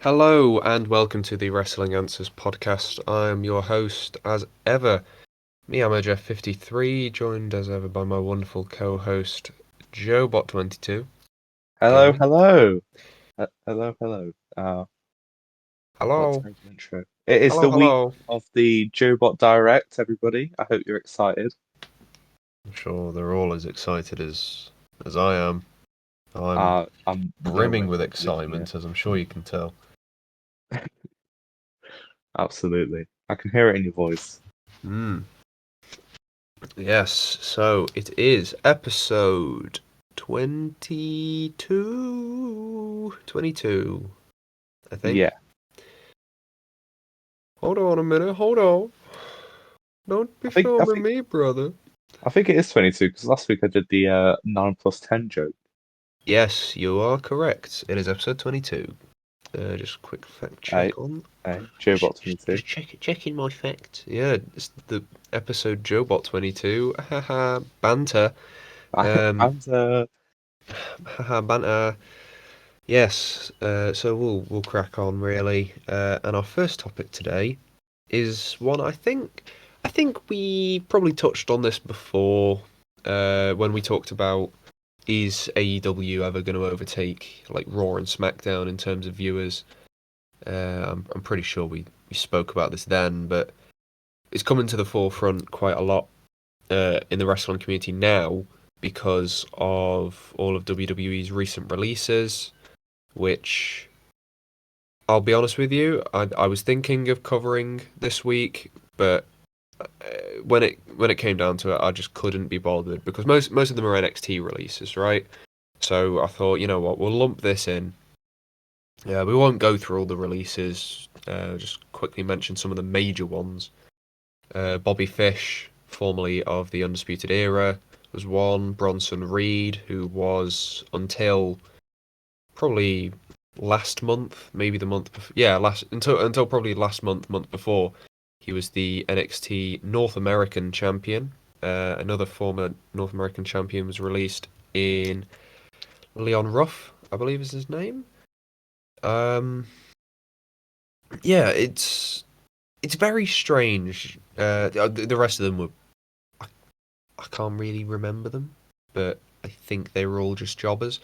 Hello and welcome to the Wrestling Answers podcast. I am your host, as ever, me, I'm Jeff53, joined as ever by my wonderful co-host, Joebot22. Hello, Gaming. hello, hello. What Hello, terrible intro! It is hello, the week hello. of the Joebot Direct, everybody. I hope you're excited. I'm sure they're all as excited as I am. I'm I'm brimming nowhere with near predicting it. excitement, as I'm sure you can tell. Absolutely, I can hear it in your voice. Hmm. Yes, so it is episode 22. 22, I think. Yeah, Hold on a minute, hold on. Don't be I think I filming think me, brother. I think it is 22 because last week I did the 9 plus 10 joke. Yes, you are correct. It is episode 22. Just quick fact Hey, check on. hey, Just, Joebot just, 22. just checking my facts. Yeah, it's the episode Joebot 22. Haha, banter. Um, And haha, banter. Yes. So we'll crack on really. And our first topic today is one I think we probably touched on this before. When we talked about is AEW ever going to overtake like Raw and SmackDown in terms of viewers? I'm pretty sure we spoke about this then, but it's coming to the forefront quite a lot in the wrestling community now because of all of WWE's recent releases, which I'll be honest with you, I was thinking of covering this week, but when it came down to it, I just couldn't be bothered because most of them are NXT releases, right? So I thought, you know what, we'll lump this in. Yeah, we won't go through all the releases. Just quickly mention some of the major ones. Bobby Fish, formerly of the Undisputed Era, was one. Bronson Reed, who was until probably last month, maybe the month before. Yeah, last until probably last month before. He was the NXT North American champion. Another former North American champion was released in Leon Ruff, I believe is his name. Um, yeah, it's very strange. The rest of them were I, I can't really remember them, but I think they were all just jobbers.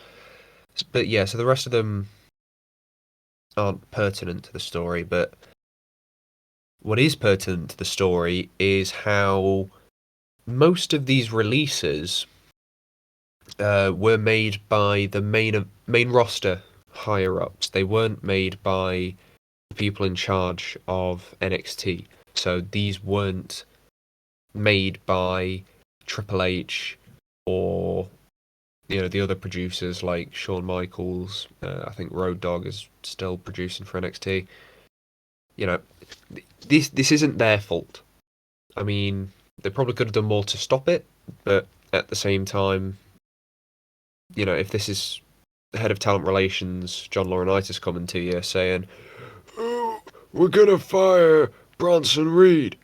But yeah, so the rest of them aren't pertinent to the story. But what is pertinent to the story is how most of these releases were made by the main roster higher ups. They weren't made by the people in charge of NXT. So these weren't made by Triple H or the other producers like Shawn Michaels. I think Road Dogg is still producing for NXT. You know, this isn't their fault. I mean, they probably could have done more to stop it, but at the same time, if this is the head of talent relations, John Laurinaitis, coming to you saying, "Oh, we're gonna fire Bronson Reed,"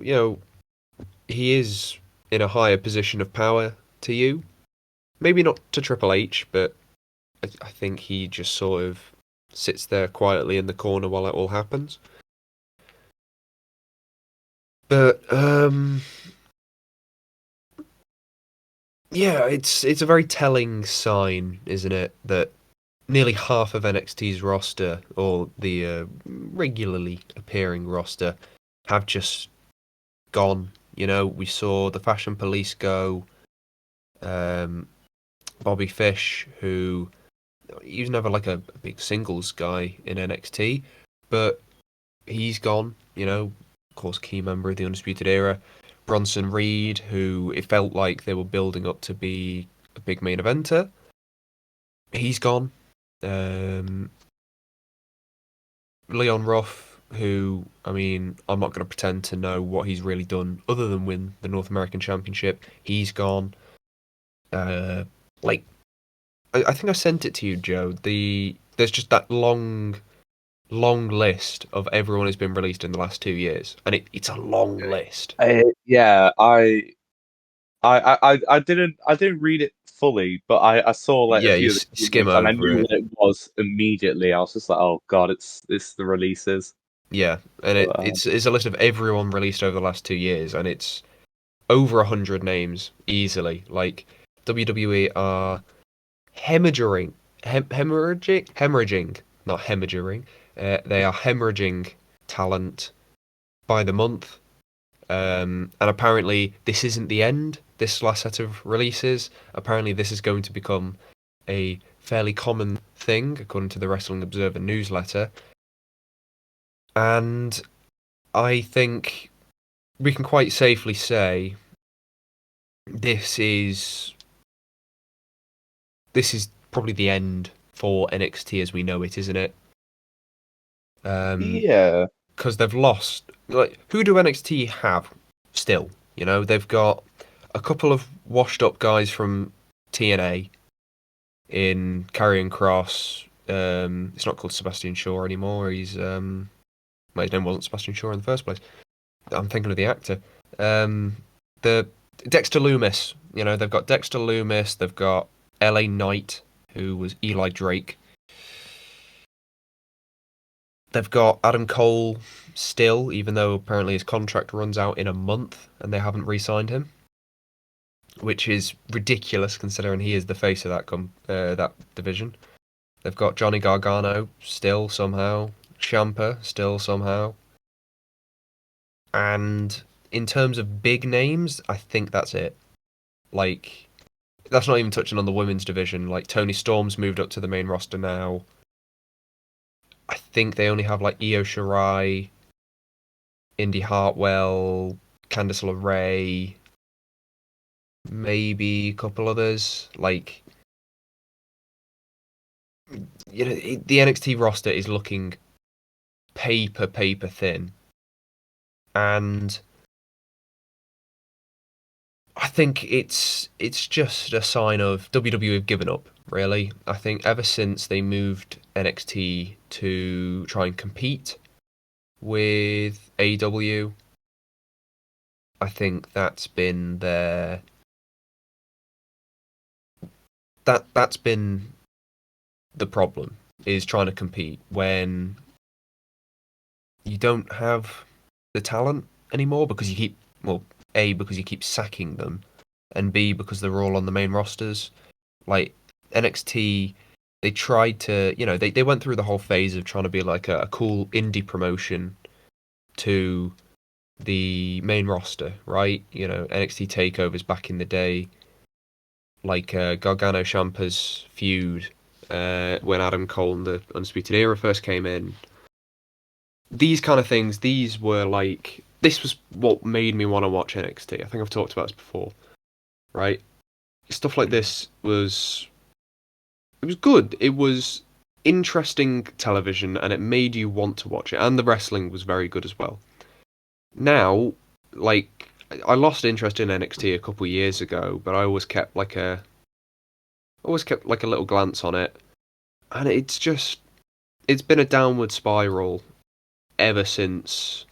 you know, he is in a higher position of power to you. Maybe not to Triple H, but I think he just sort of sits there quietly in the corner while it all happens. But yeah, it's a very telling sign, isn't it, that nearly half of NXT's roster, or the regularly appearing roster, have just gone. We saw the Fashion Police go. Um, Bobby Fish, who he was never like a big singles guy in NXT, but he's gone. Of course, key member of the Undisputed Era. Bronson Reed, who it felt like they were building up to be a big main eventer, he's gone. Um, Leon Ruff, who, I mean, I'm not going to pretend to know what he's really done other than win the North American Championship. He's gone. Uh, like, I think I sent it to you, Joe. There's just that long list of everyone who's been released in the last 2 years, and it's a long list. Yeah, I I didn't read it fully, but I saw like a Yeah, you few of the skim keywords and I over knew it. what it was immediately. I was just like, oh God, it's the releases. Yeah, and But, it's a list of everyone released over the last 2 years, and it's over 100 names easily. Like WWE are hemorrhaging, not hemorrhaging. They are hemorrhaging talent by the month. And apparently, this isn't the end. This last set of releases. Apparently, this is going to become a fairly common thing, according to the Wrestling Observer newsletter. And I think we can quite safely say this is this is probably the end for NXT as we know it, isn't it? yeah, Because they've lost. Like, who do NXT have still? They've got a couple of washed-up guys from TNA in Karrion Cross. It's not called Sebastian Shaw anymore. Well, his name wasn't Sebastian Shaw in the first place. I'm thinking of the actor. Um, the Dexter Loomis. They've got Dexter Loomis. They've got LA Knight, who was Eli Drake. They've got Adam Cole still, even though apparently his contract runs out in a month and they haven't re-signed him, which is ridiculous considering he is the face of that division. They've got Johnny Gargano still somehow, Ciampa still somehow, and in terms of big names, I think that's it. Like, that's not even touching on the women's division. Like, Tony Storm's moved up to the main roster now. I think they only have like Io Shirai, Indy Hartwell, Candice LeRae, maybe a couple others. Like, the NXT roster is looking paper thin, and I think it's just a sign of WWE have given up. Really, I think ever since they moved NXT to try and compete with AEW, I think that's been that's been the problem, is trying to compete when you don't have the talent anymore because you keep, well, A, because you keep sacking them, and B, because they're all on the main rosters. Like, NXT, they tried to, they went through the whole phase of trying to be like a cool indie promotion to the main roster, right? NXT takeovers back in the day, like Gargano Ciampa's feud when Adam Cole and the Undisputed Era first came in. These kind of things, this was what made me want to watch NXT. I think I've talked about this before, right? Stuff like this it was good. It was interesting television, and it made you want to watch it. And the wrestling was very good as well. Now, like, I lost interest in NXT a couple of years ago, but I always kept like a little glance on it, and it's been a downward spiral ever since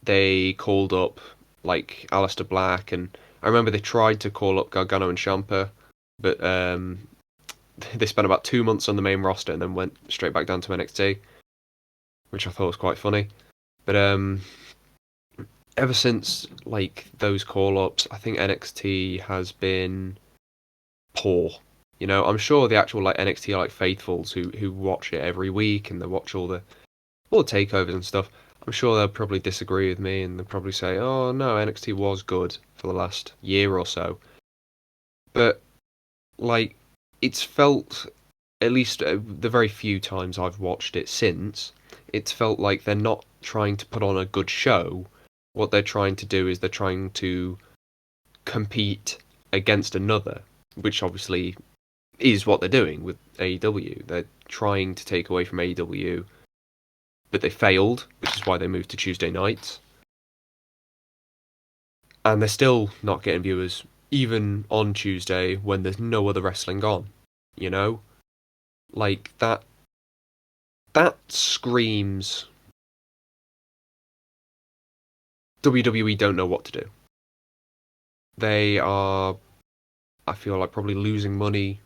they called up like Aleister Black, and I remember they tried to call up Gargano and Ciampa, but they spent about 2 months on the main roster and then went straight back down to NXT, which I thought was quite funny. But ever since like those call ups, I think NXT has been poor. I'm sure the actual like NXT like faithfuls who watch it every week and they watch all the takeovers and stuff. I'm sure they'll probably disagree with me and they'll probably say, "Oh no, NXT was good for the last year or so." But like, it's felt, at least the very few times I've watched it since, it's felt like they're not trying to put on a good show. What they're trying to do is they're trying to compete against another, which obviously is what they're doing with AEW. They're trying to take away from AEW, but they failed, which is why they moved to Tuesday nights. And they're still not getting viewers, even on Tuesday when there's no other wrestling on. You know, like that screams WWE don't know what to do. They are, I feel like, probably losing money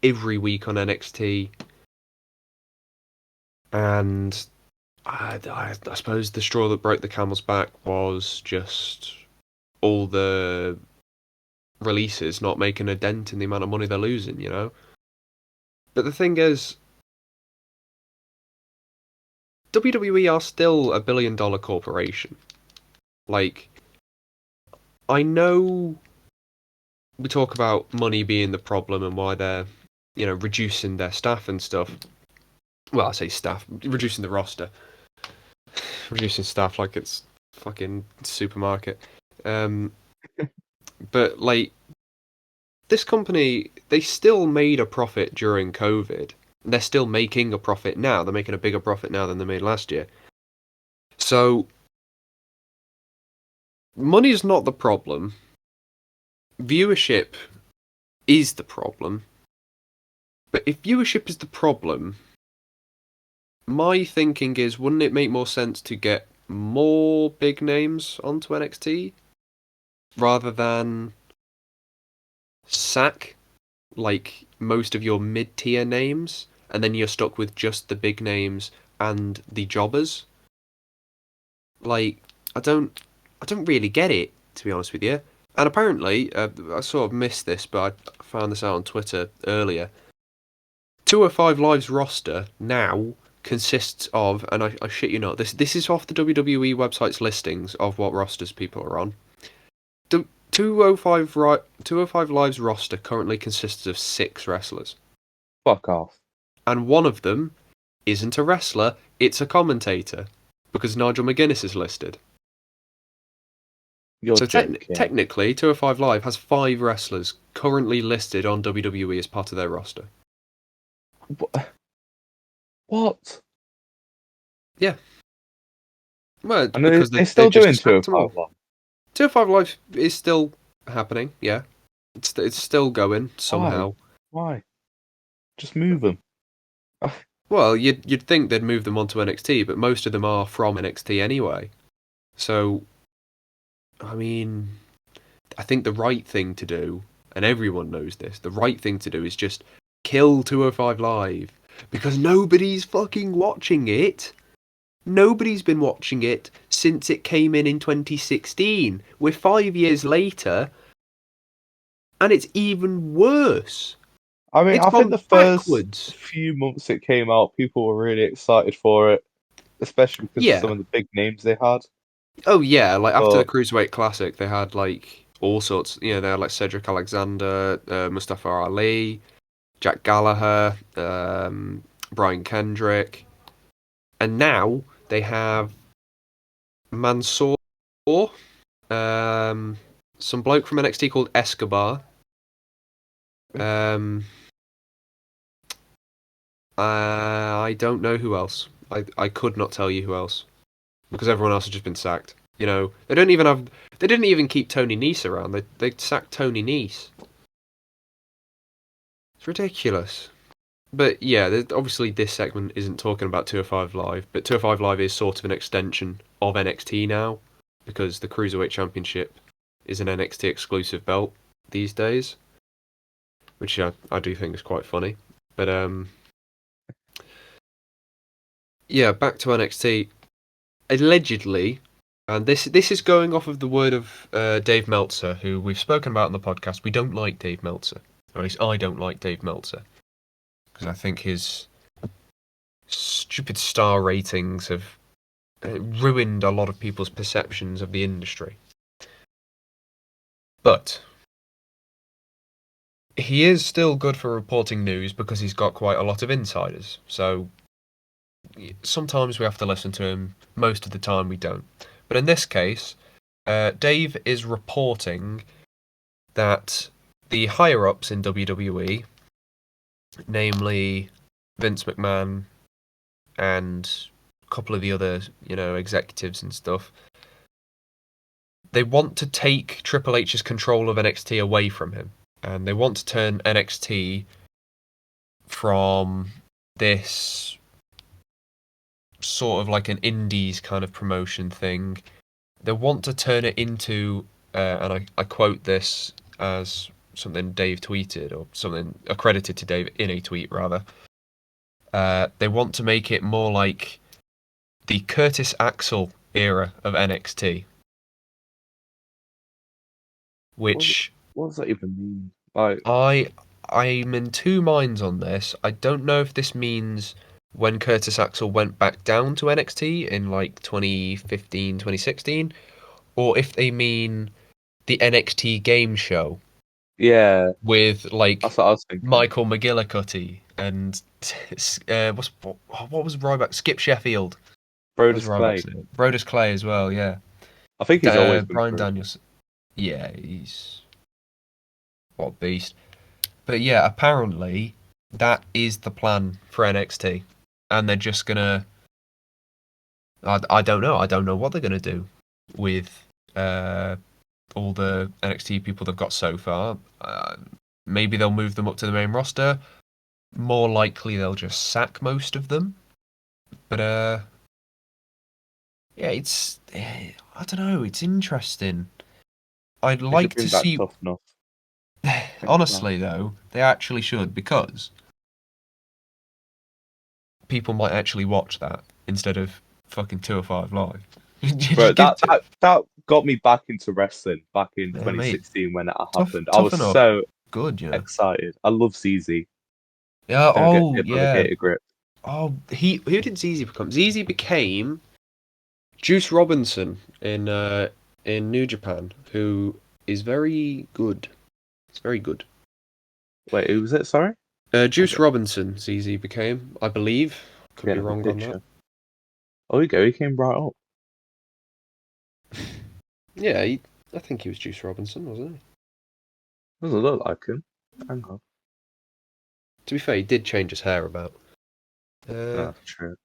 every week on NXT, and I suppose the straw that broke the camel's back was just all the releases not making a dent in the amount of money they're losing, you know? But the thing is, WWE are still $1 billion corporation. Like, I know we talk about money being the problem and why they're, reducing their staff and stuff. Well, I say staff, reducing the roster, reducing staff like it's fucking supermarket. Um, but like this company, they still made a profit during COVID. They're still making a profit now. They're making a bigger profit now than they made last year. So money is not the problem. Viewership is the problem. But if viewership is the problem, my thinking is, wouldn't it make more sense to get more big names onto NXT rather than sack like most of your mid-tier names, and then you're stuck with just the big names and the jobbers? Like, I don't really get it, to be honest with you. And apparently, I sort of missed this, but I found this out on Twitter earlier. 205 Live's roster now consists of, and I shit you not, this is off the WWE website's listings of what rosters people are on. The 205 Live's roster currently consists of 6 wrestlers, Fuck off. and one of them isn't a wrestler; it's a commentator, because Nigel McGuinness is listed. You're So joking. technically, 205 Live has 5 wrestlers currently listed on WWE as part of their roster. What? Yeah, well, And because they're they still just doing sacked them all. 205 Live. 205 Live is still happening, yeah. It's still going Why? somehow. Why? Just move them. Well, you'd think they'd move them onto NXT, but most of them are from NXT anyway. So, I mean, I think the right thing to do, and everyone knows this, the right thing to do is just kill 205 Live. Because nobody's fucking watching it. Nobody's been watching it since it came in 2016. We're 5 years later, and it's even worse. I mean, It's I think gone the first backwards. few months it came out, people were really excited for it, especially because of some Yeah. of the big names they had. Oh yeah, like after the But Cruiserweight Classic, they had like all sorts. They had like Cedric Alexander, Mustafa Ali, Jack Gallagher, Brian Kendrick, and now they have Mansoor, um, some bloke from NXT called Escobar. Um, I don't know who else. I could not tell you who else because everyone else has just been sacked. They don't even have. They didn't even keep Tony Nese around. They sacked Tony Nese. It's ridiculous. But yeah, obviously this segment isn't talking about 205 Live, but 205 Live is sort of an extension of NXT now because the Cruiserweight Championship is an NXT exclusive belt these days, which I do think is quite funny. But yeah, back to NXT. Allegedly, and this is going off of the word of Dave Meltzer, who we've spoken about in the podcast. We don't like Dave Meltzer, or at least I don't like Dave Meltzer, because I think his stupid star ratings have ruined a lot of people's perceptions of the industry. But he is still good for reporting news because he's got quite a lot of insiders. So sometimes we have to listen to him, most of the time we don't. But in this case, Dave is reporting that the higher ups in WWE, namely Vince McMahon and a couple of the other, executives and stuff, they want to take Triple H's control of NXT away from him. And they want to turn NXT from this sort of like an indies kind of promotion thing. They want to turn it into and I quote this as something Dave tweeted or something accredited to Dave in a tweet rather. They want to make it more like the Curtis Axel era of NXT, What, which what does that even mean? Like, I I'm in two minds on this. I don't know if this means when Curtis Axel went back down to NXT in like 2015, 2016, or if they mean the NXT game show yeah, with that's like what I was thinking. Michael McGillicutty and what was Ryback? Skip Sheffield. That was Brodus Ryback's Clay. name. Brodus Clay as well. Yeah. I think he's always been Brian good. Daniels. Yeah, he's what a beast. But yeah, apparently that is the plan for NXT, and they're just gonna. I don't know. I don't know what they're gonna do with all the NXT people they've got so far. Maybe they'll move them up to the main roster. More likely they'll just sack most of them. But yeah, I don't know. It's interesting. I'd They should like to bring back see. Tough Enough. Bring it back. Honestly, though, they actually should because people might actually watch that instead of fucking 205 Live. Bro, Just give that, to, that that got me back into wrestling back in yeah, mate. 2016 when it Tough, happened. I tough was enough. so Good, you know. excited. I love ZZ. Yeah. Don't get Oh, hit by the yeah. gator grip. Oh, he. Who did ZZ become? ZZ became Juice Robinson in New Japan, who is very good. It's very good. Wait, who was it? Sorry? I'm Juice Robinson, ZZ became, I believe. Could be getting up a wrong on that. picture. Oh, you go. He came right up. Yeah, I think he was Juice Robinson, wasn't he? Doesn't look like him. Hang on. To be fair, he did change his hair about. No, Uh, that's true.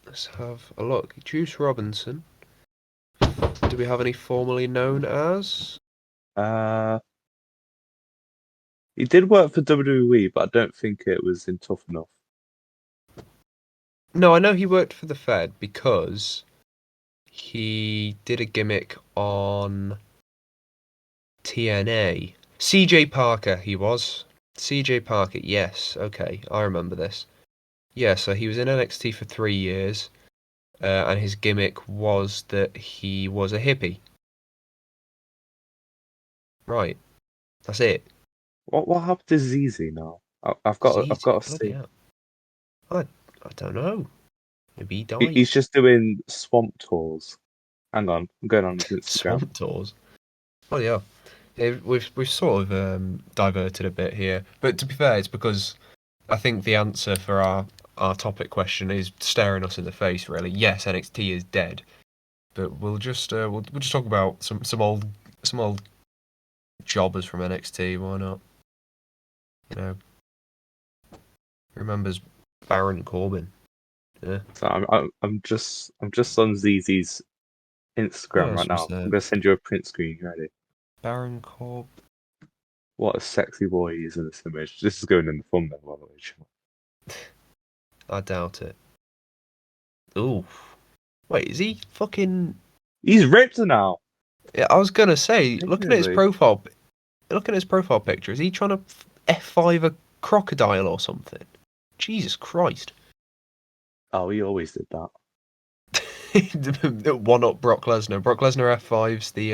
let's have a look. Juice Robinson. Do we have any formerly known as? Uh, he did work for WWE, but I don't think it was in Tough Enough. No, I know he worked for the Fed because he did a gimmick on TNA. CJ Parker, he was. CJ Parker, yes. Okay, I remember this. Yeah, so he was in NXT for 3 years, and his gimmick was that he was a hippie. Right, that's it. What happened to ZZ now? I've ZZ, got to bloody see. hell. I, I don't know. Maybe he died. He's just doing swamp tours. Hang on, I'm going on his Instagram. Swamp tours. Bloody hell. Yeah, we've sort of diverted a bit here, but to be fair, it's because I think the answer for our topic question is staring us in the face. Really, yes, NXT is dead, but we'll just talk about some old jobbers from NXT. Why not? You know, remembers Baron Corbin? Yeah, So I'm just on ZZ's what Instagram right else was now. I'm there? gonna send you a print screen. You ready? Baron Corbin. What a sexy boy he is in this image. This is going in the thumbnail, by the way. I doubt it. Ooh, wait, is he fucking? He's ripped now. Yeah, I was gonna say, Seriously. looking at his profile picture, is he trying to F5 a crocodile or something? Jesus Christ. Oh, he always did that. One up Brock Lesnar. Brock Lesnar F5's The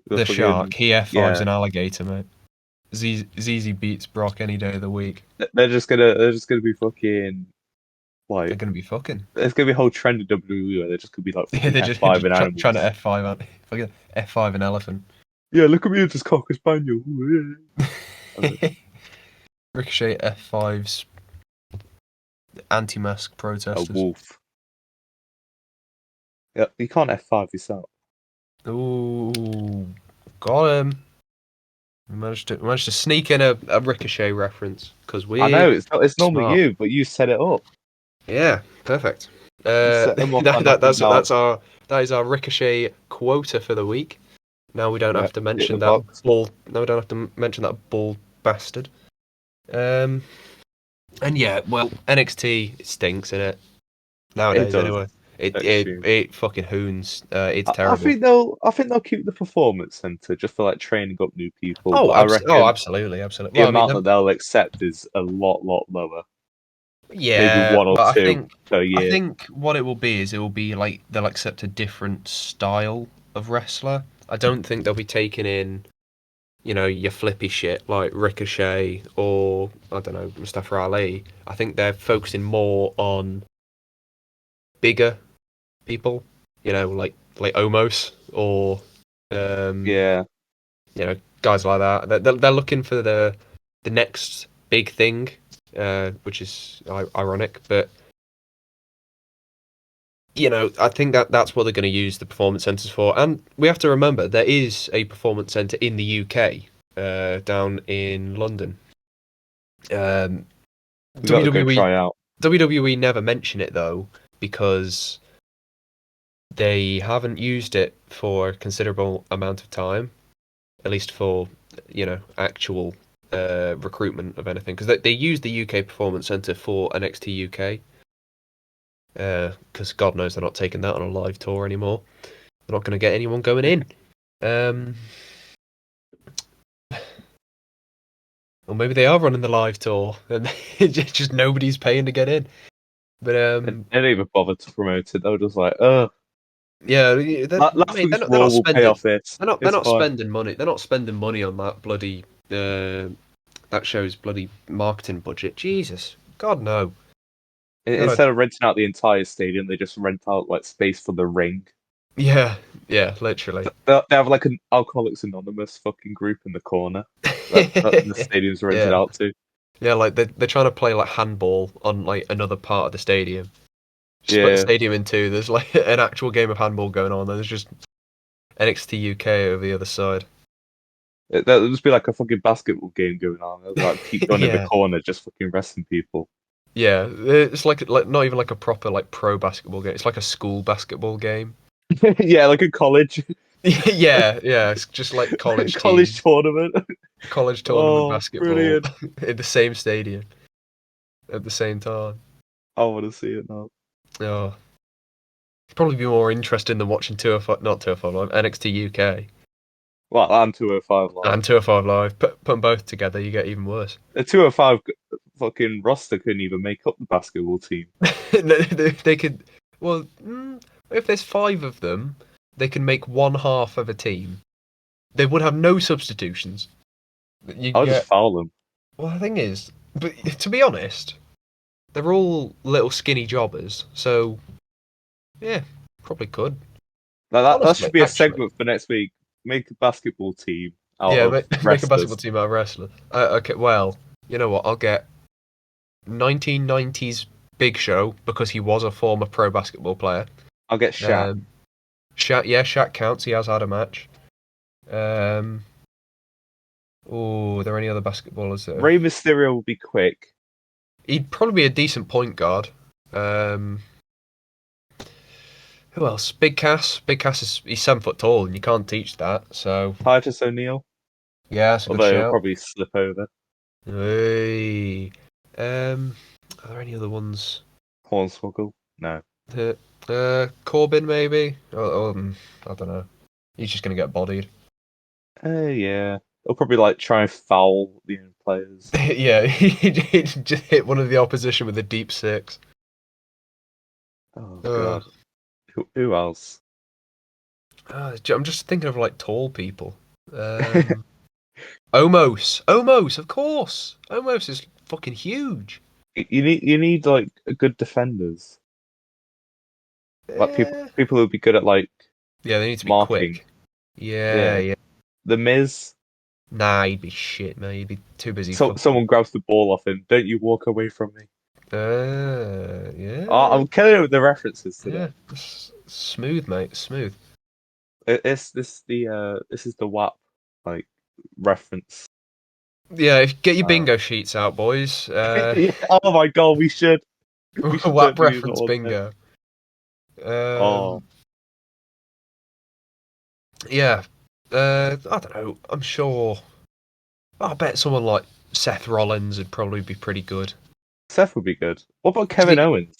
the fucking shark. He F5's yeah. an alligator, mate. ZZ beats Brock any day of the week. They're just gonna be fucking They're like gonna be fucking. there's gonna be a whole trend of WWE where they're just gonna be like Yeah, fucking they're F5 and trying to animals. F5 out. Fucking F5 an elephant. Yeah, look at me with this cocker spaniel. Ricochet F5's anti-mask A protesters. wolf. Yeah, you can't F5 yourself. Ooh, got him. We managed to sneak in a Ricochet reference because I we're know it's normally smart. you, but you set it up. Yeah, perfect. You set him off on That's our that is our Ricochet quota for the week. Now we don't yeah, have to hit the mention that box. bald. No, we don't have to mention that bald bastard. Um, and yeah, well, NXT it stinks in it. It nowadays. does. Anyway, Extreme. it fucking hoons. It's I terrible. think they'll keep the performance center just for like training up new people, but Oh, I oh, reckon absolutely, absolutely. the Well, I mean, amount that they'll accept is a lot lower. Maybe yeah, one or but two per I year. think what it will be is it will be like they'll accept a different style of wrestler. I don't think they'll be taking in, your flippy shit like Ricochet or I don't know, Mustafa Ali. I think they're focusing more on bigger people, like Omos or um, Yeah, guys like that. They're looking for the next big thing, which is ironic, but I think that's what they're going to use the performance centers for. And we have to remember there is a performance center in the UK, down in London. Um, we got to go WWE try out. WWE never mention it though because they haven't used it for a considerable amount of time, at least for actual recruitment of anything. Because they use the UK Performance Center for NXT UK. Because God knows they're not taking that on a live tour anymore. They're not going to get anyone going in. Um, or maybe they are running the live tour and just nobody's paying to get in. But And they don't even bother to promote it. They're just like, yeah, last mate, week's they're Raw not will pay spending. off this. They're It's not fine. spending money. They're not spending money on that bloody that show's bloody marketing budget. Jesus, God no. God, Instead of renting out the entire stadium, they just rent out like space for the ring. yeah, yeah, literally. They have like an Alcoholics Anonymous fucking group in the corner that the stadium's rented Yeah, out to. yeah, like they're trying to play like handball on like another part of the stadium. Split the Yeah, stadium in two. There's like an actual game of handball going on. There's just NXT UK over the other side. that'll just be like a fucking basketball game going on. They'll, like keep going in the Yeah, corner, just fucking wrestling people. yeah. It's like not even like a proper like pro basketball game. It's like a school basketball game. Yeah, like a college Yeah, yeah. It's just like college college teams, tournament. college tournament Oh, basketball brilliant! in the same stadium at the same time. I want to see it now. Oh, it'd probably be more interesting than watching 205, not 205 Live, NXT UK Well, and 205 live. and 205 Live. Put them both together, you get even worse. The 205 fucking roster couldn't even make up the basketball team. They could, well, if there's five of them, they can make one half of a team. They would have no substitutions. You I'll just get, foul them. well, the thing is, but to be honest, they're all little skinny jobbers, so yeah, probably could. That Honestly, should be a actually, segment for next week. Make a basketball team out yeah, of make a basketball wrestlers. team out of wrestlers. Okay, well, you know what? I'll get 1990s Big Show because he was a former pro basketball player. I'll get Shaq. Um, Shaq, yeah, Shaq counts. He has had a match. Um, oh, are there any other basketballers that have... Rey Mysterio will be quick. He'd probably be a decent point guard. Um, who else? Big Cass. Big Cass he's 7 foot tall, and you can't teach that. So Titus O'Neil, yeah, that's a good although he'll shout. probably slip over. Hey. Are there any other ones? Hornswoggle, no. Corbin maybe. I don't know. He's just gonna get bodied. Yeah. He'll probably like try and foul the players. Yeah, he just hit one of the opposition with a deep six. Oh Uh, god. Who else? I'm just thinking of like tall people. Um, Omos, of course. Omos is fucking huge. You need like good defenders. Like Eh, people who'll be good at like yeah, they need to be marking. quick. Yeah, Yeah. yeah. The Miz. Nah, he'd be shit, man. He'd be too busy So fucking. someone grabs the ball off him. Don't you walk away from me. Oh, Yeah, I'm killing it with the references yeah. today. Smooth, mate. Smooth. This is the WAP like reference. Yeah, get your Uh, bingo sheets out, boys. yeah, oh my god, we should WAP totally use that reference one day. bingo. Oh, Um, yeah. I don't know. I'm sure. I bet someone like Seth Rollins would probably be pretty good. Seth would be good. What about Cause Kevin Owens?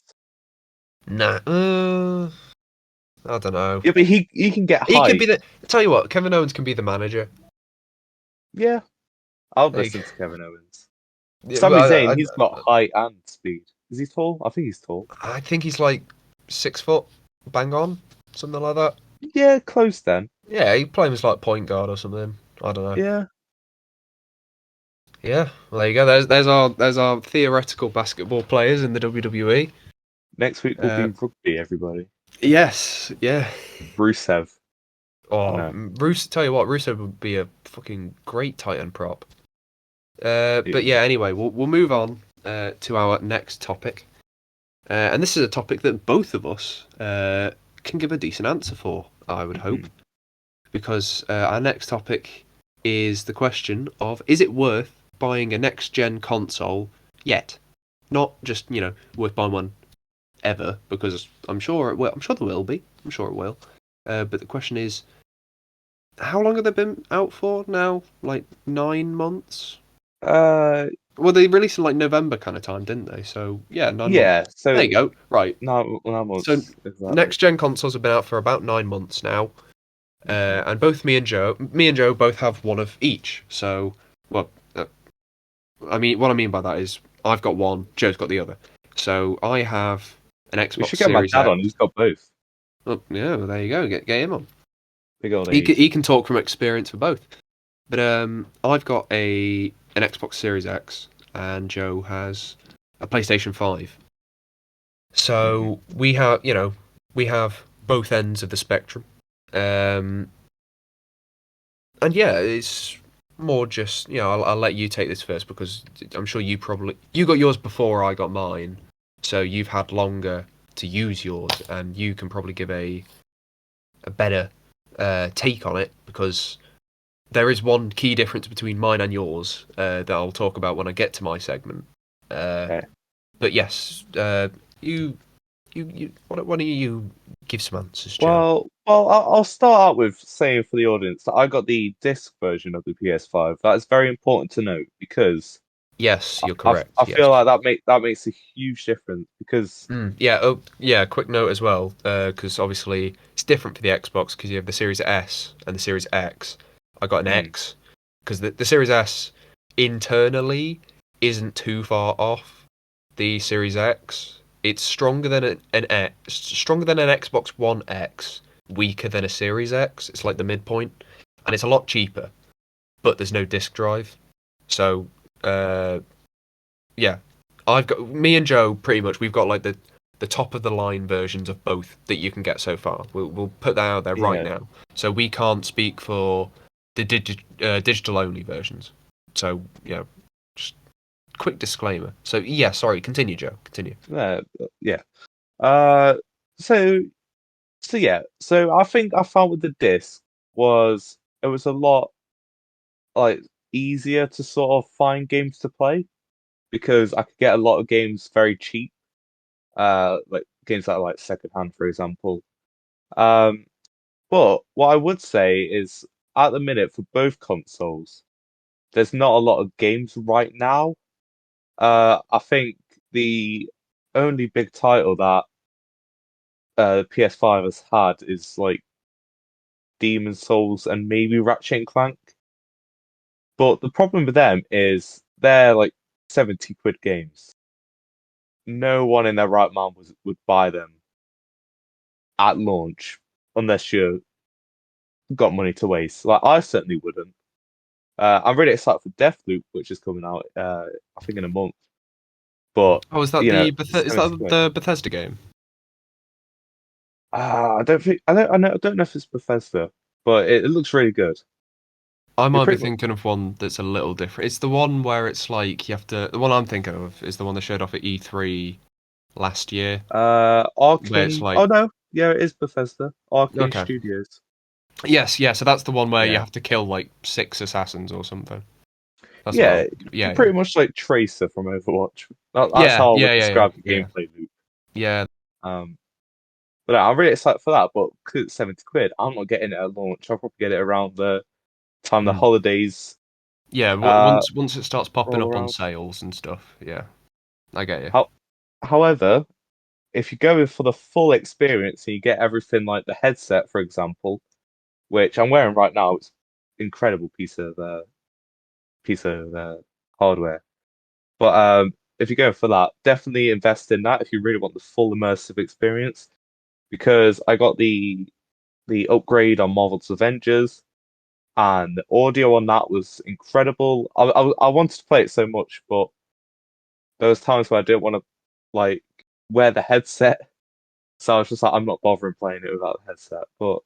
Nah, I don't know. Yeah, but he can get He could be hype. the. Tell you what, Kevin Owens can be the manager. Yeah, I'll Like, listen to Kevin Owens. yeah, Sami well, Zayn, he's got height and speed. Is he tall? I think he's tall. I think he's like 6 foot, bang on, something like that. Yeah, close then. Yeah, he plays as like point guard or something. I don't know. Yeah. Yeah, well, there you go. There's our theoretical basketball players in the WWE. Next week will Uh, be rugby, everybody. yes, yeah. Rusev. I Oh, know. Russo. Tell you what, Russo would be a fucking great Titan prop. It But would. yeah. Anyway, we'll move on to our next topic, and this is a topic that both of us can give a decent answer for. I would hope, Mhm. because our next topic is the question of: is it worth buying a next gen console yet? Not just worth buying one ever, because I'm sure it will. I'm sure there will be. I'm sure it will. But the question is, how long have they been out for now? Like 9 months? Uh, Well, they released in like November kind of time, didn't they? So yeah, 9 months. yeah. There you So go. Right. now, So months exactly. next gen consoles have been out for about 9 months now, Mhm. and both me and Joe both have one of each. So, well, what I mean by that is I've got one, Joe's got the other. So I have an We Xbox should get my Series dad X. on. He's got both. Oh, yeah, well, there you go. Get him on. Big old He age. can talk from experience for both. But I've got an Xbox Series X, and Joe has a PlayStation 5. Hmm. So we have both ends of the spectrum. Um, and yeah, it's more just I'll let you take this first, because I'm sure you got yours before I got mine, so you've had longer to use yours, and you can probably give a better take on it, because there is one key difference between mine and yours that I'll talk about when I get to my segment. Uh, Okay. but yes, why don't you give some answers, Joe? I'll start out with saying for the audience that I got the disc version of the PS5. That is very important to note because Yes, you're I correct. feel Yes. like that makes a huge difference because Yeah. Oh, yeah. Quick note as well, because obviously it's different for the Xbox, because you have the Series S and the Series X. I got an mm, X because the Series S internally isn't too far off the Series X. It's stronger than stronger than an Xbox One X, weaker than a Series X. It's like the midpoint, and it's a lot cheaper, but there's no disk drive. So, uh, yeah, I've got me and Joe pretty much. We've got like the top of the line versions of both that you can get so far. We'll put that out there right yeah, now. So we can't speak for the digital only versions. So just quick disclaimer. So yeah, sorry. Continue, Joe. Continue. yeah. Uh, so so I think I found with the disc was it was a lot like easier to sort of find games to play because I could get a lot of games very cheap. Like games that are like secondhand, for example. Um, but what I would say is at the minute for both consoles, there's not a lot of games right now. I think the only big title that PS5 has had is like Demon Souls and maybe Ratchet and Clank. But the problem with them is they're like 70 quid games. No one in their right mind would buy them at launch unless you got money to waste. Like I certainly wouldn't. I'm really excited for Deathloop, which is coming out I think in a month. But Oh, is that you know, Is 70 that quid. the Bethesda game? I don't think I don't know if it's Bethesda, but it looks really good. I It might be pretty much thinking of one that's a little different. It's the one where it's like you have to. The one I'm thinking of is the one they showed off at E3 last year, where it's Arcane. like, Oh no, yeah, it is Bethesda. Arcane okay, Studios. yes, yeah. So that's the one where you Yeah, have to kill like 6 assassins or something. That's what. yeah, Yeah, yeah, pretty much like Tracer from Overwatch. That's yeah, how I yeah, would yeah, yeah, describe the yeah, gameplay loop. yeah. Um, but I'm really excited for that. But because it's 70 quid, I'm not getting it at launch. I'll probably get it around the time the Mm. holidays Yeah, uh once it starts popping roll up on around. sales and stuff. Yeah, I get you. How, however. if you go in for the full experience and you get everything like the headset, for example, which I'm wearing right now, it's incredible piece of hardware. But if you go for that, definitely invest in that if you really want the full immersive experience. Because I got the upgrade on Marvel's Avengers, and the audio on that was incredible. I wanted to play it so much, but there was times where I didn't want to like wear the headset, so I was just like, I'm not bothering playing it without the headset. But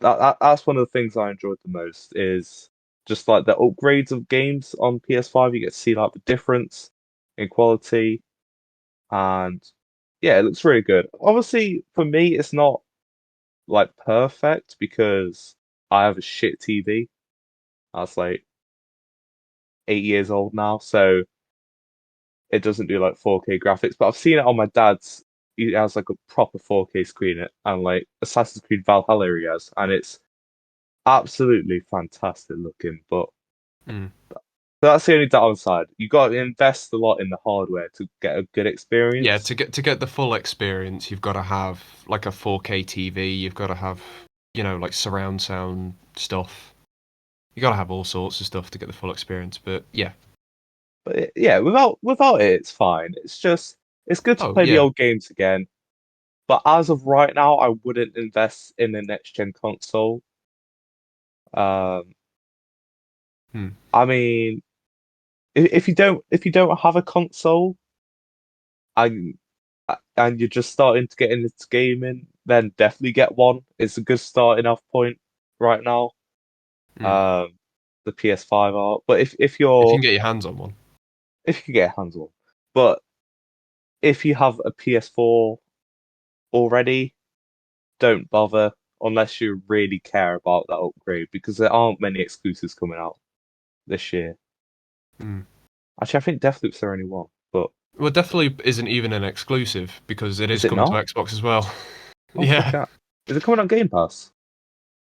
that's one of the things I enjoyed the most is just like the upgrades of games on PS5. You get to see like the difference in quality, and yeah, it looks really good. Obviously, for me, it's not like perfect because I have a shit TV. That's like 8 years old now, so it doesn't do like 4K graphics. But I've seen it on my dad's. He has like a proper 4K screen, and like Assassin's Creed Valhalla he has, and it's absolutely fantastic looking. But Mm. that's the only downside. You got to invest a lot in the hardware to get a good Yeah, experience. to get the full experience, you've got to have like a 4K TV. You've got to have, like surround sound stuff. You got to have all sorts of stuff to get the full experience. But yeah. But yeah, without it, it's fine. It's just it's good to Oh play the yeah. old games again. But as of right now, I wouldn't invest in the next gen console. Um, Hmm. I mean, if you don't have a console and and you're just starting to get into gaming, then definitely get one. It's a good starting off point right now. Hmm. Um, the PS5 are, but If you can get your hands on one. if you can get a hands on, but if you have a PS4 already, don't bother unless you really care about that upgrade because there aren't many exclusives coming out this year. Hmm. Actually, I think Deathloops are only one, but Well, definitely isn't even an exclusive because it is is it coming to not? Xbox as well. Oh fuck Yeah. yeah! Is it coming on Game Pass?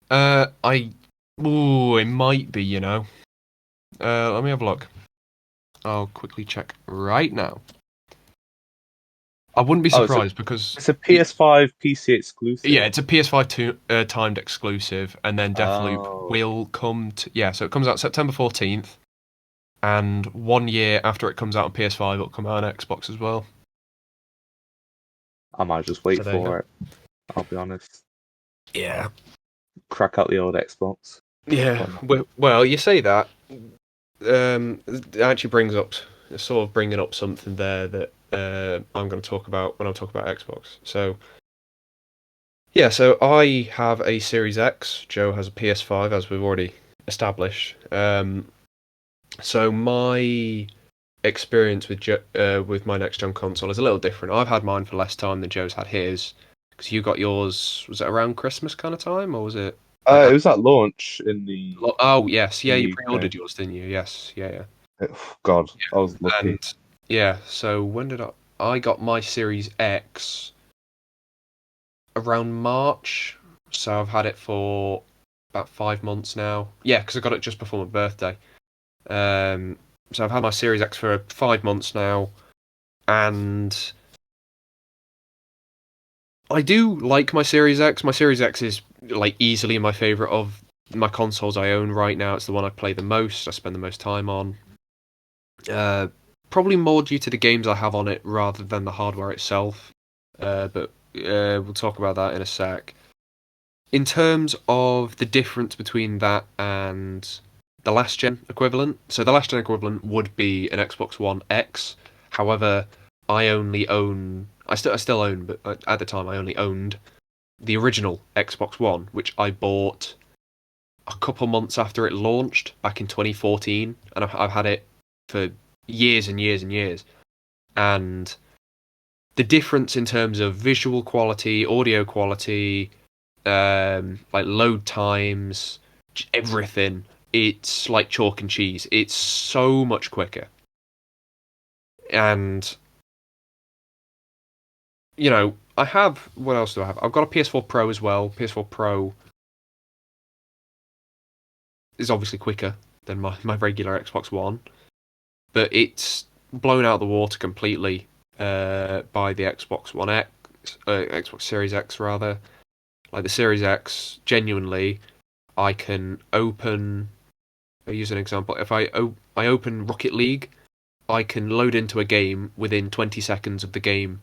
I. Ooh, it might be. Let me have a look. I'll quickly check right now. I wouldn't be Oh, surprised because it's a PS5 PC yeah, exclusive. it's a PS5 timed exclusive, and then Deathloop Oh, will come to yeah. So it comes out September 14th, and 1 year after it comes out on PS5, it'll come out on Xbox as well. I might just So wait there you go. for it. I'll be honest. Yeah, Crack out the old Xbox. yeah. But no. Well, you say that. It actually brings up sort of bringing up something there that I'm going to talk about when I talk about Xbox. So yeah, so I have a Series X. Joe has a PS5, as we've already established. So my experience with my next gen console is a little different. I've had mine for less time than Joe's had his. Because you got yours, was it around Christmas kind of time, or was it like It was at launch in the Oh yes, yeah, you UK. pre-ordered yours, didn't you? Yes, yeah, yeah. God, I was lucky. And yeah, so when did I got my Series X around March, so I've had it for about 5 months now. Yeah, because I got it just before my birthday. Um, so I've had my Series X for 5 months now, and I do like my Series X. My Series X is like easily my favorite of my consoles I own right now. It's the one I play the most. I spend the most time on. Uh, Probably more due to the games I have on it rather than the hardware itself. But we'll talk about that in a sec. In terms of the difference between that and the last gen equivalent, so the last gen equivalent would be an Xbox One X. However, I still own, but at the time I only owned the original Xbox One, which I bought a couple months after it launched back in 2014, and I've had it for years and years and years. And the difference in terms of visual quality, audio quality, like load times, everything, it's like chalk and cheese. It's so much quicker. And, I have, what else do I have? I've got a PS4 Pro as well. PS4 Pro is obviously quicker than my regular Xbox One, but it's blown out the water completely by the Xbox One X, Xbox Series X rather. Like the Series X, genuinely, I can open. I'll use an example. If I open Rocket League, I can load into a game within 20 seconds of the game.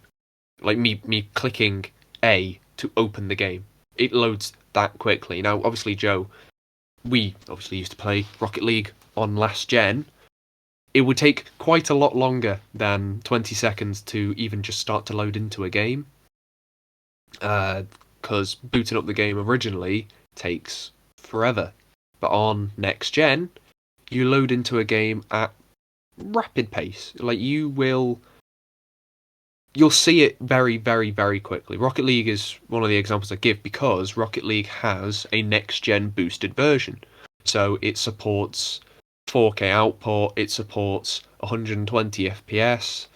Like me clicking A to open the game, it loads that quickly. Now, obviously, Joe, we obviously used to play Rocket League on last gen. It would take quite a lot longer than 20 seconds to even just start to load into a game. Because booting up the game originally takes forever. But on next gen, you load into a game at rapid pace. Like you'll see it very, very, very quickly. Rocket League is one of the examples I give because Rocket League has a next gen boosted version. So it supports 4K output, it supports 120 FPS,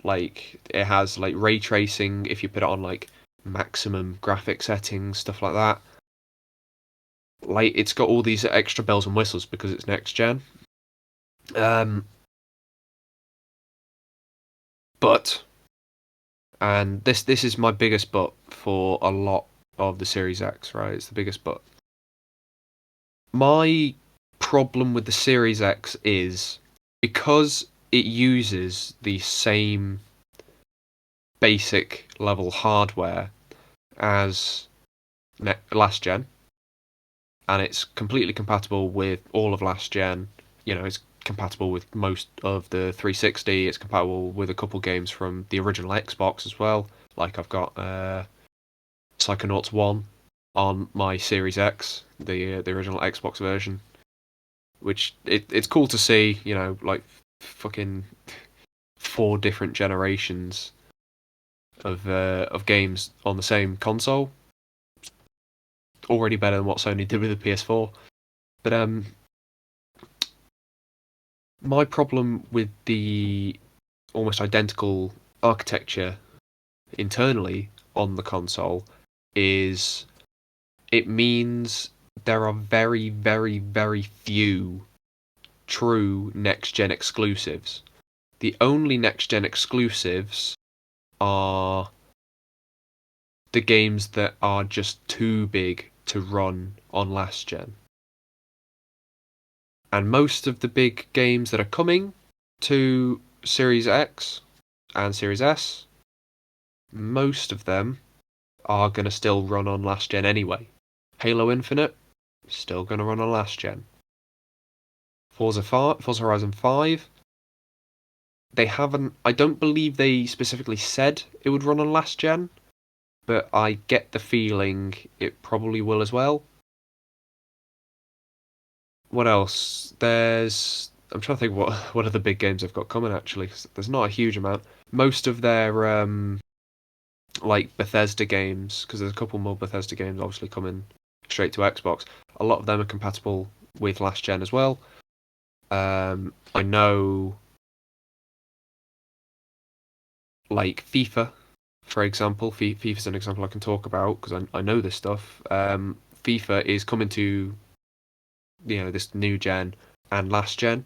like it has like ray tracing if you put it on like maximum graphic settings, stuff like that. Like it's got all these extra bells and whistles because it's next gen. Um, but and this is my biggest but for a lot of the Series X, right? It's the biggest but. My problem with the Series X is because it uses the same basic level hardware as last gen, and it's completely compatible with all of last gen. You know, it's compatible with most of the 360. It's compatible with a couple games from the original Xbox as well. Like I've got Psychonauts 1 on my Series X, the original Xbox version, which it's cool to see. You know, like fucking four different generations of games on the same console. Already better than what Sony did with the PS4. But my problem with the almost identical architecture internally on the console is it means there are very, very, very few true next gen exclusives. The only next gen exclusives are the games that are just too big to run on last gen. And most of the big games that are coming to Series X and Series S, most of them are going to still run on last gen anyway. Halo Infinite, still going to run on last gen. Forza Horizon 5, they haven't. I don't believe they specifically said it would run on last gen, but I get the feeling it probably will as well. What else? I'm trying to think what other big games they've got coming actually. 'Cause there's not a huge amount. Most of their like Bethesda games, because there's a couple more Bethesda games obviously coming straight to Xbox. A lot of them are compatible with last gen as well. I know like FIFA, for example. FIFA's an example I can talk about because I know this stuff. FIFA is coming to this new gen and last gen,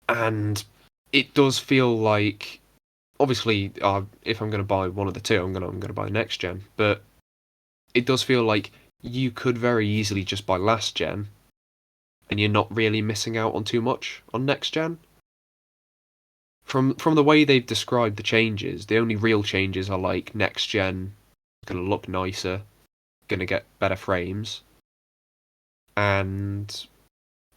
and it does feel like obviously if I'm going to buy one of the two, I'm going to buy next gen, but it does feel like you could very easily just buy last gen and you're not really missing out on too much on next gen. From the way they've described the changes, the only real changes are like next gen going to look nicer, going to get better frames, and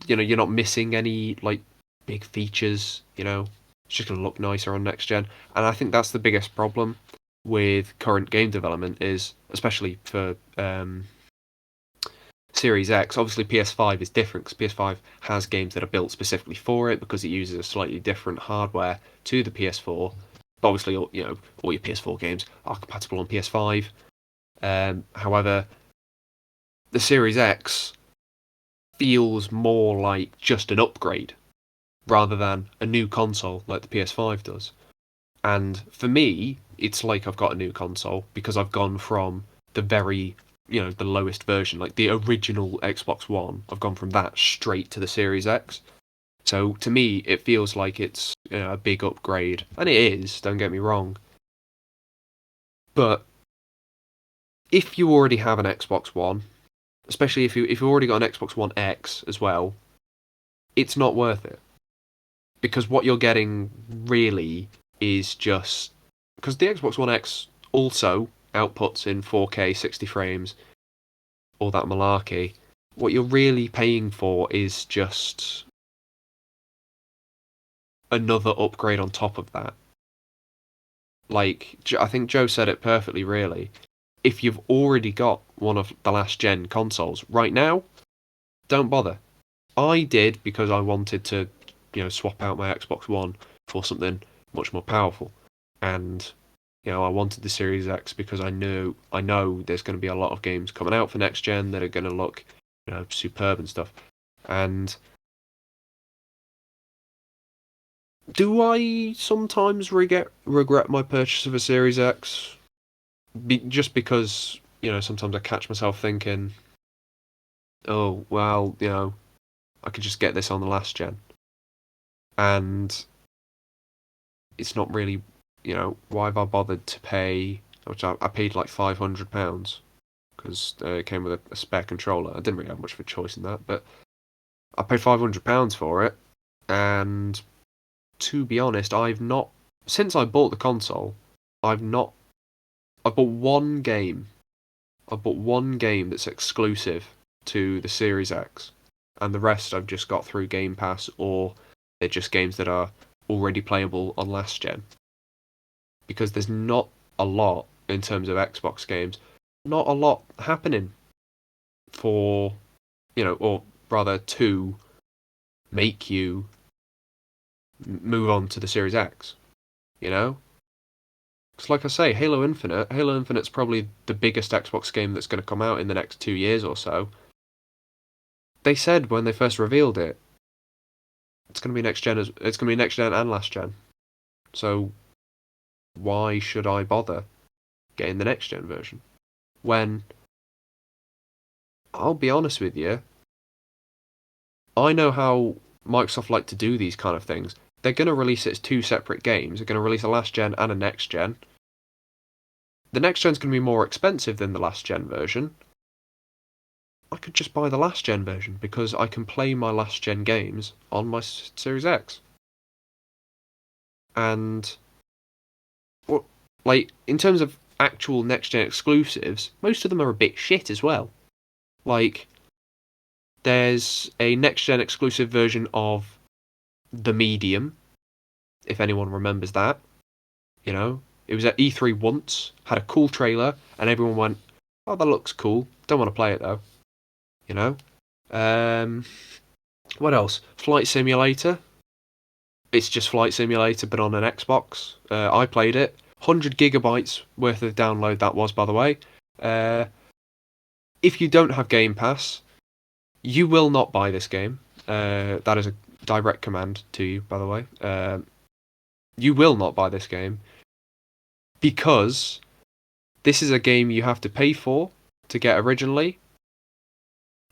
you're not missing any like big features. It's just going to look nicer on next gen, and I think that's the biggest problem with current game development is, especially for Series X. Obviously, PS5 is different because PS5 has games that are built specifically for it because it uses a slightly different hardware to the PS4. But obviously, all your PS4 games are compatible on PS5. However, the Series X feels more like just an upgrade rather than a new console like the PS5 does. And for me, it's like I've got a new console because I've gone from the very, the lowest version, like the original Xbox One. I've gone from that straight to the Series X. So to me, it feels like it's a big upgrade, and it is. Don't get me wrong, but if you already have an Xbox One, especially if you already got an Xbox One X as well, it's not worth it because what you're getting really is just because the Xbox One X also outputs in 4K 60 frames, all that malarkey. What you're really paying for is just another upgrade on top of that. Like, I think Joe said it perfectly, really. If you've already got one of the last gen consoles right now, don't bother. I did because I wanted to, swap out my Xbox One for something much more powerful. And, I wanted the Series X because I know there's going to be a lot of games coming out for next gen that are going to look, superb and stuff. And do I sometimes regret my purchase of a Series X? Just because, sometimes I catch myself thinking, oh, well, I could just get this on the last gen. And it's not really, why have I bothered to pay, which I paid like £500 because it came with a spare controller. I didn't really have much of a choice in that, but I paid £500 for it. And to be honest, since I bought the console, I've not, I bought one game. I bought one game that's exclusive to the Series X, and the rest I've just got through Game Pass, or they're just games that are already playable on last gen. Because there's not a lot in terms of Xbox games, not a lot happening for, or rather to make you move on to the Series X, you know? Because like I say, Halo Infinite's probably the biggest Xbox game that's going to come out in the next 2 years or so. They said when they first revealed it, it's going to be next gen. It's going to be next gen and last gen. So why should I bother getting the next gen version when I'll be honest with you, I know how Microsoft like to do these kind of things. They're going to release it as two separate games. They're going to release a last gen and a next gen. The next gen's going to be more expensive than the last gen version. I could just buy the last gen version because I can play my last gen games on my Series X. And what, like in terms of actual next gen exclusives, most of them are a bit shit as well. Like there's a next gen exclusive version of The Medium, if anyone remembers that. It was at E3 once, had a cool trailer, and everyone went, "Oh, that looks cool. Don't want to play it though." You know. Um, what else? Flight Simulator. It's just Flight Simulator, but on an Xbox. I played it. 100 gigabytes worth of download that was, by the way. Uh, if you don't have Game Pass, you will not buy this game. That is a direct command to you, by the way. You will not buy this game because this is a game you have to pay for to get originally.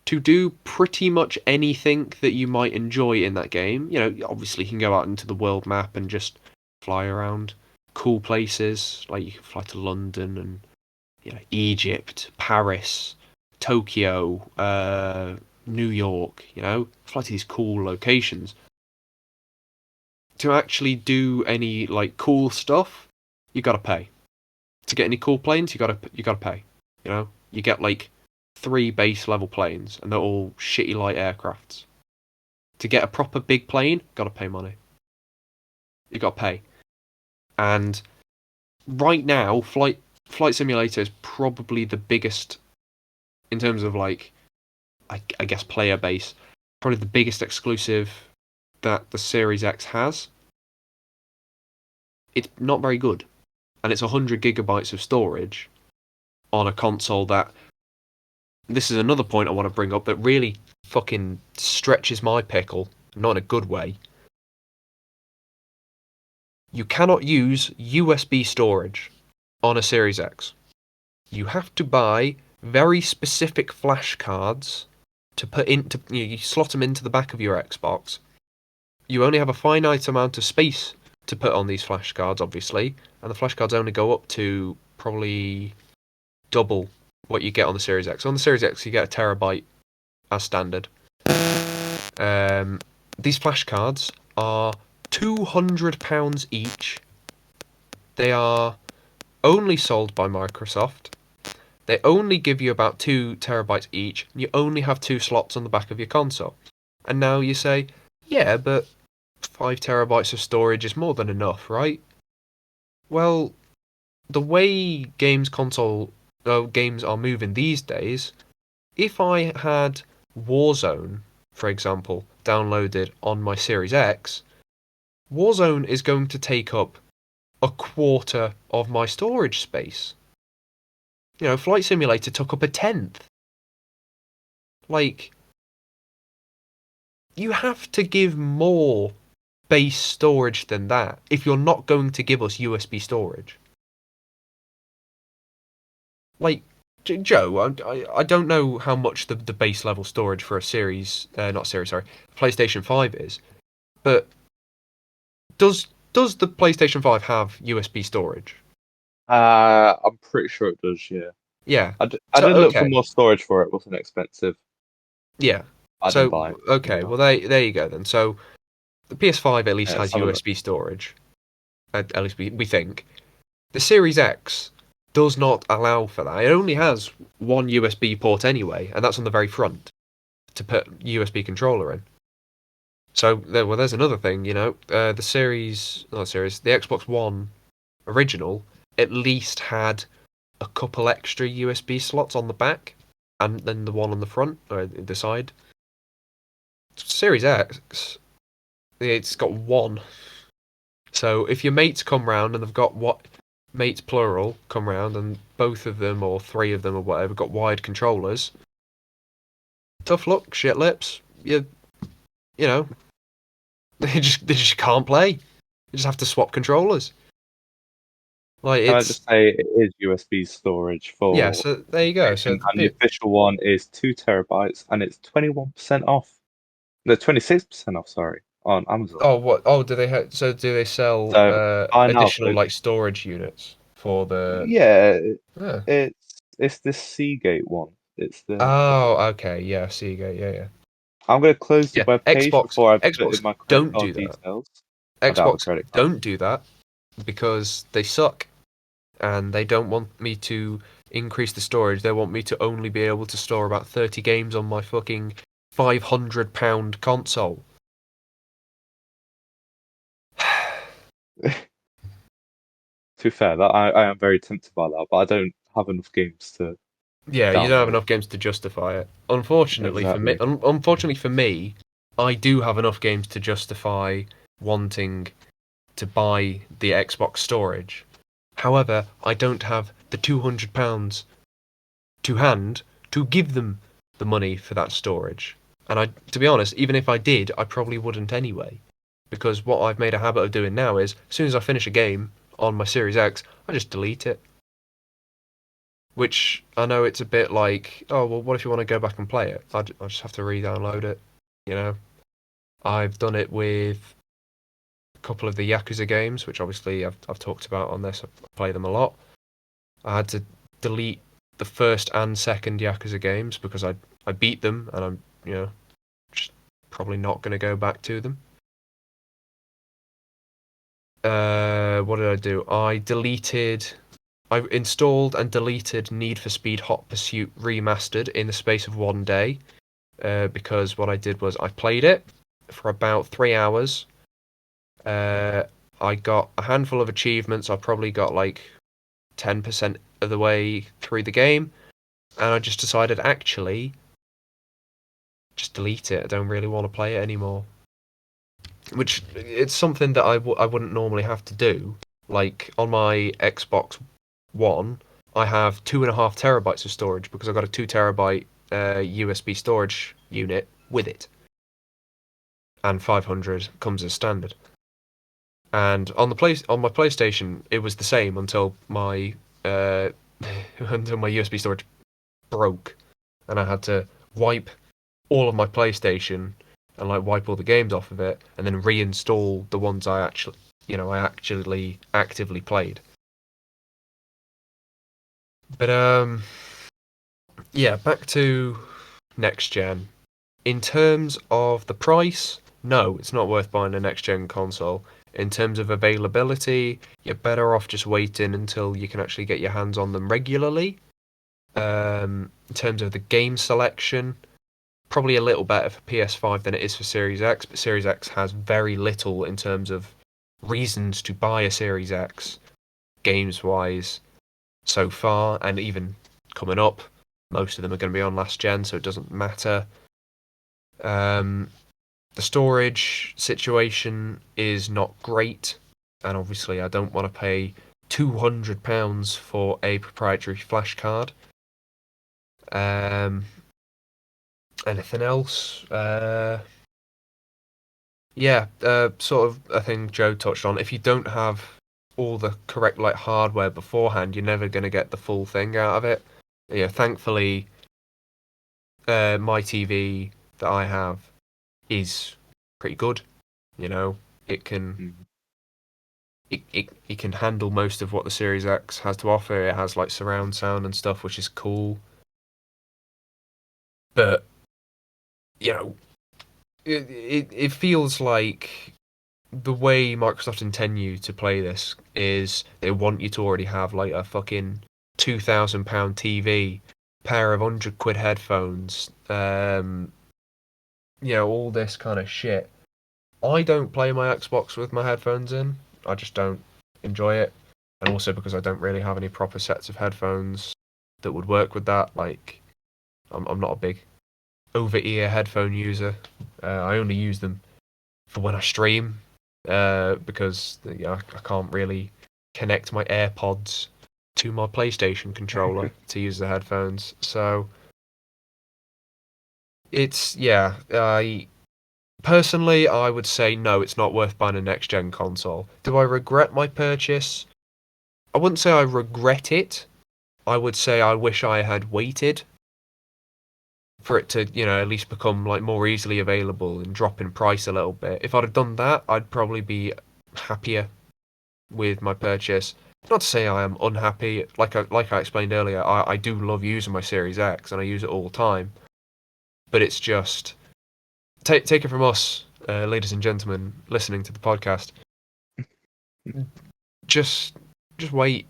To do pretty much anything that you might enjoy in that game, obviously you can go out into the world map and just fly around cool places, like you can fly to London and Egypt, Paris, Tokyo, New York, fly to these cool locations. To actually do any like cool stuff, you gotta pay. To get any cool planes, you gotta pay. You get like 3 base level planes, and they're all shitty light aircrafts. To get a proper big plane, gotta pay money. You gotta pay. And right now, Flight Simulator is probably the biggest in terms of like, I guess player base. Probably the biggest exclusive that the Series X has. It's not very good, and it's 100 gigabytes of storage on a console that. This is another point I want to bring up that really fucking stretches my pickle, not in a good way. You cannot use USB storage on a Series X. You have to buy very specific flash cards to put into. You slot them into the back of your Xbox, you only have a finite amount of space to put on these flashcards, obviously, and the flashcards only go up to probably double what you get on the Series X. On the Series X, you get a terabyte as standard. Um, these flashcards are £200 each. They are only sold by Microsoft. They only give you about 2 terabytes each. And you only have 2 slots on the back of your console. And now you say, yeah, but 5 terabytes of storage is more than enough, right? Well, the way games are moving these days, if I had Warzone, for example, downloaded on my Series X, Warzone is going to take up a quarter of my storage space. Flight Simulator took up a tenth. Like, you have to give more base storage than that if you're not going to give us USB storage. Like, Joe, I don't know how much the base level storage for a PlayStation 5 is, but does the PlayStation 5 have USB storage? I'm pretty sure it does. Yeah, Yeah. I So did look for okay. more storage for it. It wasn't expensive. Yeah. I didn't buy So it. okay. Well, there you go then. So the PS5 at least Yeah, let's has have a look. USB storage. At least we think. The Series X does not allow for that. It only has one USB port anyway, and that's on the very front to put USB controller in. So there's another thing. The the Xbox One original at least had a couple extra USB slots on the back, and then the one on the front or the side. Series X, it's got one. So if your mates come round and they've got mates plural come round and both of them or three of them or whatever got wired controllers, tough luck, shit lips. You know they just can't play. You just have to swap controllers. Like Can I just it's say it is USB storage yeah. for So there you go. So PlayStation, and the official one is 2 terabytes, and it's 21% off. No, 26% off. Sorry, on Amazon. oh what oh do they do they sell So buy now. additional like storage units for the Yeah, yeah. it's the Seagate one. It's the. Oh, okay, yeah, Seagate, yeah. I'm going to close the Yeah, web page Xbox before I put Xbox in my credit don't card do that. details. I don't have a Xbox credit card. don't do that because they suck and they don't want me to increase the storage. They want me to only be able to store about 30 games on my fucking £500 console. To be fair, that I am very tempted by that, but I don't have enough games to Yeah, you don't have download. enough games to justify it. Exactly. Unfortunately for me, I do have enough games to justify wanting to buy the Xbox storage. However, I don't have the £200 to hand to give them the money for that storage. And to be honest, even if I did, I probably wouldn't anyway. Because what I've made a habit of doing now is, as soon as I finish a game on my Series X, I just delete it. Which I know it's a bit like, oh, well, what if you want to go back and play it? I just have to re-download it. You know, I've done it with a couple of the Yakuza games, which obviously I've talked about on this. I play them a lot. I had to delete the first and second Yakuza games because I beat them and I'm just probably not going to go back to them. What did I do? I installed and deleted Need for Speed Hot Pursuit Remastered in the space of one day. Because what I did was I played it for about 3 hours. Uh, I got a handful of achievements. I probably got like 10% of the way through the game, and I just decided actually just delete it. I don't really want to play it anymore. Which it's something that I wouldn't normally have to do. Like on my Xbox One, I have 2.5 terabytes of storage because I got a 2 terabyte USB storage unit with it, and 500 comes as standard. And on my PlayStation, it was the same until my until my USB storage broke, and I had to wipe all of my PlayStation and like wipe all the games off of it, and then reinstall the ones I actually actively played. But yeah, back to next gen. In terms of the price, no, it's not worth buying a next gen console. In terms of availability, you're better off just waiting until you can actually get your hands on them regularly. In terms of the game selection, probably a little better for PS5 than it is for Series X, but Series X has very little in terms of reasons to buy a Series X games wise so far, and even coming up, most of them are going to be on last gen, so it doesn't matter. Um, the storage situation is not great, and obviously, I don't want to pay £200 for a proprietary flash card. Um, anything else? Yeah, sort of a thing Joe touched on. If you don't have all the correct like hardware beforehand, you're never going to get the full thing out of it. Yeah, thankfully, my TV that I have is pretty good. You know, it can Mhm. it can handle most of what the Series X has to offer. It has like surround sound and stuff, which is cool. But you know, it feels like the way Microsoft intend you to play this is they want you to already have like a fucking £2,000 TV, pair of £100 headphones, all this kind of shit. I don't play my Xbox with my headphones in. I just don't enjoy it, and also because I don't really have any proper sets of headphones that would work with that. Like, I'm not a big over-ear headphone user. I only use them for when I stream, because I can't really connect my AirPods to my PlayStation controller to use the headphones. So it's yeah. I personally I would say no. It's not worth buying a next gen console. Do I regret my purchase? I wouldn't say I regret it. I would say I wish I had waited for it to, at least become like more easily available and drop in price a little bit. If I'd have done that, I'd probably be happier with my purchase. Not to say I am unhappy. Like I explained earlier, I do love using my Series X and I use it all the time. But it's just take it from us, ladies and gentlemen, listening to the podcast. Just just wait.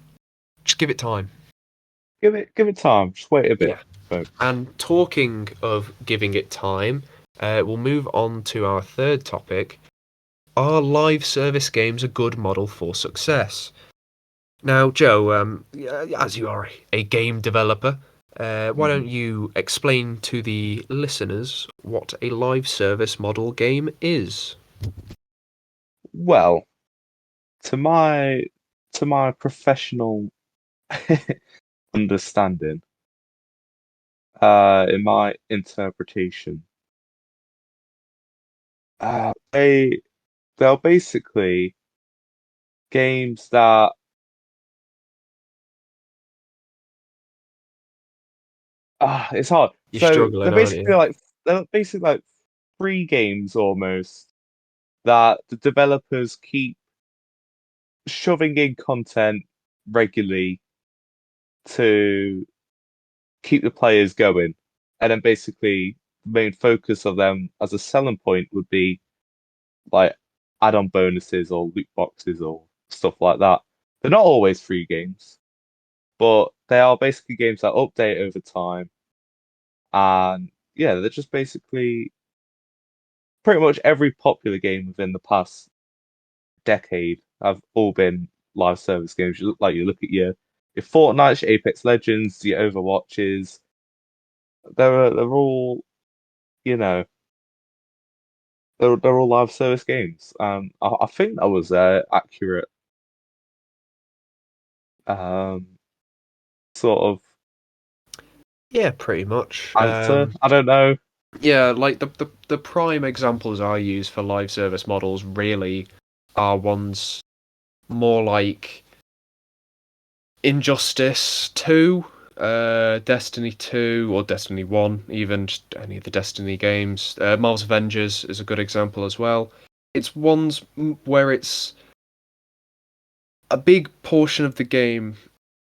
Just give it time. Give it time. Just wait a bit, Yeah. folks. And talking of giving it time, we'll move on to our third topic. Are live service games a good model for success? Now, Joe, as you are a game developer, why Mhm. don't you explain to the listeners what a live service model game is? Well, to my professional understanding, in my interpretation, they're basically games that it's hard. You're So struggling, aren't you? they're basically like free games almost that the developers keep shoving in content regularly to keep the players going. And then basically the main focus of them as a selling point would be like add-on bonuses or loot boxes or stuff like that. They're not always free games, but they are basically games that update over time. And yeah, they're just basically pretty much every popular game within the past decade have all been live service games. You look at your Fortnite, your Apex Legends, your Overwatches. They're all you know they're all live service games. I think that was an accurate um sort of Yeah, pretty much. answer. I don't know. Yeah, like the prime examples I use for live service models really are ones more like Injustice 2. Destiny 2 or Destiny 1, even just any of the Destiny games. Marvel's Avengers is a good example as well. It's ones where it's a big portion of the game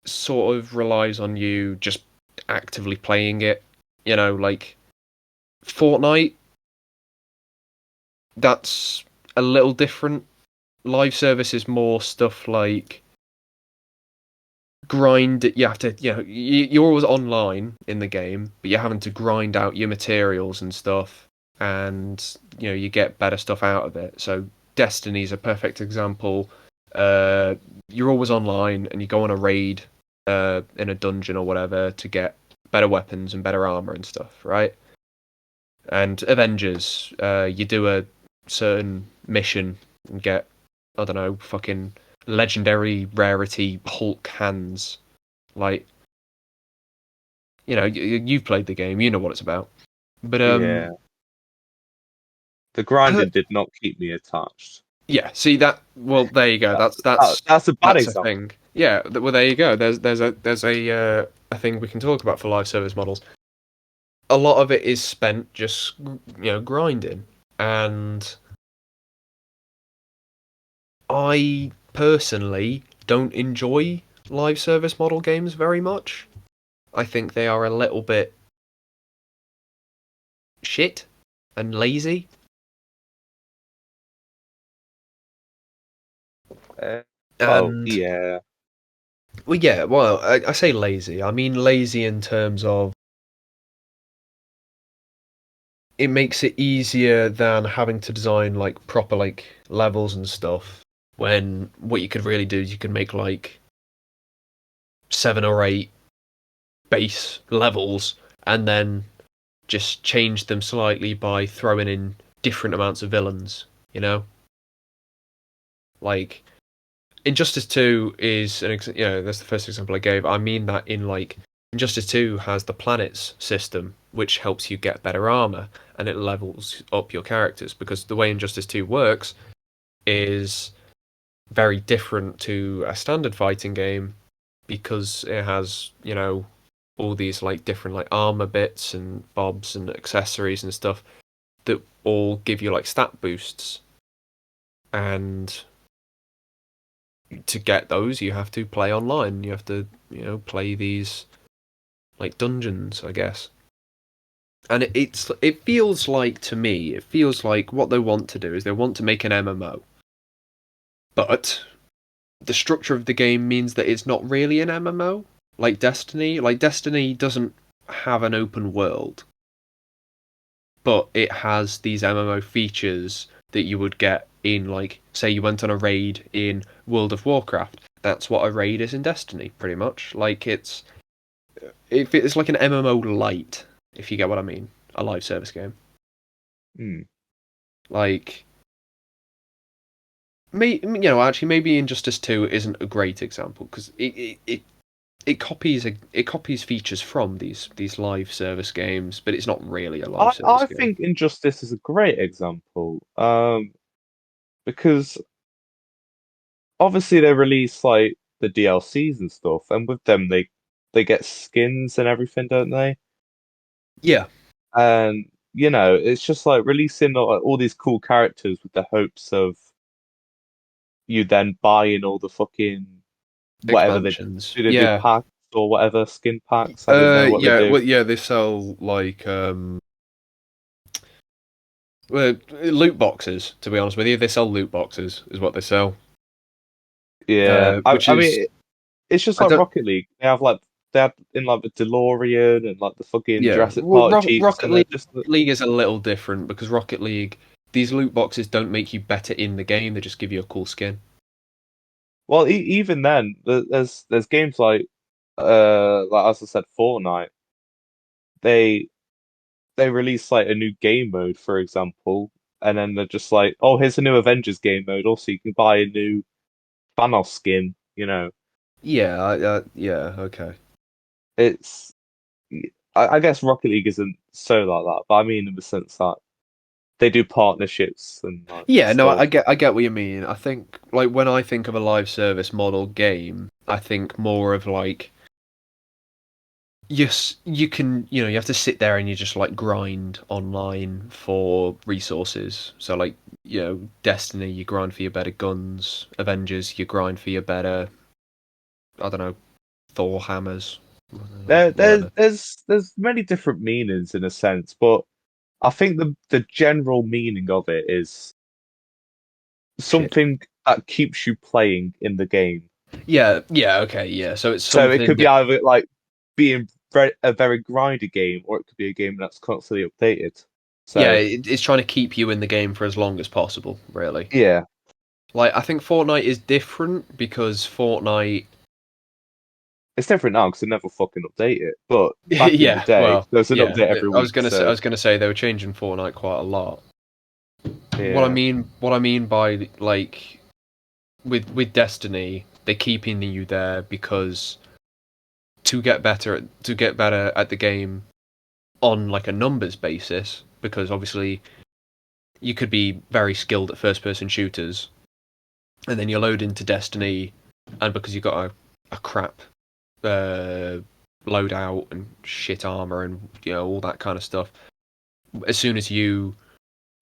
sort of relies on you just actively playing it. You know, like Fortnite, that's a little different. Live service is more stuff like grind. You have to, you're always online in the game, but you're having to grind out your materials and stuff, and you get better stuff out of it. So Destiny's a perfect example. You're always online, and you go on a raid in a dungeon or whatever to get better weapons and better armor and stuff, right? And Avengers, you do a certain mission and get, I don't know, fucking legendary rarity Hulk hands. Like, you've played the game, you know what it's about. But Yeah. The grinding did not keep me attached. yeah. See that? Well, there you go. That's That, that's that's a bad that's a example. thing. Yeah. Well, there you go. There's a thing we can talk about for live service models. A lot of it is spent just grinding, and I personally don't enjoy live service model games very much. I think they are a little bit shit and lazy. Uh, well, And yeah. well, yeah, well, I say lazy. I mean lazy in terms of it makes it easier than having to design like proper like levels and stuff. When what you could really do is you could make like 7 or 8 base levels and then just change them slightly by throwing in different amounts of villains. You know, like Injustice 2 is that's the first example I gave. I mean that in like Injustice 2 has the planets system, which helps you get better armor and it levels up your characters because the way Injustice 2 works is very different to a standard fighting game because it has, all these like different like armor bits and bobs and accessories and stuff that all give you like stat boosts. And to get those, you have to play online. You have to, play these like dungeons, I guess. And it feels like to me, it feels like what they want to do is they want to make an MMO, but the structure of the game means that it's not really an MMO. Like Destiny, doesn't have an open world, but it has these MMO features that you would get in, like, say you went on a raid in World of Warcraft. That's what a raid is in Destiny, pretty much. Like it's like an MMO light, if you get what I mean, a live service game. Hmm. Like, actually, maybe Injustice 2 isn't a great example because it copies features from these live service games, but it's not really a live service I game. think Injustice is a great example. Because obviously they release like the DLCs and stuff, and with them they get skins and everything, don't they? Yeah, And it's just like releasing all these cool characters with the hopes of you then buying all the fucking whatever they expansions. do. They do Yeah. packs or whatever skin packs. I don't know what they Yeah. do. Well, yeah. They sell like well, loot boxes. To be honest with you, they sell loot boxes. Is what they sell. Yeah, Which I is mean it's just I like don't. Rocket League. They have in like the DeLorean and like the fucking Yeah. Jurassic Park jeeps, Rocket and they're League. just Rocket League is a little different because Rocket League. These loot boxes don't make you better in the game. They just give you a cool skin. well, even then, there's games like as I said, Fortnite. They they release like a new game mode, for example, and then they're just like, oh, here's a new Avengers game mode. Also, you can buy a new Thanos skin. Yeah. Yeah. Okay. It's I guess Rocket League isn't so like that, but I mean in the sense that they do partnerships and like Yeah, no, stuff. I get what you mean. I think like when I think of a live service model game, I think more of like yes, you can, you have to sit there and you just like grind online for resources. So like, Destiny, you grind for your better guns. Avengers, you grind for your better, I don't know, Thor hammers, whatever. There's many different meanings in a sense, but I think the general meaning of it is Shit. something that keeps you playing in the game. Yeah, yeah, okay, yeah. So it's So it something could be that, either like being a very grindy game, or it could be a game that's constantly updated. yeah, So it's trying to keep you in the game for as long as possible, really. yeah, Like, I think Fortnite is different because Fortnite. it's different now because they never fucking update it. But back in the Yeah, day, well, there was an yeah. update every I was week. gonna say, I So was gonna say they were changing Fortnite quite a lot. yeah, What I mean by like with Destiny, they're keeping you there because to get better at the game on like a numbers basis. Because obviously you could be very skilled at first person shooters, and then you load into Destiny, and because you've got a crap uh, loadout and shit armor and all that kind of stuff, as soon as you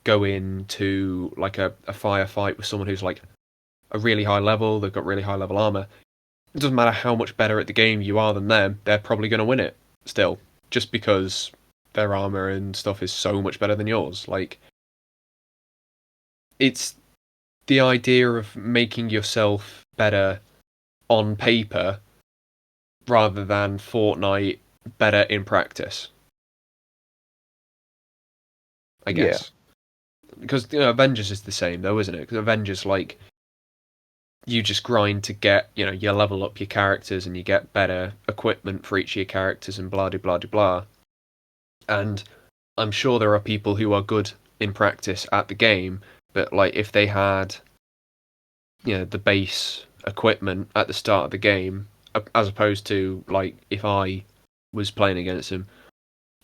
go into like a firefight with someone who's like a really high level, they've got really high level armor. It doesn't matter how much better at the game you are than them, they're probably going to win it still, just because their armor and stuff is so much better than yours. Like, it's the idea of making yourself better on paper rather than Fortnite better in practice, I yeah, guess. Because Avengers is the same though, isn't it? Because Avengers, like, you just grind to get, you level up your characters and you get better equipment for each of your characters and blah de blah de blah. And I'm sure there are people who are good in practice at the game, but like if they had, the base equipment at the start of the game, as opposed to like if I was playing against them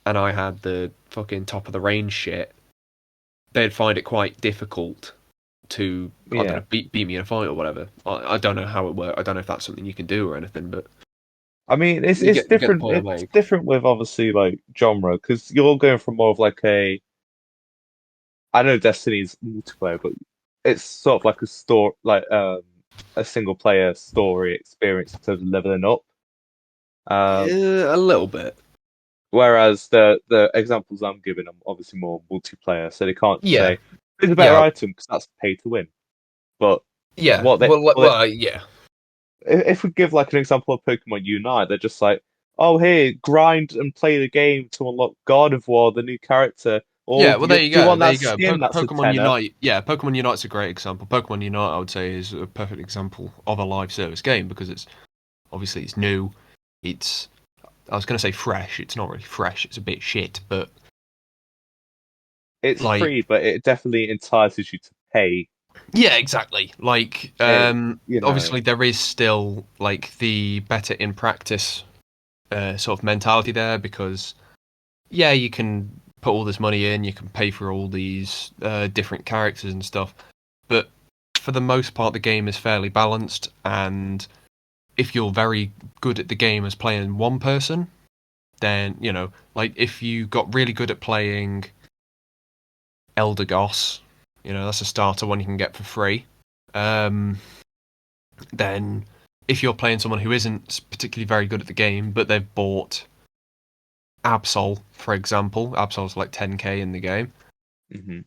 and I had the fucking top of the range shit, they'd find it quite difficult to, I don't yeah. know, beat me in a fight or whatever. I don't know how it works. I don't know if that's something you can do or anything, but I mean, you get the different. point I It's make. different with obviously like genre because you're going from more of like a. I know Destiny's multiplayer, but it's sort of like a store, like a single player story experience in terms of leveling up. Um, A little bit. Whereas the examples I'm giving are obviously more multiplayer, so they can't Yeah, say it's a better yeah, item because that's pay to win. But yeah. what they, Well, what they, yeah, if we give like an example of Pokemon Unite, they're just like, oh, hey, grind and play the game to unlock God of War, the new character. Or yeah. Well, there do you you go. want There that you go. skin? That's a Pokemon tenner. Unite. Yeah, Pokemon Unite's a great example. Pokemon Unite, I would say, is a perfect example of a live service game because it's obviously it's new. It's I was going to say fresh. It's not really fresh. It's a bit shit, but It's like, free, but it definitely entices you to pay. yeah, exactly. Like, It, you know, obviously there is still like the better in practice sort of mentality there because yeah, you can put all this money in, you can pay for all these different characters and stuff, but for the most part, the game is fairly balanced. And if you're very good at the game as playing one person, then like if you got really good at playing Elder Goss, that's a starter one you can get for free. Um, then if you're playing someone who isn't particularly very good at the game, but they've bought Absol, for example, Absol's like 10k in the game. hmm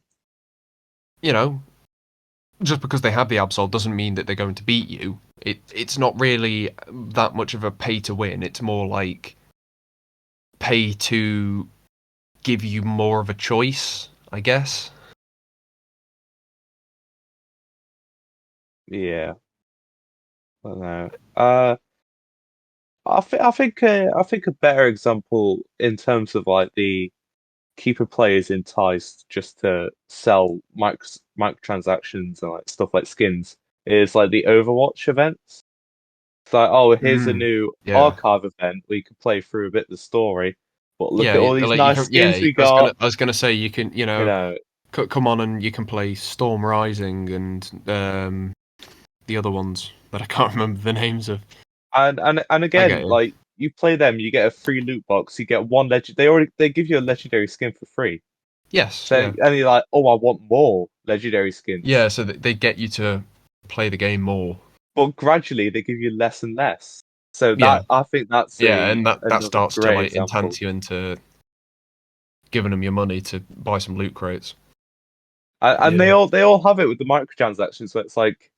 You know, just because they have the Absol doesn't mean that they're going to beat you. It's not really that much of a pay to win. It's more like pay to give you more of a choice, I guess. yeah, I don't know. I think a better example in terms of like the keeper players enticed just to sell microtransactions and like stuff like skins is like the Overwatch events. It's like, oh, here's a Mm, new yeah. archive event where you can play through a bit of the story, but look Yeah, at all these like you nice can. Yeah, skins we I was got. gonna say you can. You know, Come on and you can play Storm Rising and the other ones that I can't remember the names of. and I get again, you. like you play them, you get a free loot box. You get one legend. They give you a legendary skin for free. Yes, So yeah. and you're like, oh, I want more legendary skins. Yeah, so they get you to play the game more. But gradually they give you less and less. So Yeah, that I think that's yeah, a and that another starts to great like example. entice you into giving them your money to buy some loot crates. And Yeah. they all have it with the microtransactions. So it's like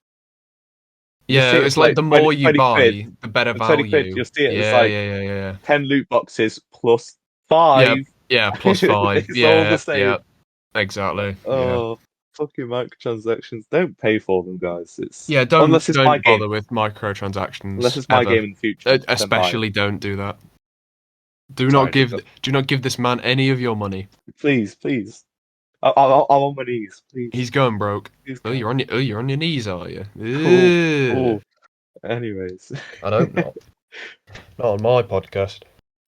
you Yeah, see it it's for like like the more you 20 quid. buy, the better For 20 quid, value. you'll see it. It's Yeah, like yeah, yeah, yeah, yeah. 10 loot boxes plus Yeah, 5. yeah, plus five. It's all the Yeah, same. yeah, exactly. Yeah. Oh, fucking microtransactions. Don't pay for them, guys. It's Yeah, unless it's my don't game. bother with Unless microtransactions it's my ever. game in the future, then buy it. Especially don't do that. Sorry, I did that. Do not give this man any of your money. Please, please. I'm on my knees. Please, He's going broke. please, Oh, guys. you're on your knees, are you? Cool, Ugh. cool. Anyways, I hope not. Not on my podcast.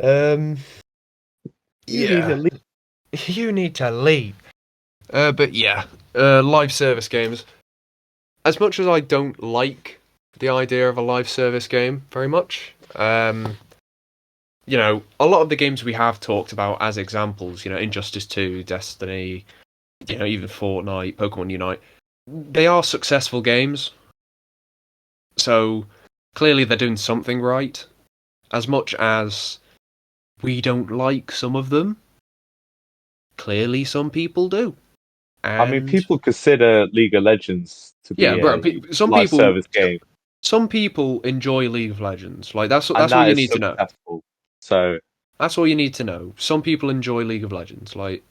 Um, you need to yeah, leave. you need to leave. But yeah, live service games. As much as I don't like the idea of a live service game very much, you know, a lot of the games we have talked about as examples, you know, Injustice 2, Destiny, you know, even Fortnite, Pokemon Unite, they are successful games. So clearly they're doing something right. As much as we don't like some of them, clearly some people do. I mean, And people consider League of Legends to yeah, be bro, a live service game, some people enjoy League of Legends. Like and that's all that you is need to know. successful. So That's all you need to know. Some people enjoy League of Legends. Like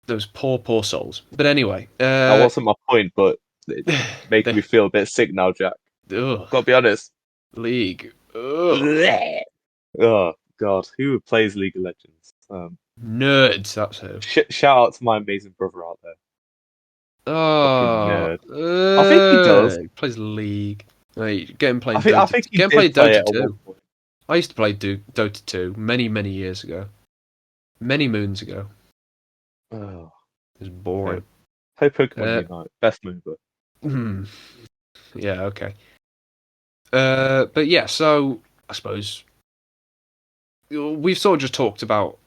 those poor souls. But anyway, that wasn't my point, but it's making the me feel a bit sick now, Jack. ugh, Gotta be honest. League. Ugh. Blech. Oh God, who plays League of Legends? Nerds, that's who. Shout out to my amazing brother out there. Fucking Oh, nerd. I think he does. plays League. Wait, get him playing I Dota. think he Get him did playing play it Dota at one 2. point. I used to play Dota 2 many years ago. Many moons ago. Oh, It was okay. boring. Play Pokemon Uh, Unite. Best mover. hmm. Yeah, okay. But yeah, so I suppose we've sort of just talked about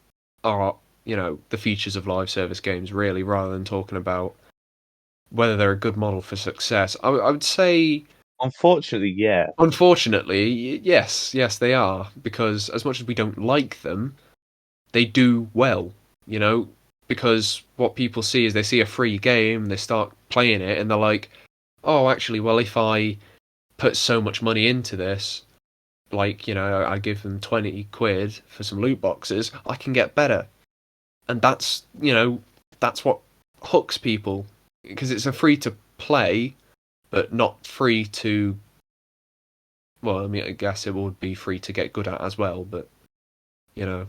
our, you know, the features of live service games, really, rather than talking about whether they're a good model for success. I would say, Unfortunately, yeah. unfortunately, yes, they are, because as much as we don't like them, they do well, you know, because what people see is they see a free game, they start playing it, and they're like, oh, actually, well, if I put so much money into this, like, you know, I give them 20 quid for some loot boxes, I can get better. And that's, you know, that's what hooks people, because it's a free to play, but not free to, well, I mean, I guess it would be free to get good at as well, but, you know,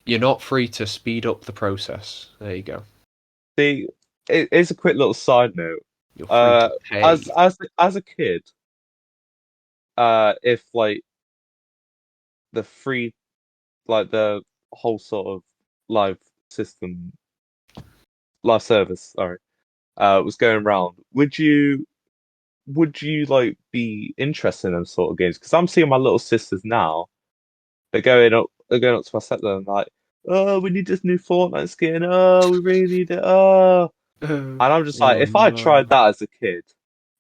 you're not free to speed up the process. There you go. See, it's a quick little side note. You're free to Uh, pay. as a kid, if like the free, like the whole sort of live system, live service, sorry, was going around, would you like be interested in those sort of games? Because I'm seeing my little sisters now. They're going up to my stepdad and like, oh, we need this new Fortnite skin. Oh, we really need it. Oh, and I'm just like, Oh if I tried no. that as a kid,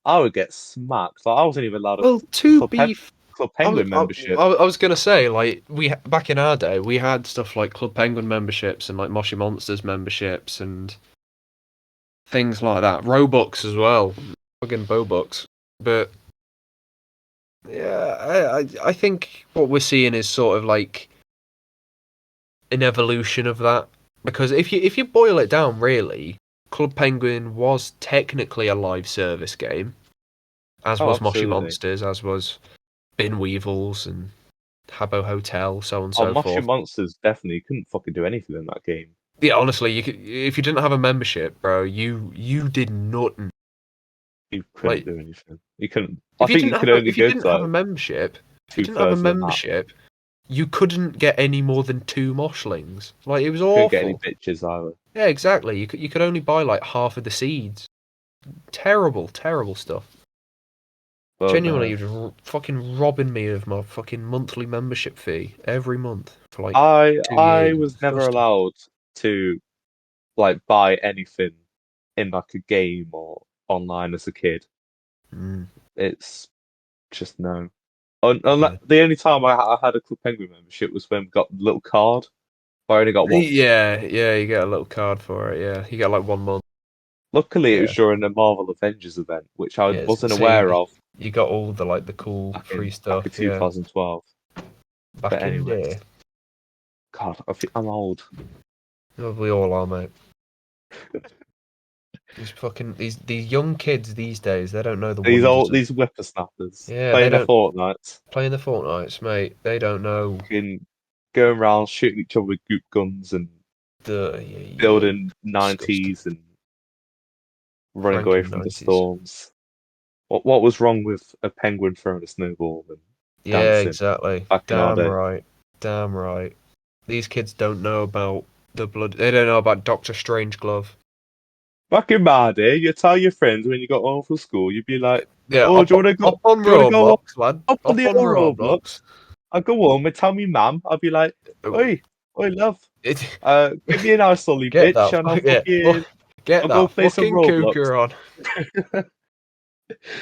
I would get smacked. Like I wasn't even allowed a Well, to Club, be, Club Penguin membership. I was gonna say, like, back in our day, we had stuff like Club Penguin memberships and like Moshi Monsters memberships and things like that. Robux as well, fucking Bobux. But yeah, I think what we're seeing is sort of like an evolution of that. Because if you boil it down, really, Club Penguin was technically a live service game, as Oh, was Moshi absolutely. Monsters, as was Bin Weevils and Habbo Hotel, so on and Oh, so Moshi forth. Monsters definitely couldn't fucking do anything in that game. Yeah, honestly, if you didn't have a membership, bro, you did nothing. You couldn't Like do anything. You couldn't. I think you could only if you go to didn't have a like membership, if you two didn't have a thirds of the map. membership, you couldn't get any more than two moshlings. Like it was Couldn't get any awful. bitches either. Yeah, exactly. You could only buy like half of the seeds. Terrible stuff. But Genuinely, no, you're just fucking robbing me of my fucking monthly membership fee every month for like I 2 years. was never Disgusting. allowed to like buy anything in like a game or online as a kid. Mm, It's just no. yeah. The only time I had a Club Penguin membership was when we got the little card. I only got one. Yeah, yeah, you get a little card for it. Yeah, you get like 1 month. Luckily, it Yeah, was during a Marvel Avengers event, which I yeah. wasn't So aware of you got all the like the cool free back in stuff. Yeah, 2012. But back in anyway, there. God, I'm old. We all are, mate. These fucking these young kids these days, they don't know the wonders of. These whippersnappers Yeah, they playing their don't Fortnite, playing the Fortnites, mate. They don't know fucking going around shooting each other with goop guns and the yeah, building disgusting. 90s and running away Franking from the 90s. storms. What was wrong with a penguin throwing a snowball and Yeah, dancing exactly. back in our Damn day? right. Damn right. These kids don't know about the blood. They don't know about Doctor Strangeglove. Back in my day, you tell your friends when you got home from school, you'd be like, Yeah, "Oh, do you want to go? up on Do you want to go Roblox, lad. up on Up the on old Roblox. Roblox?" I go home and tell me mum, I'd be like, Oh, "Oi, oi, love, it, give me a nice lolly get bitch, that. and Yeah, I'll get go that play some fucking Roblox." cougar on.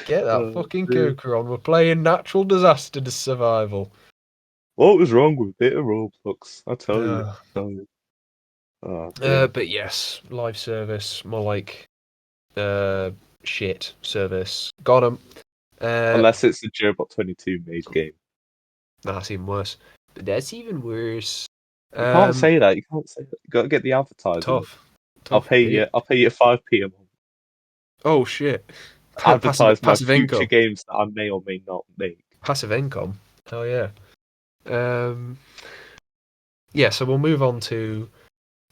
Get that Oh, fucking dear. cougar on. We're playing natural disaster survival. What was wrong with it? Roblox, I tell you, Uh, tell you. Oh dear. but yes, live service, more like uh, shit service. Got 'em. Unless it's the Joebot 22 made game. That's even worse. But that's even worse. You can't Um, say that. You can't say that. You got to get the advertising in. tough, tough indeed. I'll pay you 5p a month. Oh shit, Advertise my passive future income, games that I may or may not make. passive income. Hell yeah. Um, yeah. So we'll move on to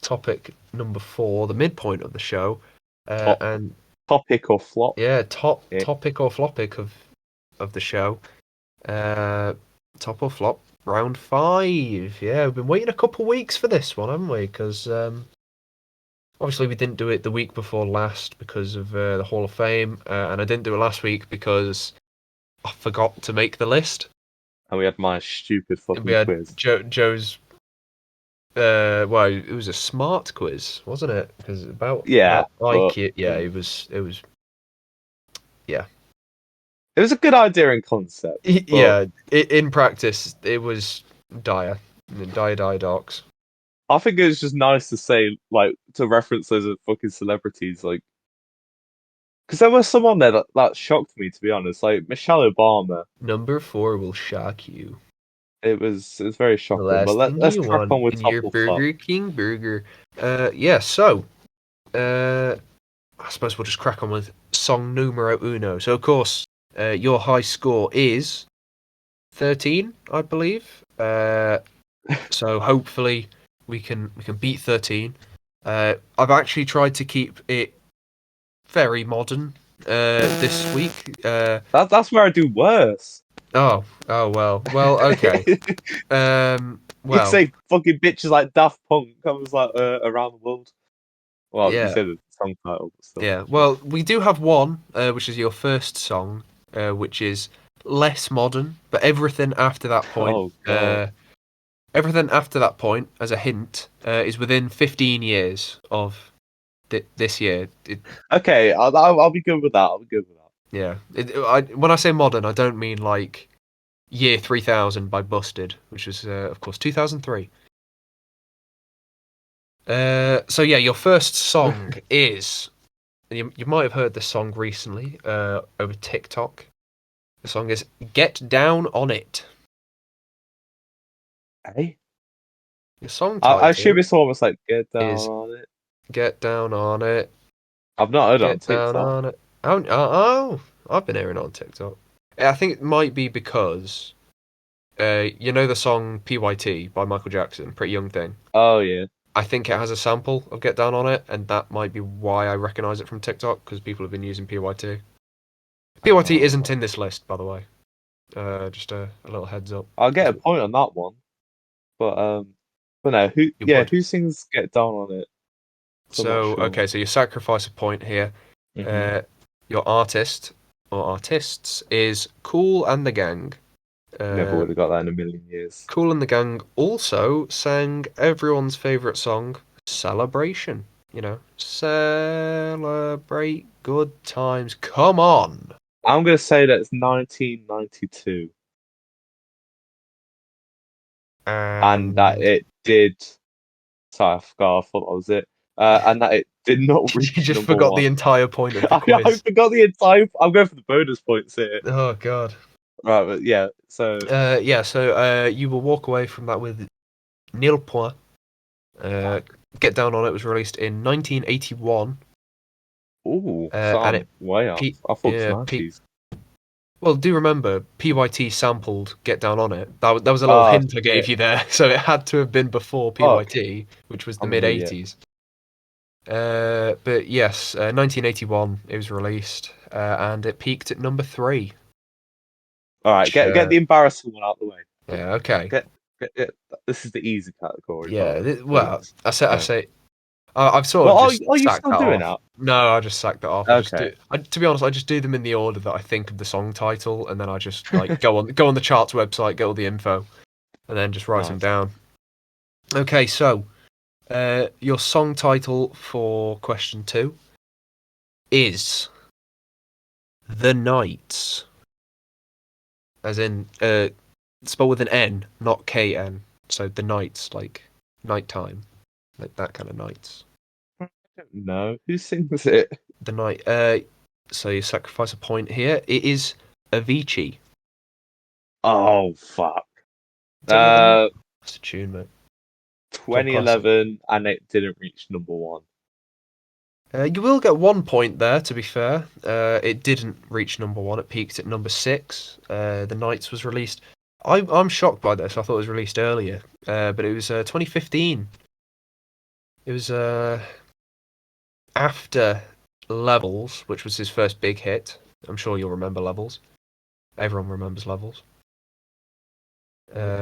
topic number 4, the midpoint of the show, Top and topic or flop. yeah, top Yeah. topic or flopic of the show. Uh, top or flop, round 5. Yeah, we've been waiting a couple weeks for this one, haven't we? Because obviously we didn't do it the week before last because of the Hall of Fame, and I didn't do it last week because I forgot to make the list. And we had my stupid We fucking had quiz. Joe's. Well, it was a smart quiz, wasn't it? Because Yeah, about but IQ. Yeah, it was. Yeah, it was a good idea in concept. But yeah. In practice, it was dire, dire docs. I think it was just nice to say, like, to reference those fucking celebrities, like, because there was some on there that shocked me, to be honest. Like Michelle Obama, Number 4 will shock you. it was very The shocking. But last thing let's you crack want on with in top your or flop. Burger King burger. Yeah. So, uh, I suppose we'll just crack on with song numero uno. So, of course, your high score is 13, I believe. So hopefully we can beat 13. I've actually tried to keep it very modern this week. That's where I do worse. Oh well okay. You Well say fucking bitches like Daft Punk comes like around the world. Well, you yeah said the song title, but still. yeah. Well, we do have one, which is your first song, which is less modern, but Oh God. everything after that point, as a hint, is within 15 years of this year. Okay, I'll be good with that. I'll be good with that. Yeah. When I say modern, I don't mean like year 3000 by Busted, which was, of course, 2003. So yeah, your first song is. You might have heard this song recently over TikTok. The song is "Get Down on It." Hey, The song I assume title it's almost like get down is on it. "Get Down on It." I've not heard it on Get down TikTok. on it. Oh, I've been hearing it on TikTok. I think it might be because you know the song "PYT" by Michael Jackson, "Pretty Young Thing." Oh yeah. I think it has a sample of "Get Down on It," and that might be why I recognize it from TikTok because people have been using PYT. PYT isn't Oh, in this list, by the way. Just a little heads up. I'll get a 'Cause point on that one. But no, you would. who sings Get Down on It? 'Cause I'm not So sure. okay, so you sacrifice a point here. Hmm. Uh, your artist or artists is Kool and the Gang. Never Uh, would have got that in a million years. Kool and the Gang also sang everyone's favorite song, Celebration. Celebrate good times. Come on. I'm gonna say that it's 1992, and that And it did. Sorry, I forgot. I thought that was it. And that it did not you reach just number forgot the one. entire point of the I quiz. forgot the entire. I'm going for the bonus points here. Oh God. Right, but yeah. So, Yeah. So you will walk away from that with nil point. Uh, Get Down on It was released in 1981, ooh, and Sam, it way off. P I thought it was yeah P 90s. well, do remember PYT sampled Get Down on It. That was a little Oh hint I gave shit! you there. So it had to have been before Fuck, PYT, which was the I'm an mid idiot. 80s. But yes, 1981 it was released, and it peaked at number three. All right, Which, get the embarrassing one out the way. yeah, okay, Get, get. This is the easy category, but yeah. Well, please. I Yeah. say I've sort Well, of just are you sacked still that doing off. that? No, I just sacked that off. Okay, To be honest, I just do them in the order that I think of the song title, and then I just like go on the charts website, get all the info, and then just write them nice. down. Okay, so your song title for question two is The Nights, as in spelled with an N, not KN. So The Nights, like nighttime, like that kind of nights. I don't know who sings it. The night. So you sacrifice a point here. It is Avicii. Oh fuck. Don't know the name. Uh, It's a tune, mate. Called classic. 2011, and it didn't reach number one. You will get 1 point there, to be fair. It didn't reach number one. It peaked at number six. The Nights was released. I'm shocked by this. I thought it was released earlier, but it was 2015. It was after Levels, which was his first big hit. I'm sure you'll remember Levels. Everyone remembers Levels. Uh,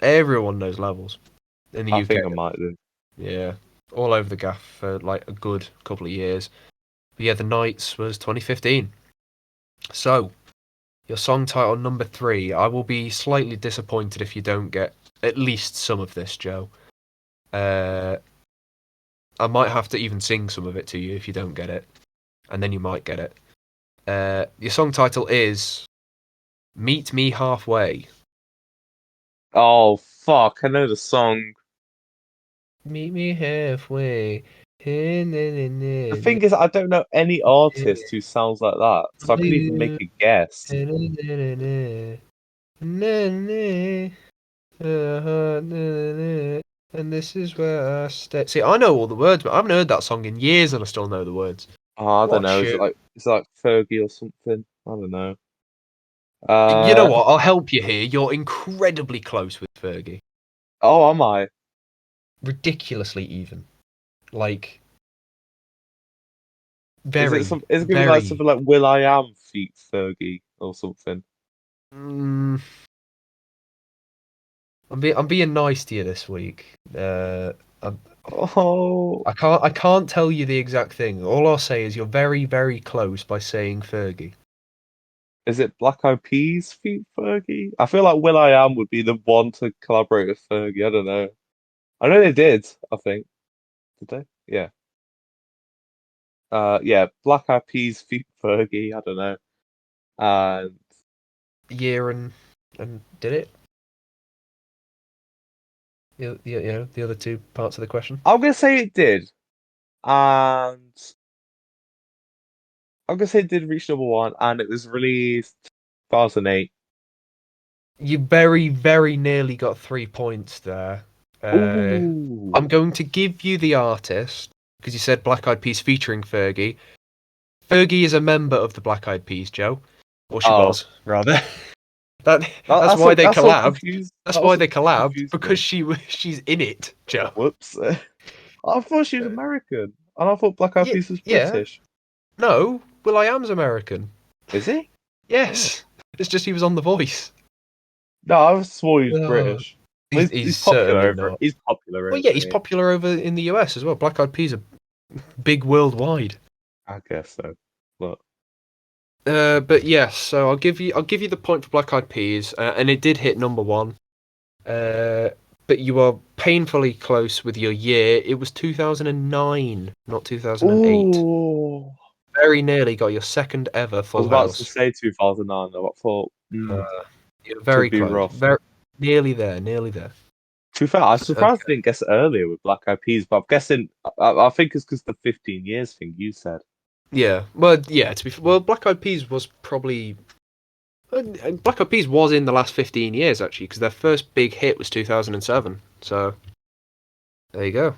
everyone knows Levels in the I UK. think I might do. Yeah, all over the gaff for like a good couple of years. But yeah, The Nights was 2015. So, your song title number three. I will be slightly disappointed if you don't get at least some of this, Joe. Uh, I might have to even sing some of it to you if you don't get it, and then you might get it. Your song title is Meet Me Halfway. Oh fuck! I know the song. Meet me halfway. The thing is, I don't know any artist who sounds like that, so I couldn't even make a guess. And this is where I stay. See, I know all the words, but I haven't heard that song in years, and I still know the words. Oh, I don't What know. shit! Is it like Fergie or something? I don't know. You know Uh what? I'll help you here. You're incredibly close with Fergie. oh, am I? Ridiculously even. Like Is it very, some? Is it gonna be like very. something like Will I Am feat Fergie or something? Mm, I'm being nice to you this week. I'm, Oh, I can't tell you the exact thing. All I'll say is you're very, very close by saying Fergie. is it Black Eyed Peas feat Fergie? I feel like Will I Am would be the one to collaborate with Fergie. I don't know. I know they did. I think did they? Yeah. Yeah. Black Eyed Peas feat Fergie. I don't know. And Year and did it? The other two parts of the question. I'm gonna say it did. And I'm gonna say it did reach number one, and it was released 2008. You very, very nearly got 3 points there. Uh, Ooh, I'm going to give you the artist because you said Black Eyed Peas featuring Fergie. Fergie is a member of the Black Eyed Peas, Joe, or she oh, was rather. That's why they that's what collabed. confused. That's That's why what they collabed confused because me. she's in it, Joe. Whoops. I thought she was Uh, American, and I thought Black Eyed yeah, Peas was yeah. British. No, Will I Am's American. Is he? Oh. Yes, it's just he was on The Voice. No, I swore he was Uh, British. Well, he's he's popular certainly over. not. He's popular Well, yeah, over he's here. popular over in the US as well. Black Eyed Peas are big worldwide. I guess so. But But yes, so I'll give you the point for Black Eyed Peas, and it did hit number one. Uh, but you are painfully close with your year. It was 2009, not 2008. oh, Very nearly got your second ever I was Full about to House. say 2009. Though. I thought Uh, you're could very be close. rough. Very nearly there. Nearly there. To be fair, I was Okay. surprised I didn't guess earlier with Black Eyed Peas, but I'm guessing. I think it's because the 15 years thing you said. Yeah. Well, yeah. Well, Black Eyed Peas was probably Black Eyed Peas was in the last 15 years actually, because their first big hit was 2007. So there you go.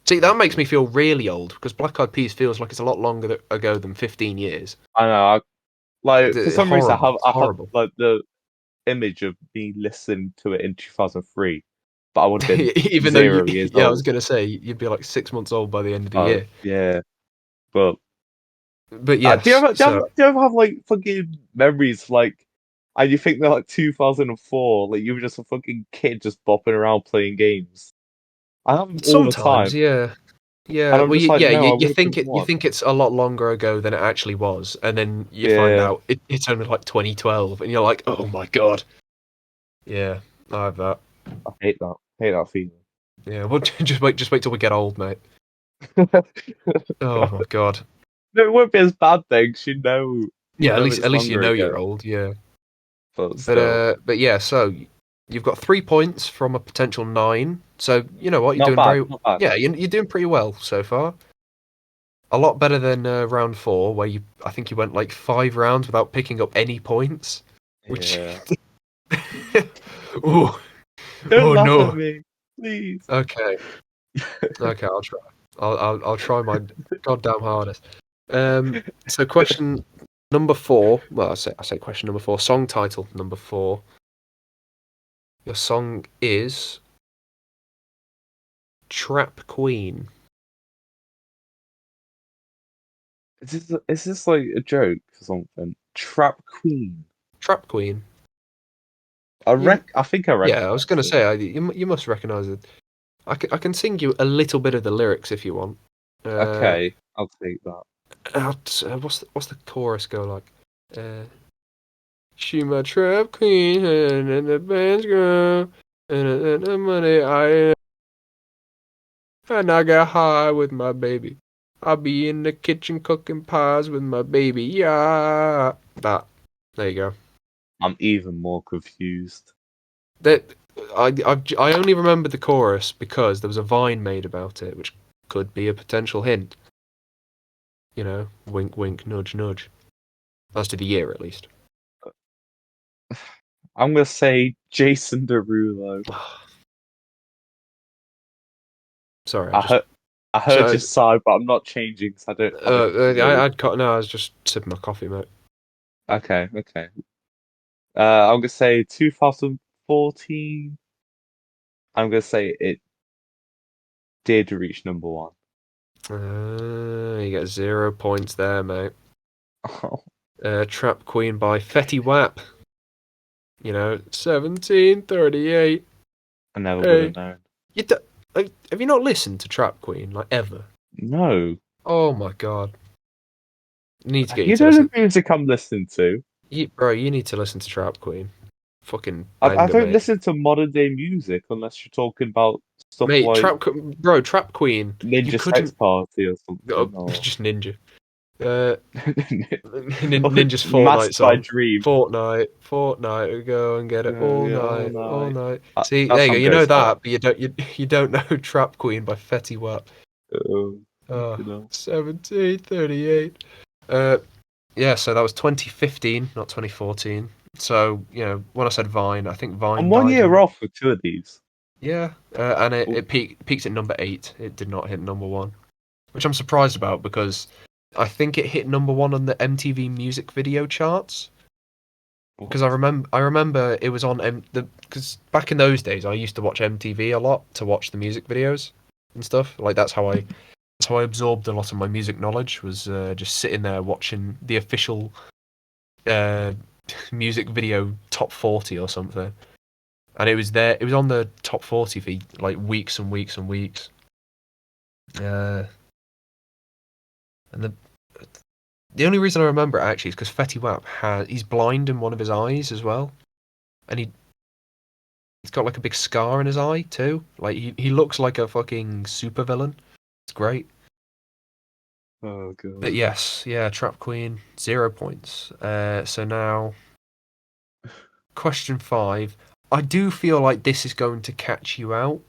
See, that makes me feel really old because Black Eyed Peas feels like it's a lot longer ago than 15 years. I know. Like for some reason, Horrible. It's I have horrible. like the image of me listening to it in 2003, but I would have been Even though 0 years yeah, I was old. gonna say you'd be like 6 months old by the end of the Oh year. yeah, but But do you yes, ever so do you ever have like fucking memories like, and you think they're like 2004, like you were just a fucking kid just bopping around playing games. I have them all the sometimes, time, yeah, yeah. and I'm Well, just like, yeah, no, you, I you would have think been it, you one. think it's a lot longer ago than it actually was, and then you find Yeah, out it's only like 2012, and you're like, oh my god, yeah, I have that. I hate that. I hate that feeling. Yeah, well, just wait till we get old, mate. Oh my god. No, it won't be as bad things. You Yeah, at know least it's at least you longer know you're ago, old. Yeah, but but still, yeah. So you've got 3 points from a potential nine. So you know what you're not doing bad, very. not bad. Yeah, you're doing pretty well so far. A lot better than round four, where I think you went like 5 rounds without picking up any points. Which, Yeah. oh, Don't oh laugh at no. me, please. Okay, okay, I'll try. I'll try my goddamn hardest. So question number four. Well, I say question number four. Song title number four. Your song is Trap Queen. Is this like a joke or something? Trap Queen. Trap Queen. You, I think I yeah, I was recognise gonna it. say you must recognize it. I can sing you a little bit of the lyrics if you want. Uh, Okay, I'll take that. what's the chorus go like? Uh, she my trap queen and the band's girl and the money and I got high with my baby. I'll be in the kitchen cooking pies with my baby. Yeah, that. There you go. I'm even more confused. That I only remember the chorus because there was a Vine made about it, which could be a potential hint. You know, wink, wink, nudge, nudge. As to the year, at least. I'm gonna say Jason Derulo. Sorry, I I just heard I heard so your side, but I'm not changing because I don't have it loaded. I'd cut. No, I was just sipping my coffee, mate. Okay, okay. I'm gonna say 2014. I'm gonna say it did reach number one. You get 0 points there, mate. Trap Queen by Fetty Wap. 1738. I never would Hey, have known. you do, have you not listened to Trap Queen like ever? No. Oh my god, you need to get you You to know the listen. music I'm listening to? Bro, you need to listen to Trap Queen. Fucking I banger, don't mate. listen to modern day music unless you're talking about stuff Mate, like Trap Queen. You Ninja Sex couldn't. Party or Oh, something, or just Ninja. Uh, or Ninja's Fortnite Masked by song. Dream. Fortnite, we go and get it all Yeah, all night, all night. night. See, That there you go. song You know goes hard. that, but you don't know Trap Queen by Fetty Wap. Oh, Oh, you know. 1738. Yeah, so that was 2015, not 2014. So, when I said Vine, I think I'm Vine one died year in. off with two of these. Yeah, and it, Oh, it peaks at number 8. It did not hit number 1, which I'm surprised about because I think it hit number 1 on the MTV music video charts. what? Because I remember it was on because back in those days I used to watch MTV a lot to watch the music videos and stuff. Like that's how I absorbed a lot of my music knowledge was just sitting there watching the official uh, music video top 40 or something. And it was there. It was on the top 40 for like weeks and weeks and weeks. Uh, And the only reason I remember it actually is because Fetty Wap he's blind in one of his eyes as well, and he's got like a big scar in his eye too. Like he looks like a fucking supervillain. It's great. Oh But god. yes, yeah, Trap Queen, 0 points. So now question 5. I do feel like this is going to catch you out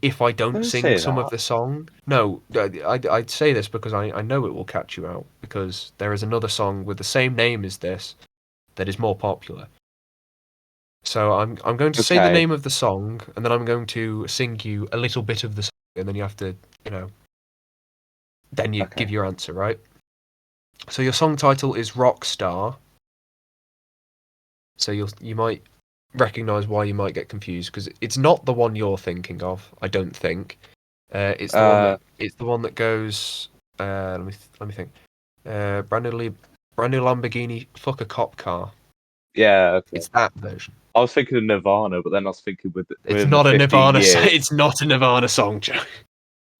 if I don't Don't sing say some of that. the song. No, I'd say this because I know it will catch you out because there is another song with the same name as this that is more popular. So I'm going to say the Okay. name of the song and then I'm going to sing you a little bit of the song and then you have to, you know, then you give Okay. your answer, right? So your song title is Rockstar. So you might recognize why you might get confused because it's not the one you're thinking of. I don't think. It's the one that goes. Let me think. Brand new Lamborghini. Fuck a cop car. Yeah. Okay. It's that version. I was thinking of Nirvana, but then I was thinking It's within the not a 15 Nirvana. years. It's not a Nirvana song, Joe.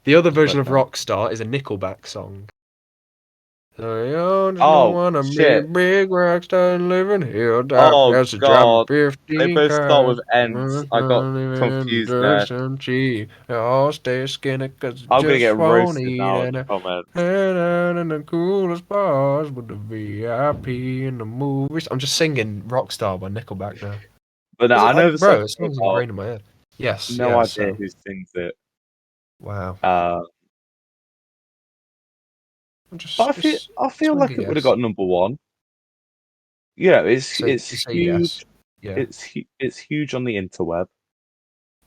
The other version of Okay. Rockstar is a Nickelback song. So I just don't Oh wanna be a shit. big rock star and live in Hilltop. Oh Yes, to drive a god. They 15 both start cars. with N's. I got Even confused dirt there. and cheese. They all stay skinny 'cause they I'm gonna get just won't roasted eat. now in And the they're comments. hanging out in the coolest bars with the VIP in the movies. I'm just singing Rockstar by Nickelback now. But no, I know the song Bro, the you're song's about. ingrained in my head. Yes, No yeah, idea so. who sings it. Wow. Uh, I'm but just I feel swing a like it would have guess. got number one. Yeah, So it's you say yes. huge. Yeah. It's huge on the interweb.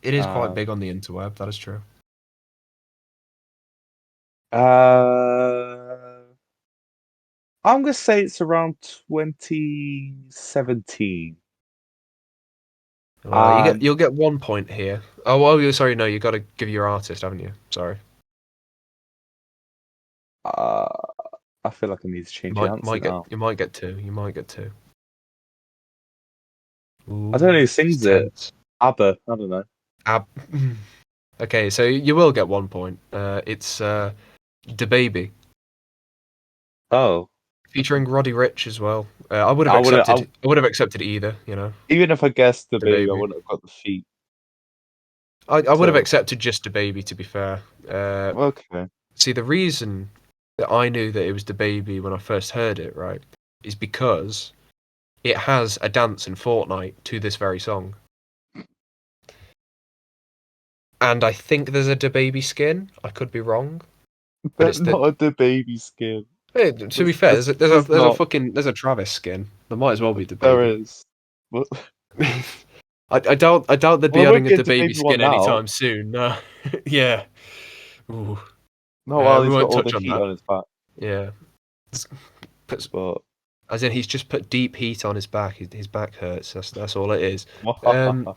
It is quite Um, big on the interweb, that is true. uh, I'm gonna say it's around 2017. Well, And you'll get 1 point here. Oh, sorry, no, you got to give your artist, haven't you? Sorry, uh, I feel like I need to change the answer now. you might get two. You might get two. I don't Ooh, know who it's sings it. tense. ABBA. I don't know. Ab- okay, so you will get 1 point. It's Da Baby Oh, featuring Roddy Rich as well. I would have I would have. accepted. I would have accepted either. You know, Even if I guessed the Da baby, I Baby. wouldn't have got the feet. I would have So accepted just Da Baby. To be fair, okay. see the reason that I knew that it was Da Baby when I first heard it, right, is because it has a dance in Fortnite to this very song. And I think there's a DaBaby skin. I could be wrong, but But it's the. not the baby skin. To be fair, there's a Not. fucking there's a Travis skin. There might as well be There DaBaby. is. But I doubt they'd well, be there won't adding a be a DaBaby baby one skin now. anytime soon. No. Yeah. Ooh. Not while We he's got won't all the touch on heat that. on his back. Yeah. Puts- But As in, he's just put deep heat on his back. His back hurts. That's all it is. Um.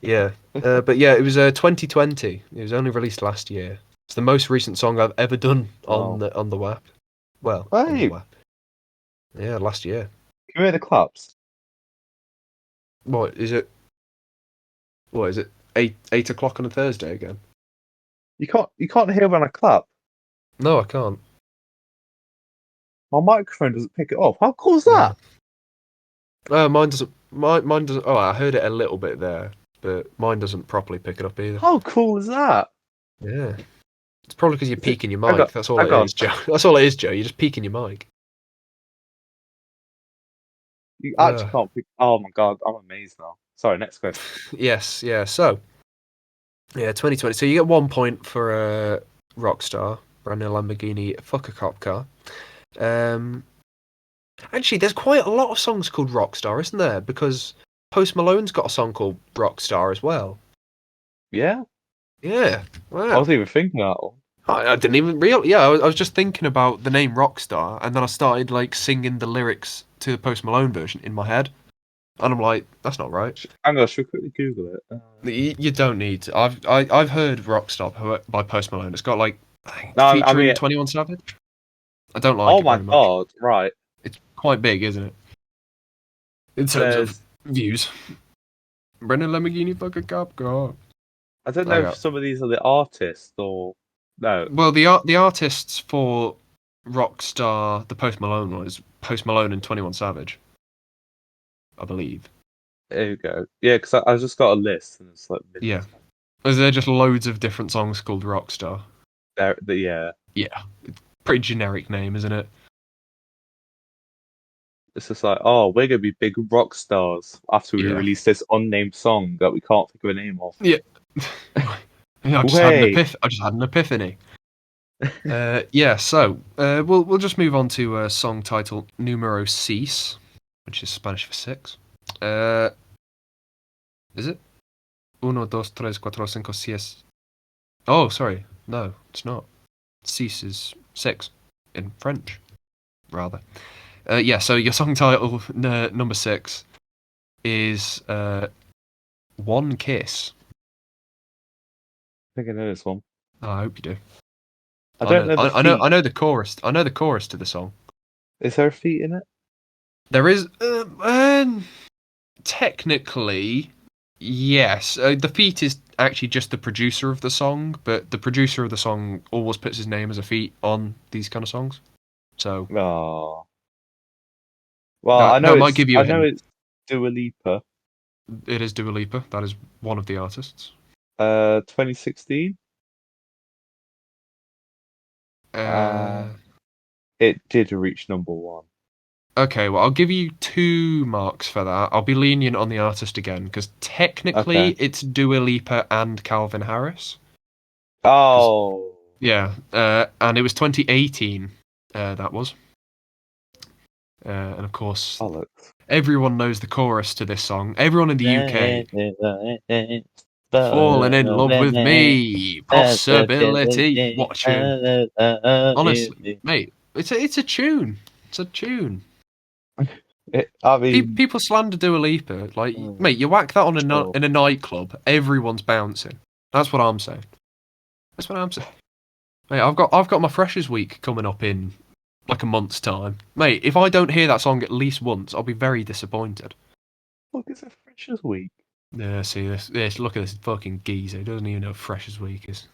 Yeah. But yeah, it was 2020. It was only released last year. It's the most recent song I've ever done wow. on the WAP. Well, on the Hey, WAP. Yeah, last year. can we hear the claps? What is it? What is it? 8 o'clock on a Thursday again? You can't hear when I clap. No, I can't. My microphone doesn't pick it up. How cool is Yeah. that? Mine doesn't. Mine doesn't. Oh, I heard it a little bit there, but mine doesn't properly pick it up either. How cool is that? Yeah. It's probably because you're Is it, peaking your hang on, mic. That's all hang it on. is, Joe. That's all it is, Joe. You're just peaking your mic. You actually Uh, can't pick. Oh my god, I'm amazed now. Sorry, next question. yes. Yeah. So. Yeah, 2020. So you get 1 point for Rockstar, brand new Lamborghini, fuck a cop car. Um, Actually, there's quite a lot of songs called Rockstar, isn't there? Because Post Malone's got a song called Rockstar as well. Yeah, Yeah, I wow. was even thinking that one. I didn't even real. Yeah, I was just thinking about the name Rockstar, and then I started like singing the lyrics to the Post Malone version in my head, and I'm like, that's not right. Hang on, should we quickly Google it? You don't need to. I've heard Rockstar by Post Malone. It's got like No, I featuring mean, 21 Savage. I don't like oh it my very much. god, right. It's quite big, isn't it? In terms of There's, views. Brendan Lamborghini fucking cop car. I don't I know if got. some of these are the artists or no. Well, the artists for Rockstar, the Post Malone one, is Post Malone and 21 Savage, I believe. There you go. Yeah, because I just got a list and it's like Yeah. millions. Is there just loads of different songs called Rockstar? Yeah, Yeah. Pretty generic name, isn't it? it's just like, oh, we're gonna be big rock stars after we Yeah. release this unnamed song that we can't think of a name of. Yeah. Yeah, Wait, I just had an epiphany. Yeah, so we'll just move on to song title numero seis, which is Spanish for six. Uh, is it? Uno, dos, tres, cuatro, cinco, seis. Oh, sorry. No, it's not. Six is six in French, rather. Yeah, so your song title number six is One Kiss. I think I know this one. Oh, I hope you do. I don't know the feet. I know the chorus. I know the chorus to the song. Is there a feet in it? There is, technically, yes. The feat is actually just the producer of the song, but the producer of the song always puts his name as a feat on these kind of songs. So Oh, well, that might give you I a know hint. it's Dua Lipa. It is Dua Lipa. That is one of the artists. 2016. Uh, Uh, it did reach number one. okay, well, I'll give you 2 marks for that. I'll be lenient on the artist again because technically Okay. it's Dua Lipa and Calvin Harris. Because Oh, yeah, and it was 2018. That was, and of course, bollocks. everyone knows the chorus to this song. Everyone in the UK, falling in love with me, possibility. What a tune! Honestly, mate, it's a tune. It's a tune. I mean, People slander Dua Lipa, like, mate, you whack that on sure. in a nightclub, everyone's bouncing. That's what I'm saying. That's what I'm saying. Mate, I've got my Freshers Week coming up in like a month's time. Mate, if I don't hear that song at least once, I'll be very disappointed. Look, it's a Freshers Week. Yeah, see this. Look at this fucking geezer. He doesn't even know what Freshers Week is.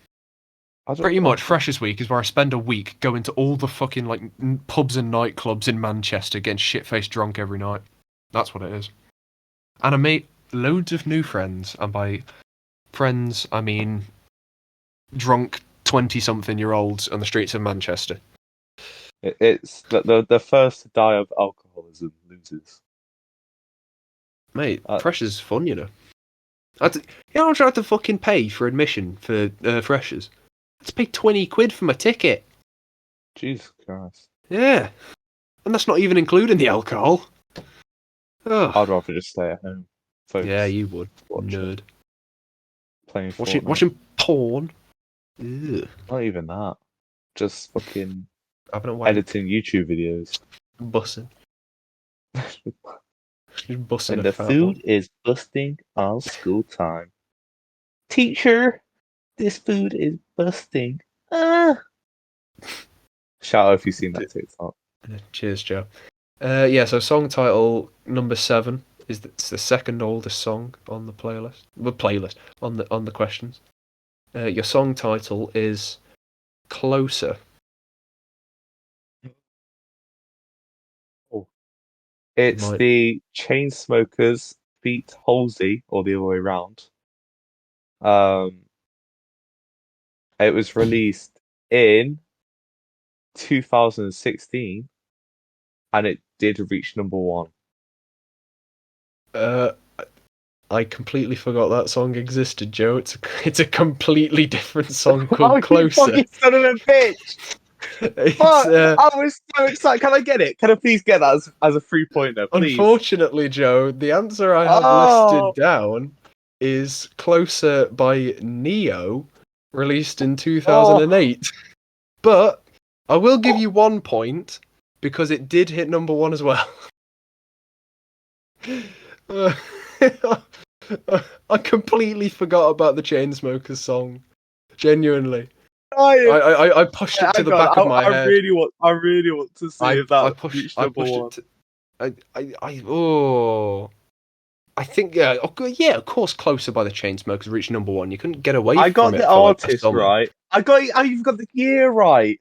I don't. Pretty much, Freshers Week is where I spend a week going to all the fucking like pubs and nightclubs in Manchester, getting shit faced drunk every night. That's what it is. And I made loads of new friends, and by friends I mean drunk 20-something-year-olds on the streets of Manchester. It's the first to die of alcoholism loses. Mate, Uh, Freshers fun, you know. You know, I tried to fucking pay for admission for Freshers. I had to pay 20 quid for my ticket. Jesus Christ. Yeah. And that's not even including the alcohol. Ugh. I'd rather just stay at home. Yeah, Focus. you would. Watching. Nerd. Playing Fortnite. Watching porn. Ugh. Not even that. Just fucking Having a wank. editing YouTube videos. Bussing. Just bussing And a the fat food one. is busting all school time. Teacher, this food is busting. Ah. Shout out if you've seen that TikTok. Cheers, Joe. Yeah, so song title number 7 it's the second oldest song on the playlist. The playlist on the questions. Your song title is Closer. Oh. It's Might the Chainsmokers feat Halsey, or the other way around. Um, it was released in 2016, and it did reach number one. uh I completely forgot that song existed, Joe. It's a completely different song Oh, called you Closer. fucking son of a bitch! It's Fuck! I was so excited. Can I get it? Can I please get that as a 3-pointer, please? unfortunately, Joe, the answer I have listed Oh, down is Closer by Neo, released in oh, 2008. But I will give you 1 point because it did hit number 1 as well. Uh, I completely forgot about the Chainsmokers song. Genuinely. I, I pushed it to hang the on. back of my head. I really want to see if I that pushed reached number it one. to oh I think yeah, yeah, of course Closer by the Chainsmokers reached number 1. You couldn't get away I from got it the for like a artist summer. right. I even got the year right.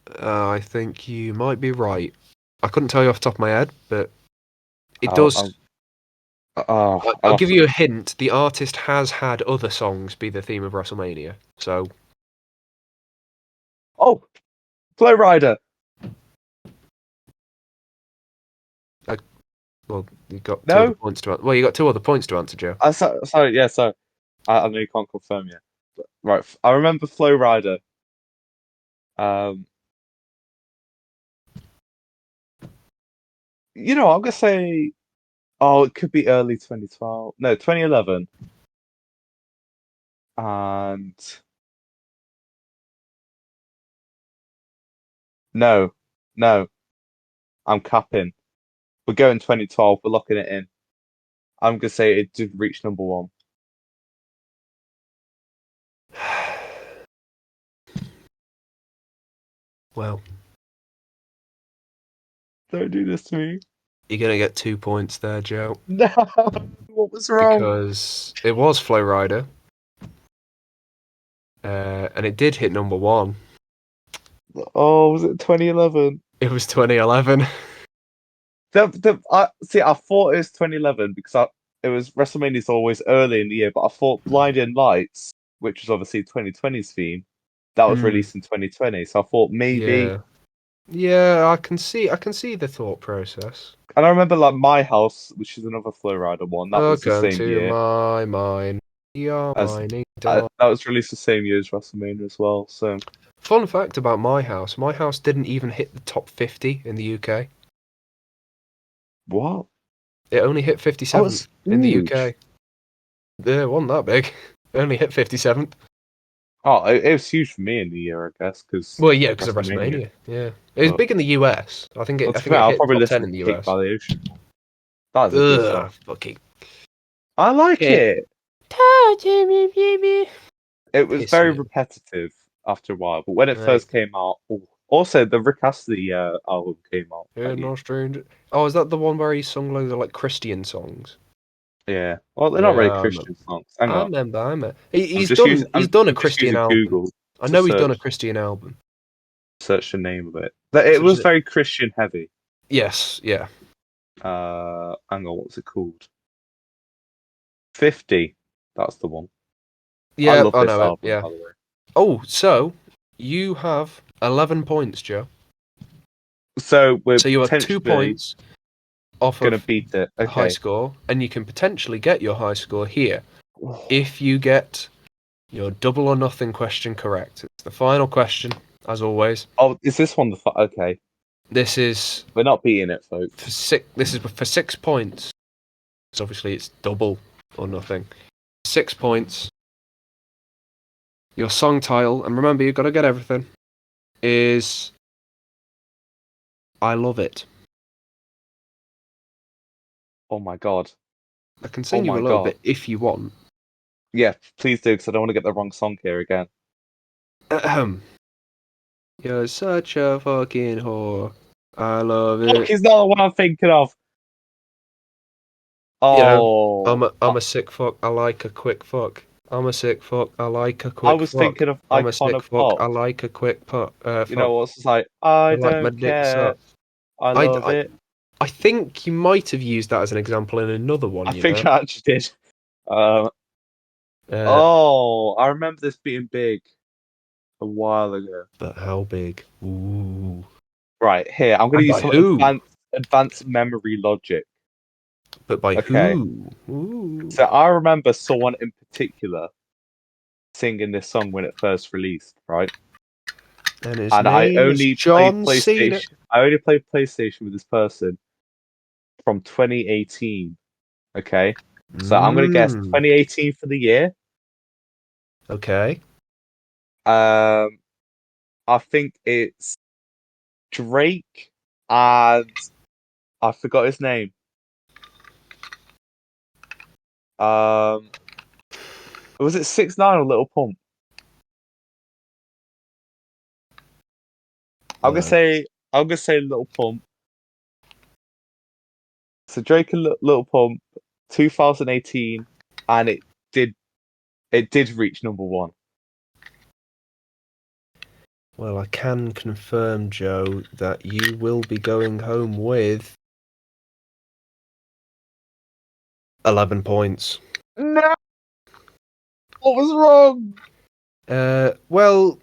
I think you might be right. I couldn't tell you off the top of my head, but it I'll, does. I'll, oh, I'll I'll have give to. you a hint. The artist has had other songs be the theme of WrestleMania. So, Oh, Flow Rider. uh, well, you got two other No, points to answer. Well, you got two other points to answer, Joe. sorry, yeah, sorry. I know you can't confirm yet. But, right, I remember Flow Rider. Um, I'm gonna say, oh, it could be early 2012. No, 2011. And no, no, I'm capping. We're going 2012. We're locking it in. I'm gonna say it did reach number one. Well, Don't do this to me. you're gonna get 2 points there, Joe, No, what was wrong? because it was Flow Rider, and it did hit number one. Oh, was it 2011? It was 2011. See, I thought it was 2011 because it was WrestleMania's always early in the year, but I thought Blinding Lights, which was obviously 2020's theme, that was Hmm. released in 2020. So I thought maybe, Yeah. Yeah, I can see the thought process. and I remember like My House, which is another Flow Rider one, that was the Welcome same to year my mind. You're as mining down. that was released the same year as WrestleMania as well. So Fun fact about My House didn't even hit the top 50 in the UK. what? It only hit Oh, it's 57th in the huge. UK. It wasn't that big. It only hit 57th. Oh, it was huge for me in the year, I guess, because Well, yeah, because of WrestleMania. WrestleMania. Yeah, it was But big in the US. I think it. well, I to be think fair, it I'll hit probably top 10 listen in to the Kick by US. the Ocean more. That is a good song. Ugh, fucking. I like Okay. it. Touching me, baby. It was Piss very me off. repetitive after a while, but when it Right. first came out, oh, also the Rick Astley album came out Yeah, that year. no stranger. Oh, is that the one where he sung loads of like Christian songs? Yeah, well, they're not Yeah, really I remember. Christian songs. Hang I on, remember. I remember. He, I'm he's just done. using He's done a I'm just Christian using album. Google I to know he's done a search Christian album. search the name of it. But it So is was it? very Christian heavy. Yes. Yeah. Hang on, what's it called? 50. That's the one. I Yeah. love I this know it. album, Yeah. by the way. Oh, so you have 11 points, Joe. So we're So you have two potentially points off gonna of beat it. the high Okay. score, and you can potentially get your high score here if you get your double or nothing question correct. It's the final question, as always. Oh, is this one okay? This is We're not beating it, for folks. six. This is for 6 points. So obviously it's double or nothing. 6 points. Your song title, and remember you've got to get everything, is I Love It. Oh my god. I can Oh sing you a my little god. bit if you want. Yeah, please do, because I don't want to get the wrong song here again. Ahem. You're such a fucking whore. I love Fuck, it. he's not the one I'm thinking of. You know, Oh, I'm a sick fuck. I like a quick fuck. I'm a sick fuck. I like a I quick was fuck. thinking of I'm a sick Icona fuck. Pop. I like a quick You know fuck. what's just like, I I like my don't dick care, sucked. I I, love I, it. I think you might have used that as an example in another I one, you think know? I actually did. Um, Uh, oh, I remember this being big a while ago. but how big? Ooh. Right, here, I'm going And to use by some who? advanced memory logic. But by Okay, who? Ooh. so I remember someone in particular singing this song when it first released, right? And his And I name is only played John Cena. PlayStation. I only played PlayStation with this person from 2018. Okay, so I'm gonna guess Mmm. 2018 for the year. Okay. Um, I think it's Drake and I forgot his name. Um, was it 6ix9ine or Little Pump? I'm gonna No. say I'm gonna say Little Pump. So Drake and Little Pump, 2018, and did it did reach number one. Well, I can confirm, Joe, that you will be going home with 11 points. No, what was wrong? Well,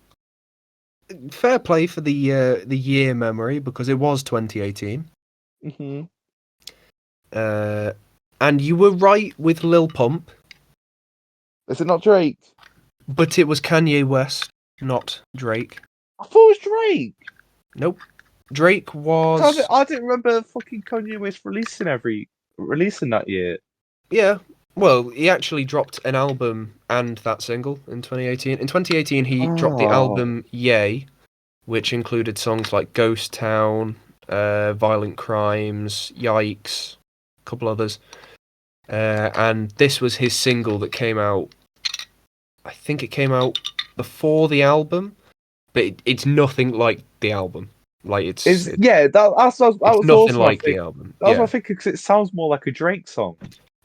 fair play for the year memory because it was 2018. Hmm. Uh, and you were right with Lil Pump, Is it not Drake? but it was Kanye West, not Drake. I thought it was Drake. Nope. Drake 'Cause was, I didn't remember fucking Kanye West releasing that year. yeah. Well, he actually dropped an album and that single in 2018. In 2018, he dropped the Oh, album Yay, which included songs like Ghost Town, Violent Crimes, Yikes, a couple others. And this was his single that came out. I think it came out before the album, but it's nothing like the album. Like is yeah. That it's was nothing also my like thing. the album. That was my Yeah, thinking because it sounds more like a Drake song.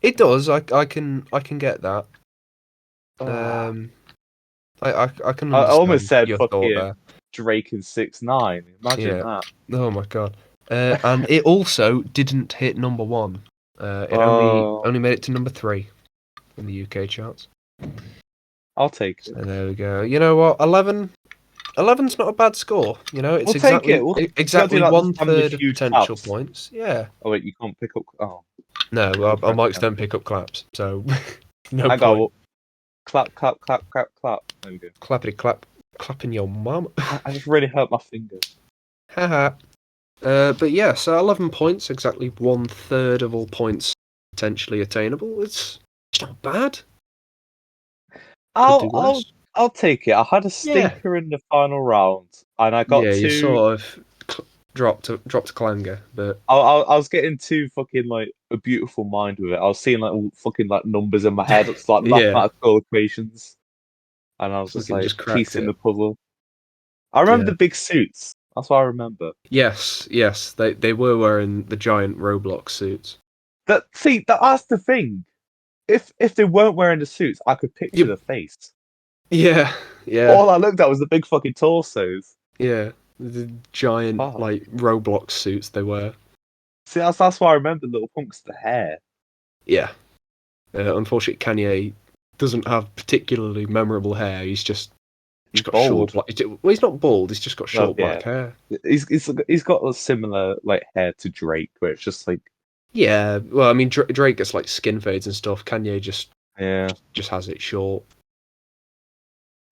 it does. I can get that. Ah, Um, I can I almost understand said your thought fucking there. Drake and 6ix9ine. Imagine Yeah. that. Oh my god. And it also didn't hit number one. It only Oh, only made it to number three in the UK charts. I'll take So it. there we go. You know what? 11's not a bad score. You know, it's We'll take it. exactly You gotta do exactly like the one family third of feud potential claps. points. Yeah. Oh wait, you can't pick up. Oh, No, no our press mics then. don't pick up claps, so no I got point. clap, clap, clap, clap, clap. There we go. Clappity clap, clapping your mum. I just really hurt my fingers. Haha. But yeah, so 11 points, exactly one third of all points potentially attainable. It's not bad. Could I'll do I'll worse. I'll take it. I had a Yeah. stinker in the final round, and I got Yeah, you to. sort of dropped a clanger, but I was getting too fucking like a beautiful mind with it. I was seeing like all fucking like numbers in my head. It's like yeah, mathematical equations, and I was just fucking like just cracked piecing it. the puzzle. I remember Yeah. the big suits. That's what I remember. Yes, they were wearing the giant Roblox suits. That's the thing. If they weren't wearing the suits, I could picture Yep. the face. Yeah, yeah, All I looked at was the big fucking torsos. yeah. The giant Fuck. like Roblox suits they wear. See, that's why I remember Little Punk's the hair. Yeah. Unfortunately, Kanye doesn't have particularly memorable hair. He's He's got short bald. black. Well, he's not bald. He's just got Oh short yeah, black hair. he's got a similar like hair to Drake, where it's just like Yeah. Well, I mean, Drake gets like skin fades and stuff. Kanye yeah, just has it short.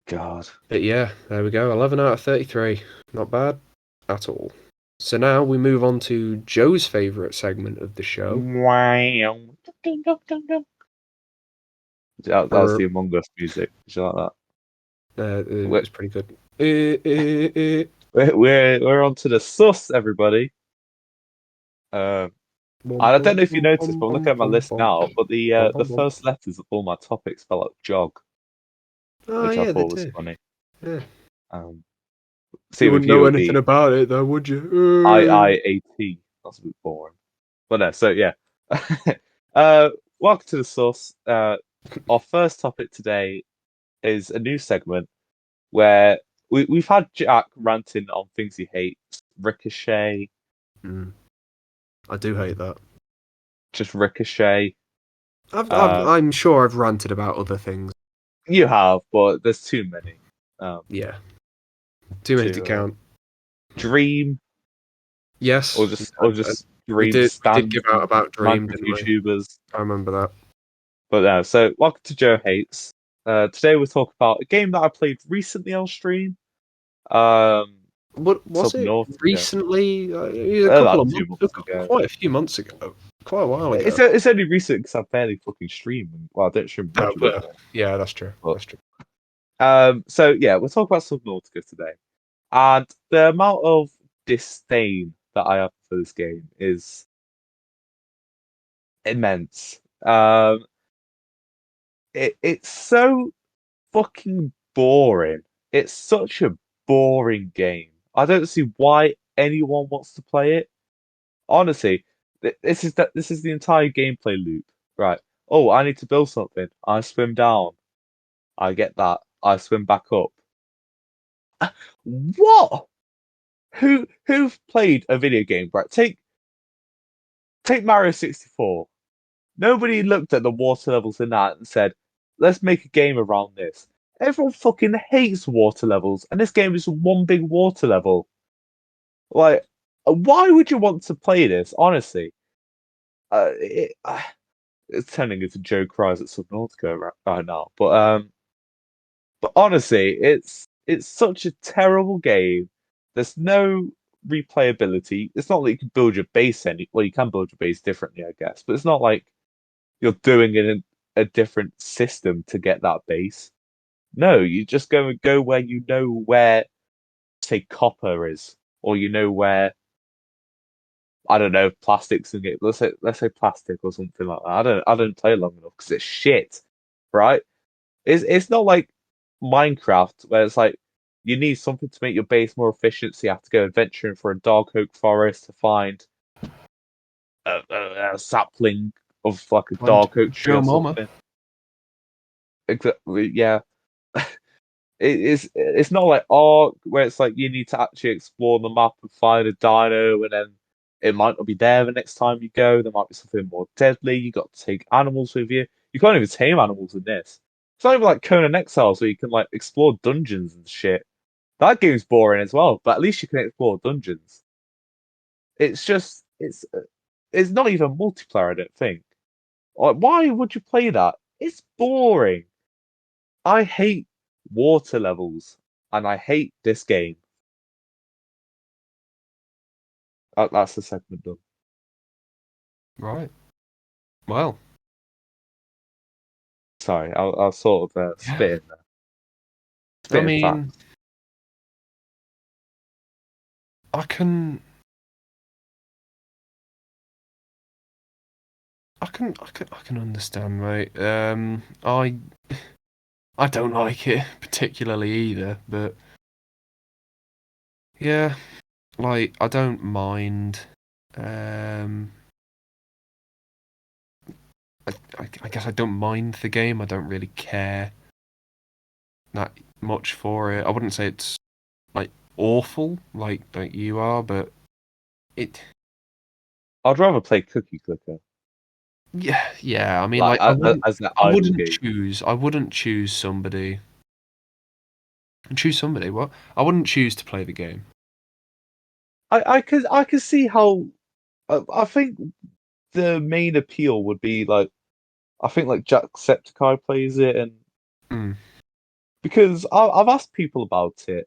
God. But yeah, there we go. 11 out of 33. Not bad at all. So now we move on to Joe's favourite segment of the show. Wow. That was Er, the Among Us music. Did you like it that? was pretty good. Uh, We're on to the sus, everybody. Bum, I don't bum, know if you bum, noticed, bum, but I'm bum, looking at my bum, list bum, now. But bum, the bum, bum. first letters of all my topics spell out jog, Oh, which I yeah, they thought was do. funny. Yeah. Um, See You with wouldn't you, know it'd anything be about it, though, would you? IIAT. That's a bit boring. But no, so yeah. Welcome to the source. Our first topic today is a new segment where we've had Jack ranting on things he hates, Ricochet, Mm, I do hate that. just Ricochet. I've, Uh, I'm sure I've ranted about other things. you have, but there's too many. Yeah. Too many to To count. Dream Yes, or I, just Dream we did give stands out and about Dream, Minecraft didn't we? YouTubers. I remember that. But so welcome to Joe Hates. Today we'll talk about a game that I played recently on stream. Um, What was it Subnautica, recently? It was about 2 months ago. quite a few months ago, quite a while ago. It's only recent because I barely fucking stream. Well, I don't stream Oh, much of it well, more. yeah, that's true. But That's true. so yeah, we'll talk about Subnautica today. And the amount of disdain that I have for this game is immense. It's so fucking boring. It's such a boring game. I don't see why anyone wants to play it. Honestly, this is the entire gameplay loop. Right. Oh, I need to build something. I swim down. I get that. I swim back up. What? Who've played a video game, right? Take Mario 64. Nobody looked at the water levels in that and said, let's make a game around this. Everyone fucking hates water levels, and this game is one big water level. Like, why would you want to play this? Honestly, it's turning into Joe cries at Subnautica right now. But honestly, it's such a terrible game. There's no replayability. It's not like you can build your base well, you can build your base differently, I guess, but it's not like you're doing it in a different system to get that base. No, you just go where you know where, say, copper is, or you know where, I don't know, plastics and it. Let's say plastic or something like that. I don't play long enough because it's shit, right? It's not like Minecraft where it's like you need something to make your base more efficient, so you have to go adventuring for a dark oak forest to find a sapling of like a Find dark oak tree Joe or Mama. something. Exactly, yeah. It's not like Ark where it's like you need to actually explore the map and find a dino, and then it might not be there the next time you go. There might be something more deadly. You got to take animals with you. You can't even tame animals in this. It's not even like Conan Exiles where you can like explore dungeons and shit. That game's boring as well, but at least you can explore dungeons. It's just it's not even multiplayer. I don't think. Like, why would you play that? It's boring. I hate water levels, and I hate this game. That's the segment done. Right. Well, Sorry, I'll sort of yeah. spitting there. I Spitting mean, facts. I can, I can understand, mate. I don't like it particularly either, but yeah, like I don't mind. Um, I guess I don't mind the game. I don't really care that much for it. I wouldn't say it's like awful, like you are, but it. I'd rather play Cookie Clicker, Yeah, yeah. I mean, like like as an idle game. I wouldn't choose somebody. Choose somebody. What? I wouldn't choose to play the game. I could see how. I think the main appeal would be like I think like Jacksepticeye plays it, and Mm, because I've asked people about it,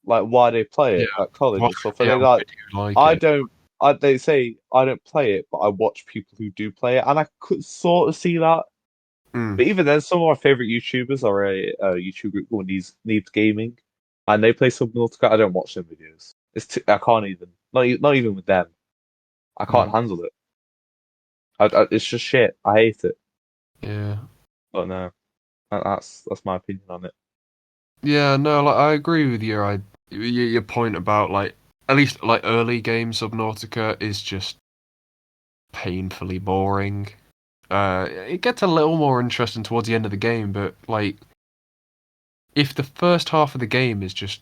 like why they play yeah. it at college Why? and stuff, and Yeah. they're Why like, do you like I it? don't. They say I don't play it, but I watch people who do play it, and I could sort of see that. Mm, But even then, some of my favorite YouTubers are a YouTube group called Needs Gaming, and they play Subnautica. I don't watch their videos. I can't even. Not even with them. I can't mm, handle it. It's just shit. I hate it. yeah. But no, that's my opinion on it. Yeah. No. Like I agree with your point about like at least like early game Subnautica is just painfully boring. It gets a little more interesting towards the end of the game, but like if the first half of the game is just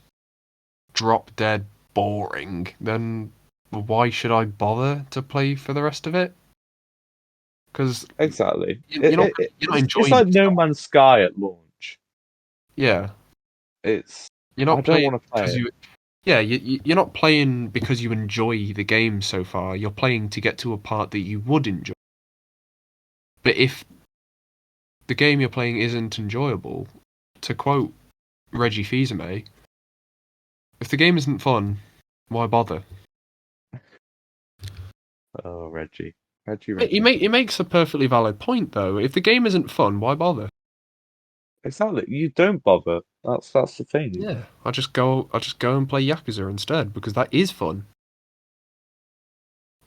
drop dead boring, then why should I bother to play for the rest of it? Because Exactly. you're not It's enjoying like it. No Man's Sky at launch. Yeah, It's you're I not don't playing want to play because it. you. Yeah, you're not playing because you enjoy the game so far. You're playing to get to a part that you would enjoy. But if the game you're playing isn't enjoyable, to quote Reggie Fils-Aimé, if the game isn't fun, why bother? Oh, Reggie. It makes a perfectly valid point though. If the game isn't fun, why bother? Exactly. You don't bother. That's the thing. Yeah, I just go and play Yakuza instead because that is fun,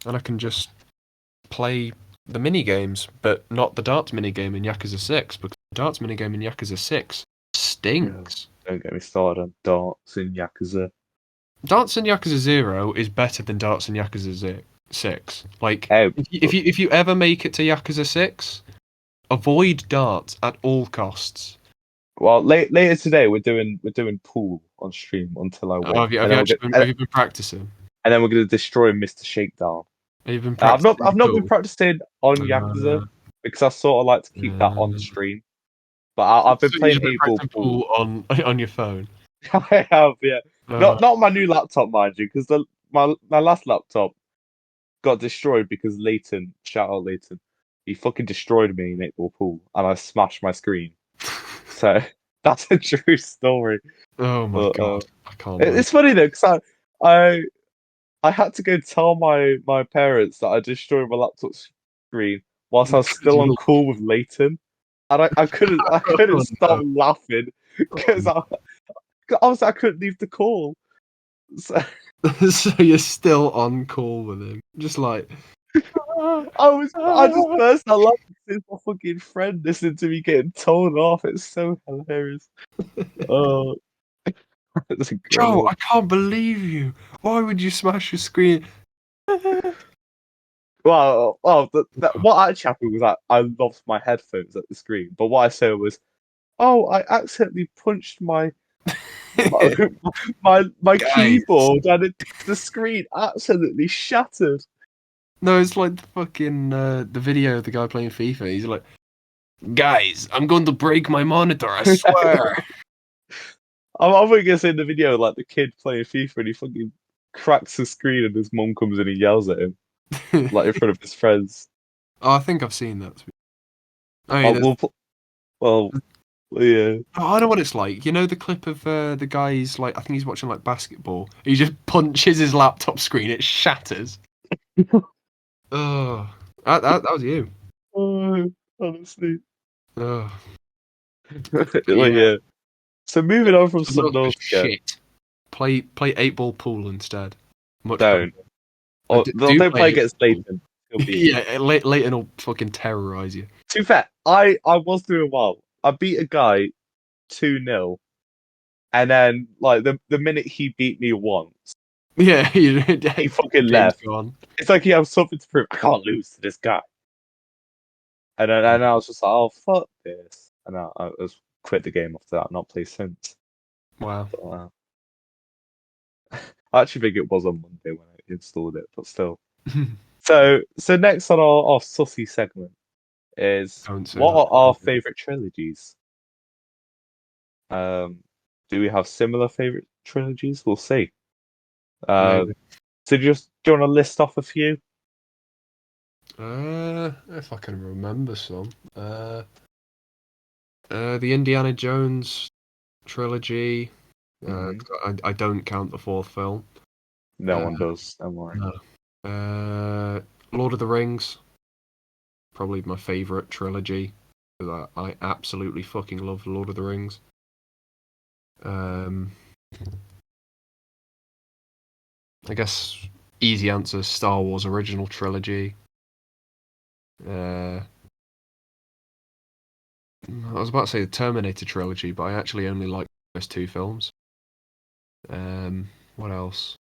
and I can just play the mini games, but not the darts mini game in Yakuza 6 because the darts mini game in Yakuza 6 Yeah. stinks. Don't get me started on darts in Yakuza. Darts in Yakuza 0 is better than darts in Yakuza 6. Like Oh, if you ever make it to Yakuza 6, avoid darts at all costs Well, later today we're doing pool on stream until I Oh, win, have you actually been? Have you been practicing? and then we're gonna destroy Mr. Shakedown. Have you been I've not practicing I've not been pool? practicing on Yakuza Uh, because I sort of like to keep that on uh, stream. But I've been so you playing just been eight ball practicing pool. pool on on your phone? I have, yeah. Uh, Not my new laptop, mind you, because the my last laptop got destroyed because Leighton, shout out Leighton, he fucking destroyed me in eight ball pool, and I smashed my screen. So that's a true story. oh my But god, I can't believe. it's funny though, because I I had to go tell my parents that I destroyed my laptop screen whilst I was Because still on you. call with Leighton, and I couldn't Oh stop no. laughing because Oh, obviously I couldn't leave the call. So no. So you're still on call with him, just like. I just burst out laughing since my fucking friend listening to me getting told off. It's so hilarious. Oh, that's Joe, incredible. I can't believe you. Why would you smash your screen? Well, what actually happened was that I lost my headphones at the screen. But what I said was, "Oh, I accidentally punched my, my Guys. keyboard, and the screen absolutely shattered." No, it's like the fucking the video of the guy playing FIFA. He's like, guys, I'm going to break my monitor, I swear. I'm gonna say in the video like the kid playing FIFA and he fucking cracks the screen and his mum comes in and yells at him like in front of his friends. Oh, I think I've seen that. I mean, Oh, well, yeah. I know what it's like. You know the clip of the guy's like, I think he's watching like basketball. He just punches his laptop screen, it shatters. Oh, that was you. Oh, honestly. Oh, but Well, yeah, yeah. So moving on from something else was Subnautica, shit. Play eight ball pool instead. Much better. don't. Or Do don't play play eight against ball pool. Leighton. He'll beat you. Yeah, Leighton will fucking terrorize you. To be fair, I was doing well. I beat a guy 2-0, and then like the minute he beat me once, Yeah, he fucking game's left. gone. It's like he has something to prove. I can't lose to this guy. And I was just like, oh fuck this, and I was quit the game after that. Not play since. Wow. But, I actually think it was on Monday when I installed it, but still. So next on our sussy segment is Don't say what that. are our favorite trilogies? Um, do we have similar favorite trilogies? We'll see. Maybe. So do you want to list off a few? If I can remember some. The Indiana Jones trilogy. Hmm. I don't count the fourth film. No Uh, one does. Don't worry. no. Lord of the Rings, probably my favorite trilogy. 'Cause I absolutely fucking love Lord of the Rings. Um, I guess easy answer: Star Wars original trilogy. Uh, I was about to say the Terminator trilogy, but I actually only like the first two films. What else?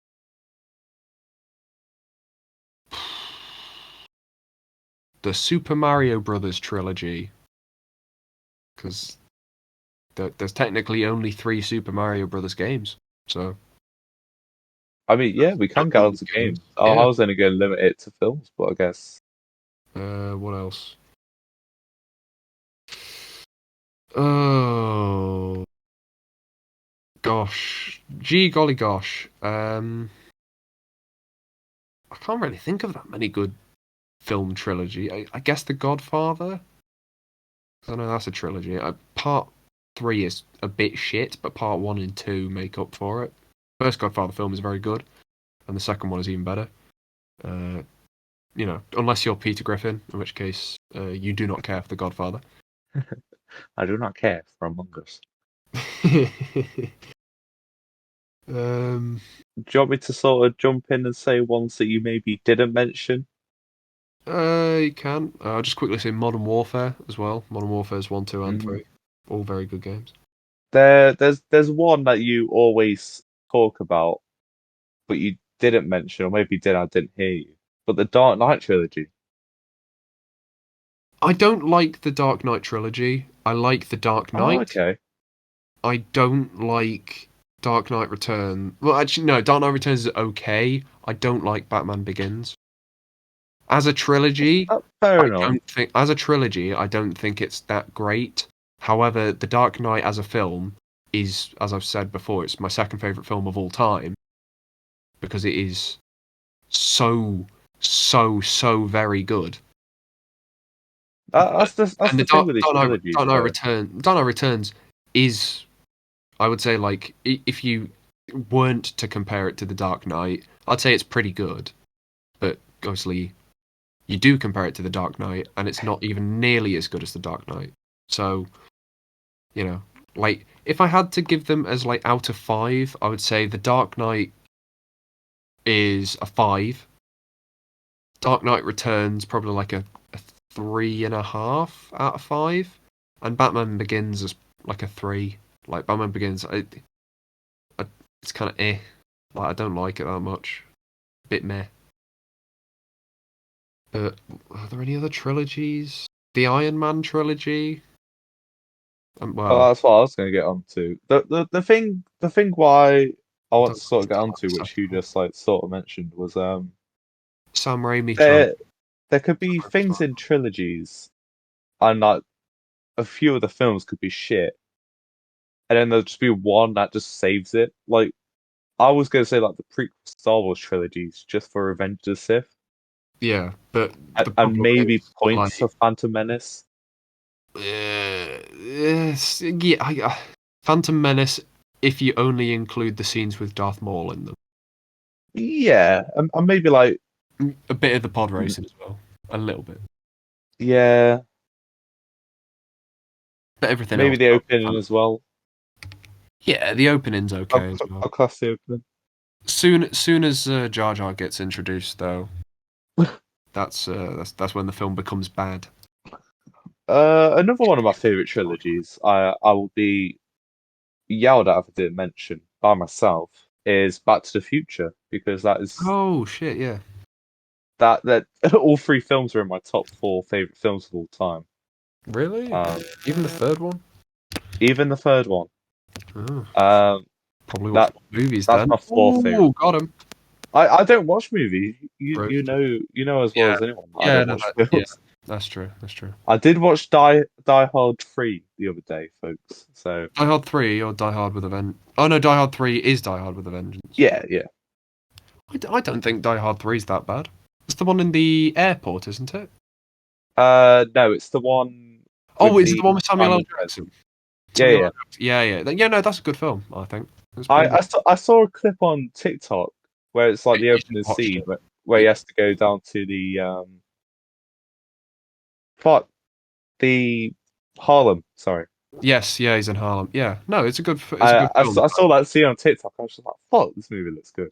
The Super Mario Brothers trilogy, because there's technically only three Super Mario Brothers games. So I mean, yeah, we can get those onto games. games. I Yeah. was only going to limit it to films, but I guess. What else? Oh gosh, gee golly gosh. I can't really think of that many good film trilogy. I guess The Godfather. I know that's a trilogy. Part three is a bit shit, but part one and two make up for it. First Godfather film is very good, and the second one is even better. Uh, unless you're Peter Griffin, in which case you do not care for The Godfather. I do not care for Among Us. um, Do you want me to sort of jump in and say ones that you maybe didn't mention? you can. I'll just quickly say Modern Warfare as well. Modern Warfare's 1, 2, and Hmm. 3. All very good games. There's one that you always talk about, but you didn't mention, or maybe you did. I didn't hear you. But the Dark Knight trilogy. I don't like the Dark Knight trilogy. I like the Dark Oh, Knight. okay. I don't like Dark Knight Returns. Well, actually, no, Dark Knight Returns is okay. I don't like Batman Begins. As a trilogy, Fair I enough. don't think as a trilogy, I don't think it's that great. However, The Dark Knight as a film is, as I've said before, it's my second favorite film of all time because it is so, so very good. That's And the the thing with these trilogies, though. Dark Knight Returns is, I would say, like if you weren't to compare it to The Dark Knight, I'd say it's pretty good. But obviously, you do compare it to The Dark Knight, and it's not even nearly as good as The Dark Knight. So, you know, like if I had to give them as like out of five, I would say The Dark Knight is a five. Dark Knight Returns probably like a 3.5 out of five, and Batman Begins is like a three. Like Batman Begins, it's kind of eh. Like I don't like it that much. Bit meh. But are there any other trilogies? The Iron Man trilogy. Oh, Well, that's what I was going to get onto. The thing why I I want don't to sort of get don't like the onto, which you second one. just like sort of mentioned, was Sam Raimi trilogy. there there could be things in trilogies, and like a few of the films could be shit, and then there'll just be one that just saves it. Like I was going to say, like the prequel Star Wars trilogies, just for Revenge of the Sith, Yeah, but the and problem maybe is points like, of Phantom Menace. yeah, Phantom Menace. If you only include the scenes with Darth Maul in them, Yeah, and maybe like a bit of the pod racing as well, a little bit, yeah, but everything maybe else. the opening as well. Yeah, the opening's okay as well. I'll class the opening. Soon as Jar Jar gets introduced, though, that's when the film becomes bad. Another one of my favorite trilogies, I will be yelled at if I didn't mention by myself, is Back to the Future because that is Oh shit, yeah. that all three films are in my top four favorite films of all time. Really? Um, Even the third one? even the third one. Oh, Um, probably watch that more movies that's then. my fourth favorite. Ooh, got him. I don't watch movies. You you Roasted. know you know as well Yeah, as anyone. I yeah, don't no, watch yeah. films. That's true. That's true. I did watch Die Hard 3 the other day, folks. So Die Hard 3 or Die Hard with a Vengeance? Oh no, Die Hard 3 is Die Hard with a Vengeance. yeah. I don't think Die Hard 3 is that bad. It's the one in the airport, isn't it? No, it's the one Oh, with is it the the one with Samuel L. Simon Pegg. Jackson? Yeah, Samuel yeah. L. Jackson. Yeah, yeah. Yeah, no, that's a good film, I think. It's I, pretty good. I saw I saw a clip on TikTok where it's like the You should opening watch scene it. where he has to go down to the fuck the Harlem. Sorry, Yes, yeah, he's in Harlem. Yeah, no, it's a good film. I saw that scene on TikTok. I was just like, fuck, this movie looks good.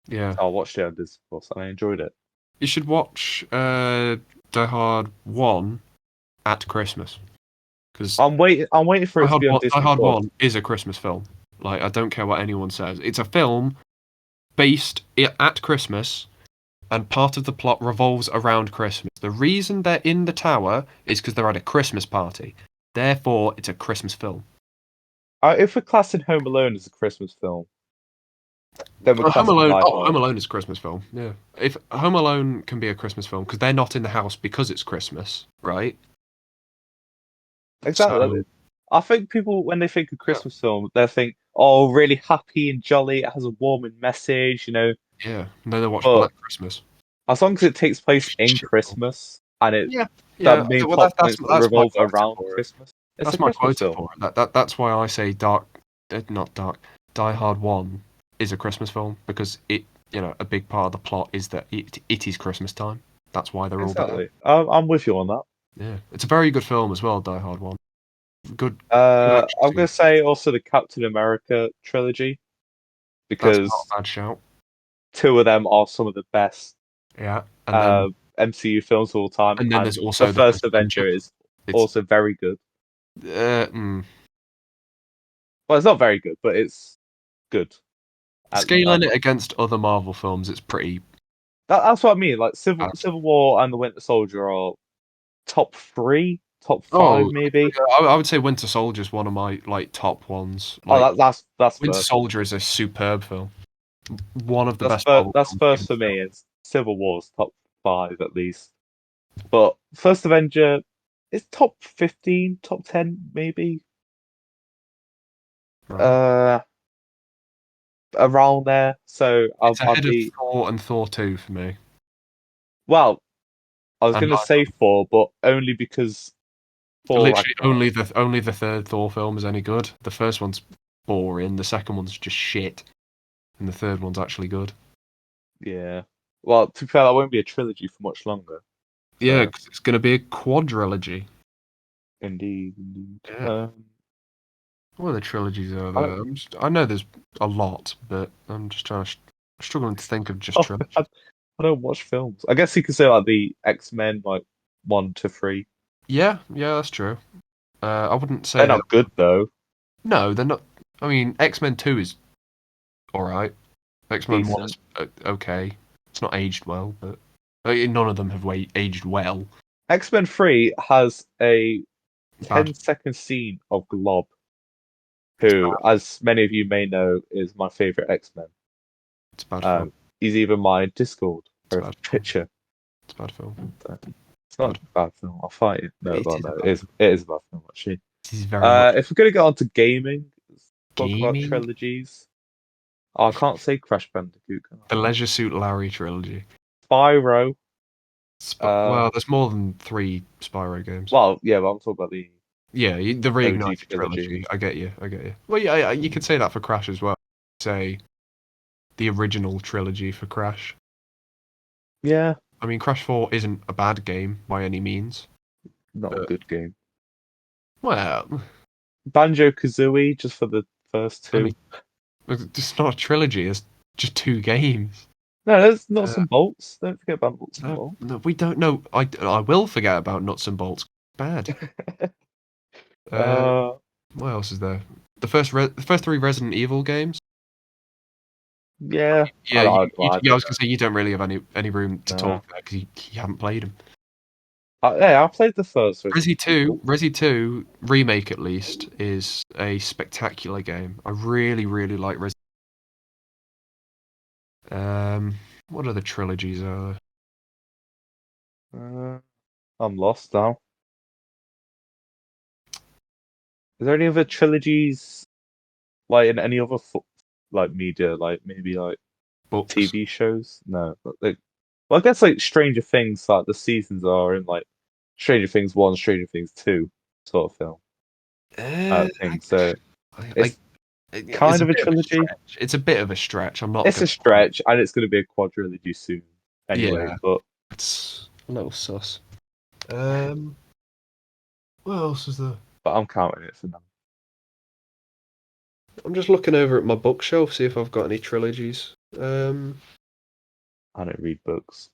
Yeah, So I watched it on Disney Plus and I enjoyed it. you should watch Die Hard 1 at Christmas because I'm waiting for it to be on Die Disney Hard Plus. 1 is a Christmas film. Like, I don't care what anyone says. It's a film at Christmas, and part of the plot revolves around Christmas. The reason they're in the tower is because they're at a Christmas party. Therefore, it's a Christmas film. If we're classing Home Alone as a Christmas film, then we're classing Die Home Hard. Alone is a Christmas film. Yeah, if Home Alone can be a Christmas film because they're not in the house because it's Christmas, right? Exactly. So I think people, when they think of yeah, Christmas film, they think, oh, really happy and jolly. It has a warming message, you know. yeah. And then they watch But Black Christmas. as long as it takes place in Shit film. Christmas and it Yeah, the yeah. main Well, plot points that that's my revolve quota around for it. Christmas, it's a That's my Christmas quota film. for it. That's why I say not Dark. Die Hard 1 is a Christmas film because a big part of the plot is that it is Christmas time. That's why they're all there. Exactly. I'm with you on that. Yeah, it's a very good film as well. Die Hard 1. Good action I'm gonna scene. say also the Captain America trilogy That's not because a bad shout. two of them are some of the best Yeah, uh, MCU films of all time, and then and there's the also the first first Avenger Avenger. is It's also very good. uh, mm, Well, it's not very good, but it's good. scaling it against other Marvel films. It's pretty That's what I mean. Like bad. Civil War and the Winter Soldier are top three, top Oh, five maybe. I would say Winter Soldier is one of my like top ones. Oh, Like that's Winter first. Soldier is a superb film. One of the That's best Marvel that's films. first for me. It's Civil War's top five at least. But First Avenger is top 15, top 10 maybe. Right. Uh, Around there. So It's I'd ahead of be Thor and Thor 2 for me. well. I was And gonna say four, but only because Thor literally Ragnarok. only the third Thor film is any good. The first one's boring, the second one's just shit, and the third one's actually good. Yeah. Well, to be fair, that won't be a trilogy for much longer. Yeah, So 'cause it's going to be a quadrilogy. indeed, indeed. Yeah. What other trilogies are I there? don't, I know there's a lot, but I'm just trying to struggling to think of just oh, trilogy. I don't watch films. I guess you could say like the X-Men, like 1 to 3. Yeah, yeah, that's true. I wouldn't They're say they're not good though. no, they're not. I mean, X-Men 2 is all right. X-Men 1 Decent. is okay. It's not aged well, but none of them have aged well. X-Men 3 has a Bad. 10-second scene of Glob, It's who, bad. as many of you may know, is my favorite X-Men. It's a bad film. He's even my Discord It's a profile bad film. picture. It's a bad film. So, it's not Bad. a bad film. I'll fight it. No, It well, is a no, bad film. it is a bad film actually. It is very much If we're gonna get on to gaming, let's talk about gaming. trilogies. Oh, I can't say Crash Bandicoot, can The Leisure Suit Larry trilogy. I? Spyro. Well, Uh, there's more than 3 Spyro games. well, yeah, but I'm talking about the Yeah, the OG reignited trilogy. trilogy. I get you. I get you. Well, yeah, you could say that for Crash as well. Say the original trilogy for Crash. Yeah, I mean, Crash 4 isn't a bad game by any means, not a but good game. well, Banjo Kazooie, just for the first I mean, two. it's not a trilogy. It's just 2 games. No, there's nuts Uh, and bolts. Don't forget about nuts and no, bolts. no, we don't know. I will forget about Nuts and Bolts. Bad. Uh, uh, what else is there? The first 3 Resident Evil games. yeah, Yeah, I yeah. I don't was gonna say you don't really have any room to know. talk there because you haven't played them. Hey, I played the first Resident Resi Evil. 2, Resi 2 remake at least is a spectacular game. I really, really like Resi. What other trilogies are there? I'm lost now. Is there any other trilogies like in any other like media, like maybe like Books. TV shows? No, like well, I guess like Stranger Things, like the seasons are in like Stranger Things 1, Stranger Things 2 sort of film Uh, thing. So I, it's it's kind a of a bit of a trilogy. stretch. It's a bit of a stretch. I'm not It's a gonna lie. stretch, and it's going to be a quadrilogy soon anyway. Yeah, But it's a little sus. Um, what else is there? I'm counting it for now. I'm just looking over at my bookshelf, see if I've got any trilogies. I don't read books.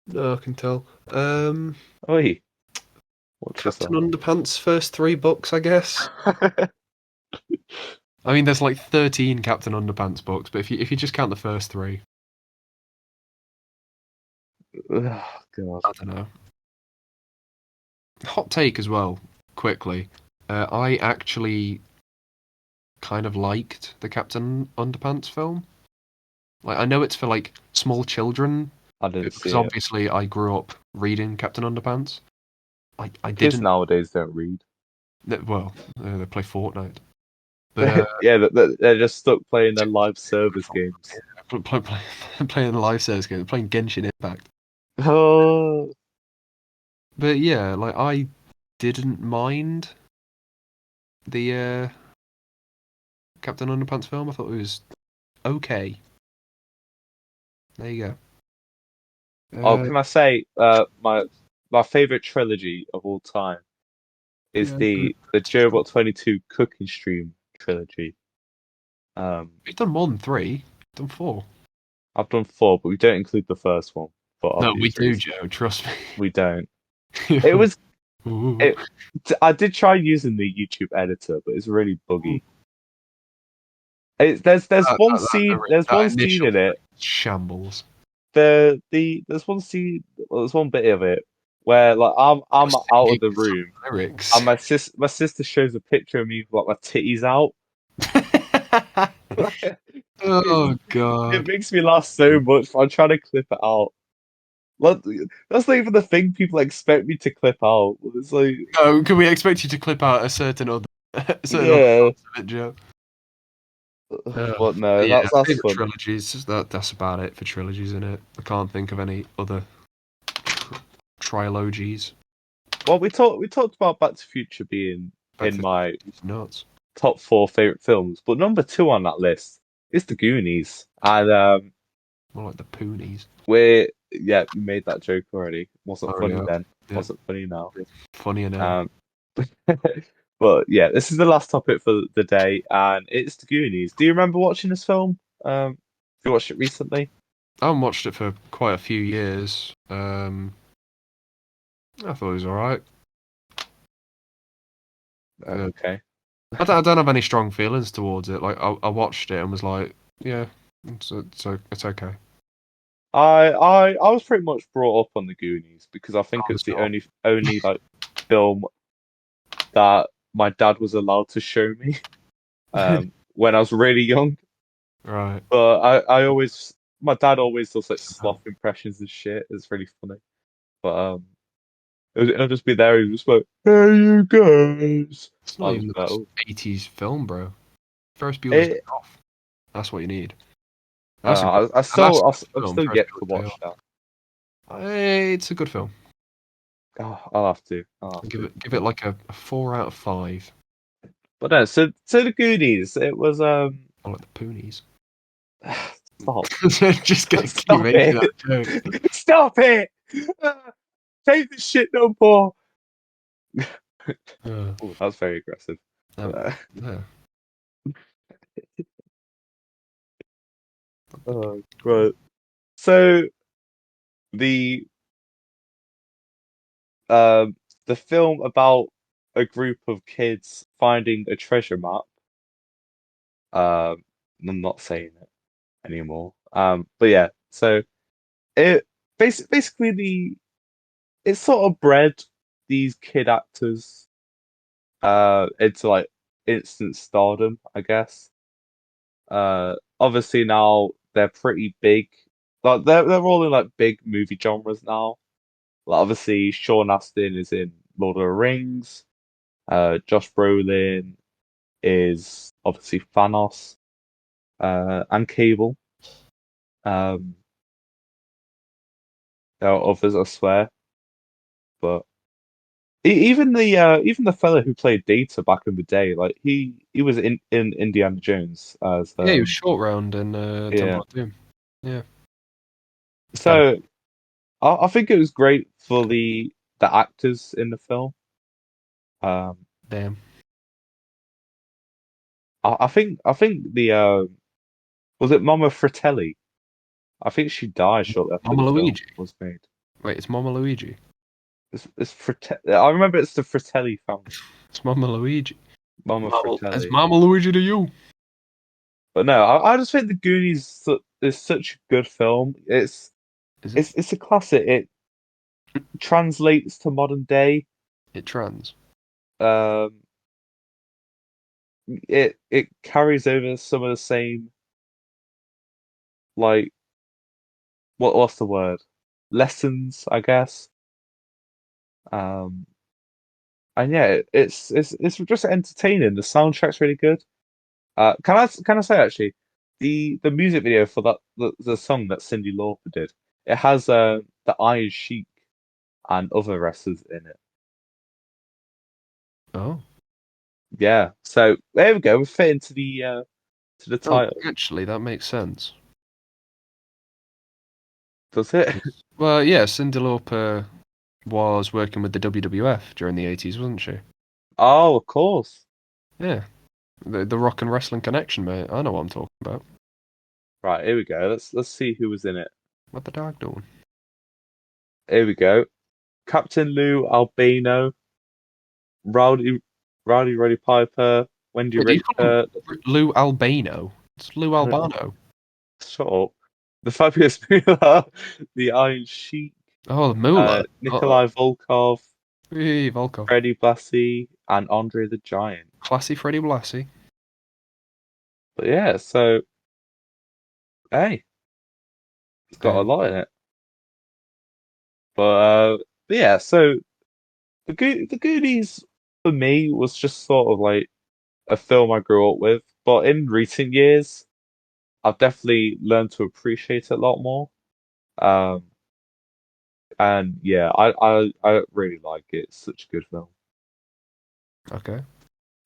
No, I can tell. Oi, watch Captain yourself. Underpants' first 3 books, I guess. I mean, there's like 13 Captain Underpants books, but if you just count the first 3, Ugh, God, I don't know. Hot take as well, quickly. I actually kind of liked the Captain Underpants film. Like, I know it's for like small children I didn't because see it. obviously I grew up reading Captain Underpants. I Kids didn't. nowadays don't read. Well, they play Fortnite, but Yeah, they're just stuck playing their live service games. playing the live service game, playing Genshin Impact. Oh, But yeah, like I didn't mind the Captain Underpants film. I thought it was okay. There you go. oh, can I say my favorite trilogy of all time is Yeah, the Joebot 22 cooking stream trilogy. we've done more than 3. We've done 4. I've done four, but we don't include the first one for No, we obvious do, reasons. Joe. Trust We don't. me. It was Ooh. it. I did try using the YouTube editor, but it's really buggy. There's one scene That scene initial in it. shambles. There's one scene, well, there's one bit of it where like I'm out of Singing the some room lyrics. and my sister shows a picture of me with like my titties out. it, Oh it God. makes me laugh so much. I'm trying to clip it out. Like, that's not even the thing people expect me to clip out. It's like, Oh, can we expect you to clip out a certain other, yeah, parts of it, Joe? but no, Yeah, that's favorite funny. trilogies. That's about it for trilogies, isn't it? I can't think of any other trilogies. Well, we talked about Back to the Future being Back in to the my Future's nuts. top four favorite films, but number two on that list is The Goonies, and More like the Poonies. we made that joke already. Wasn't Already funny have. then. Yeah, Wasn't funny now. funnier now. Um, but yeah, this is the last topic for the day, and it's The Goonies. Do you remember watching this film? You watched it recently? I haven't watched it for quite a few years. I thought it was alright. Okay. I don't have any strong feelings towards it. Like I watched it and was like, yeah, it's okay. I was pretty much brought up on the Goonies because I I think was it's the not. only like film that my dad was allowed to show me when I was really young. Right. But I always my dad always does like sloth impressions and shit. It's really funny. But it'll just be there. He's just like, "Hey, you guys." It's I not was even the like, best oh. 80s film, bro. Ferris Bueller's Day It, Off. That's what you need. That's a good, I and that's a still good I'm film. still Ferris yet to Bueller's Day watch Off. that. It's a good film. Oh, I'll have to. I'll have to. Give it like a 4 out of 5. But no, so the Goonies. It was I like the Poonies. stop. Just gonna keep Stop making it! that joke. Stop it! Take the shit no more. Uh, Oh, that's very aggressive. um, yeah. Right. So the um the film about a group of kids finding a treasure map. I'm not saying it anymore. But yeah. So it basically it sort of bred these kid actors into like instant stardom, I guess. Obviously now they're pretty big. Like they're all in like big movie genres now. Like obviously Sean Astin is in Lord of the Rings. Josh Brolin is obviously Thanos. And Cable. Um, there are others, I swear, but even the fella who played Data back in the day, like he was in Indiana Jones as Yeah, he was short round in yeah. Temple of Doom. Yeah. Fair. So I think it was great for the actors in the film. Um, Damn. I think the was it Mama Fratelli? I think she died shortly after Mama the film Luigi. was made. Wait, it's Mama Luigi. It's I remember it's the Fratelli family. It's Mama Luigi. Mama It's Fratelli. Mama Luigi to you. But no, I just think The Goonies is such a good film. Is it? It's a classic. It translates to modern day. It trans. Um, it carries over some of the same like what's the word? Lessons, I guess. Um, and yeah, it's just entertaining. The soundtrack's really good. Can I say actually, the music video for the song that Cyndi Lauper did, it has the Iron Sheik and other wrestlers in it. Oh. Yeah, so there we go. We fit into the Oh, title. actually, that makes sense. Does it? Well, yeah, Cyndi Lauper was working with the WWF during the 80s, wasn't she? Oh, of course. Yeah. The rock and wrestling connection, mate. I know what I'm talking about. Right, here we go. Let's see who was in it. What the dog doing? Here we go. Captain Lou Albano, Rowdy Roddy Piper, Wendy Wait, do you call him Richter. Lou Albano? It's Lou I don't know. Albano. Shut up. The Fabulous Moolah, the Iron Sheik. Oh, the Moolah. Uh-oh. Nikolai Volkov, Hey, Volkov. Freddie Blassie, and Andre the Giant. Classy Freddy Blassie. But yeah, so hey, it's got a Damn. lot in it. But yeah, so the Goonies for me was just sort of like a film I grew up with. But in recent years, I've definitely learned to appreciate it a lot more. Um, and yeah, I really like it. It's such a good film. Okay.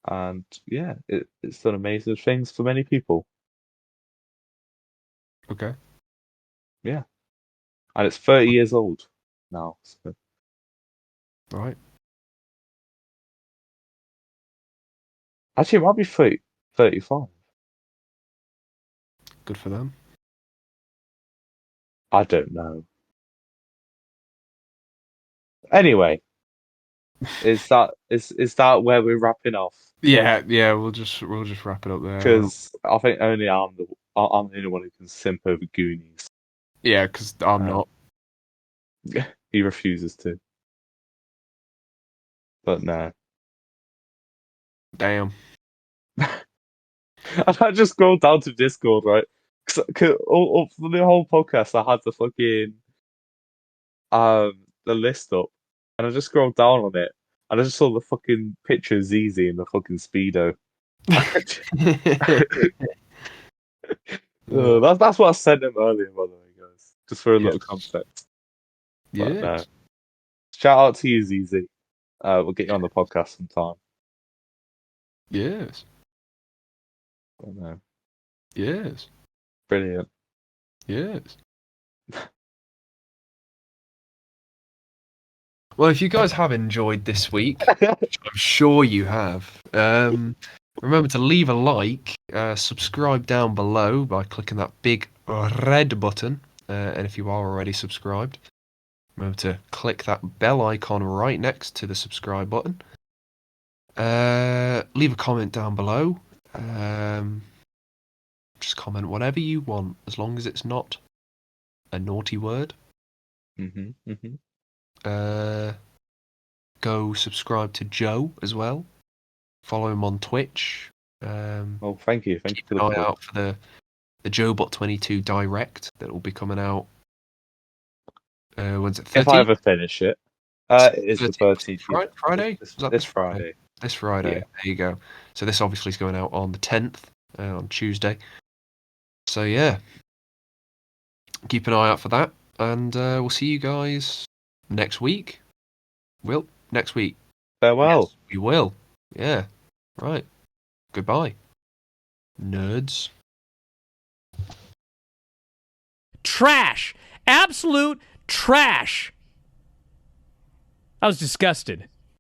And yeah, it's done amazing things for many people. Okay. Yeah, and it's 30 years old now. So. All right. Actually, it might be 35. Good for them. I don't know. Anyway, is that where we're wrapping off? Yeah, yeah. We'll just wrap it up there. Because I think only I'm the only one who can simp over Goonies. Yeah, because I'm Um, not. he refuses to. But no. Damn. And I just scrolled down to Discord, right? For the whole podcast, I had the list up, and I just scrolled down on it, and I just saw the fucking picture of ZZ in the fucking speedo. That's what I sent him earlier, by the way, guys. Just for a little Yes. context. But no, Yes. shout out to you, ZZ. We'll get you on the podcast sometime. Yes. But no, Yes. brilliant. Yes. Well, if you guys have enjoyed this week, which I'm sure you have, remember to leave a like, subscribe down below by clicking that big red button, and if you are already subscribed, remember to click that bell icon right next to the subscribe button. Leave a comment down below. Just comment whatever you want, as long as it's not a naughty word. hmm Uh, Go subscribe to Joe as well. Follow him on Twitch. Well, thank you. Thank you Keep for the an eye plug. out for the Joebot 22 Direct that will be coming out. When's it? If I 13th? ever finish it, it is the 13th. 13th. Yeah, Friday? this Was that this this Friday? Friday. This Friday. Yeah. There you go. So this obviously is going out on the 10th, on Tuesday. So yeah, keep an eye out for that, and we'll see you guys next week. Next week. Farewell. Yes, we will. Yeah. Right. Goodbye, nerds. Trash. Absolute trash. I was disgusted.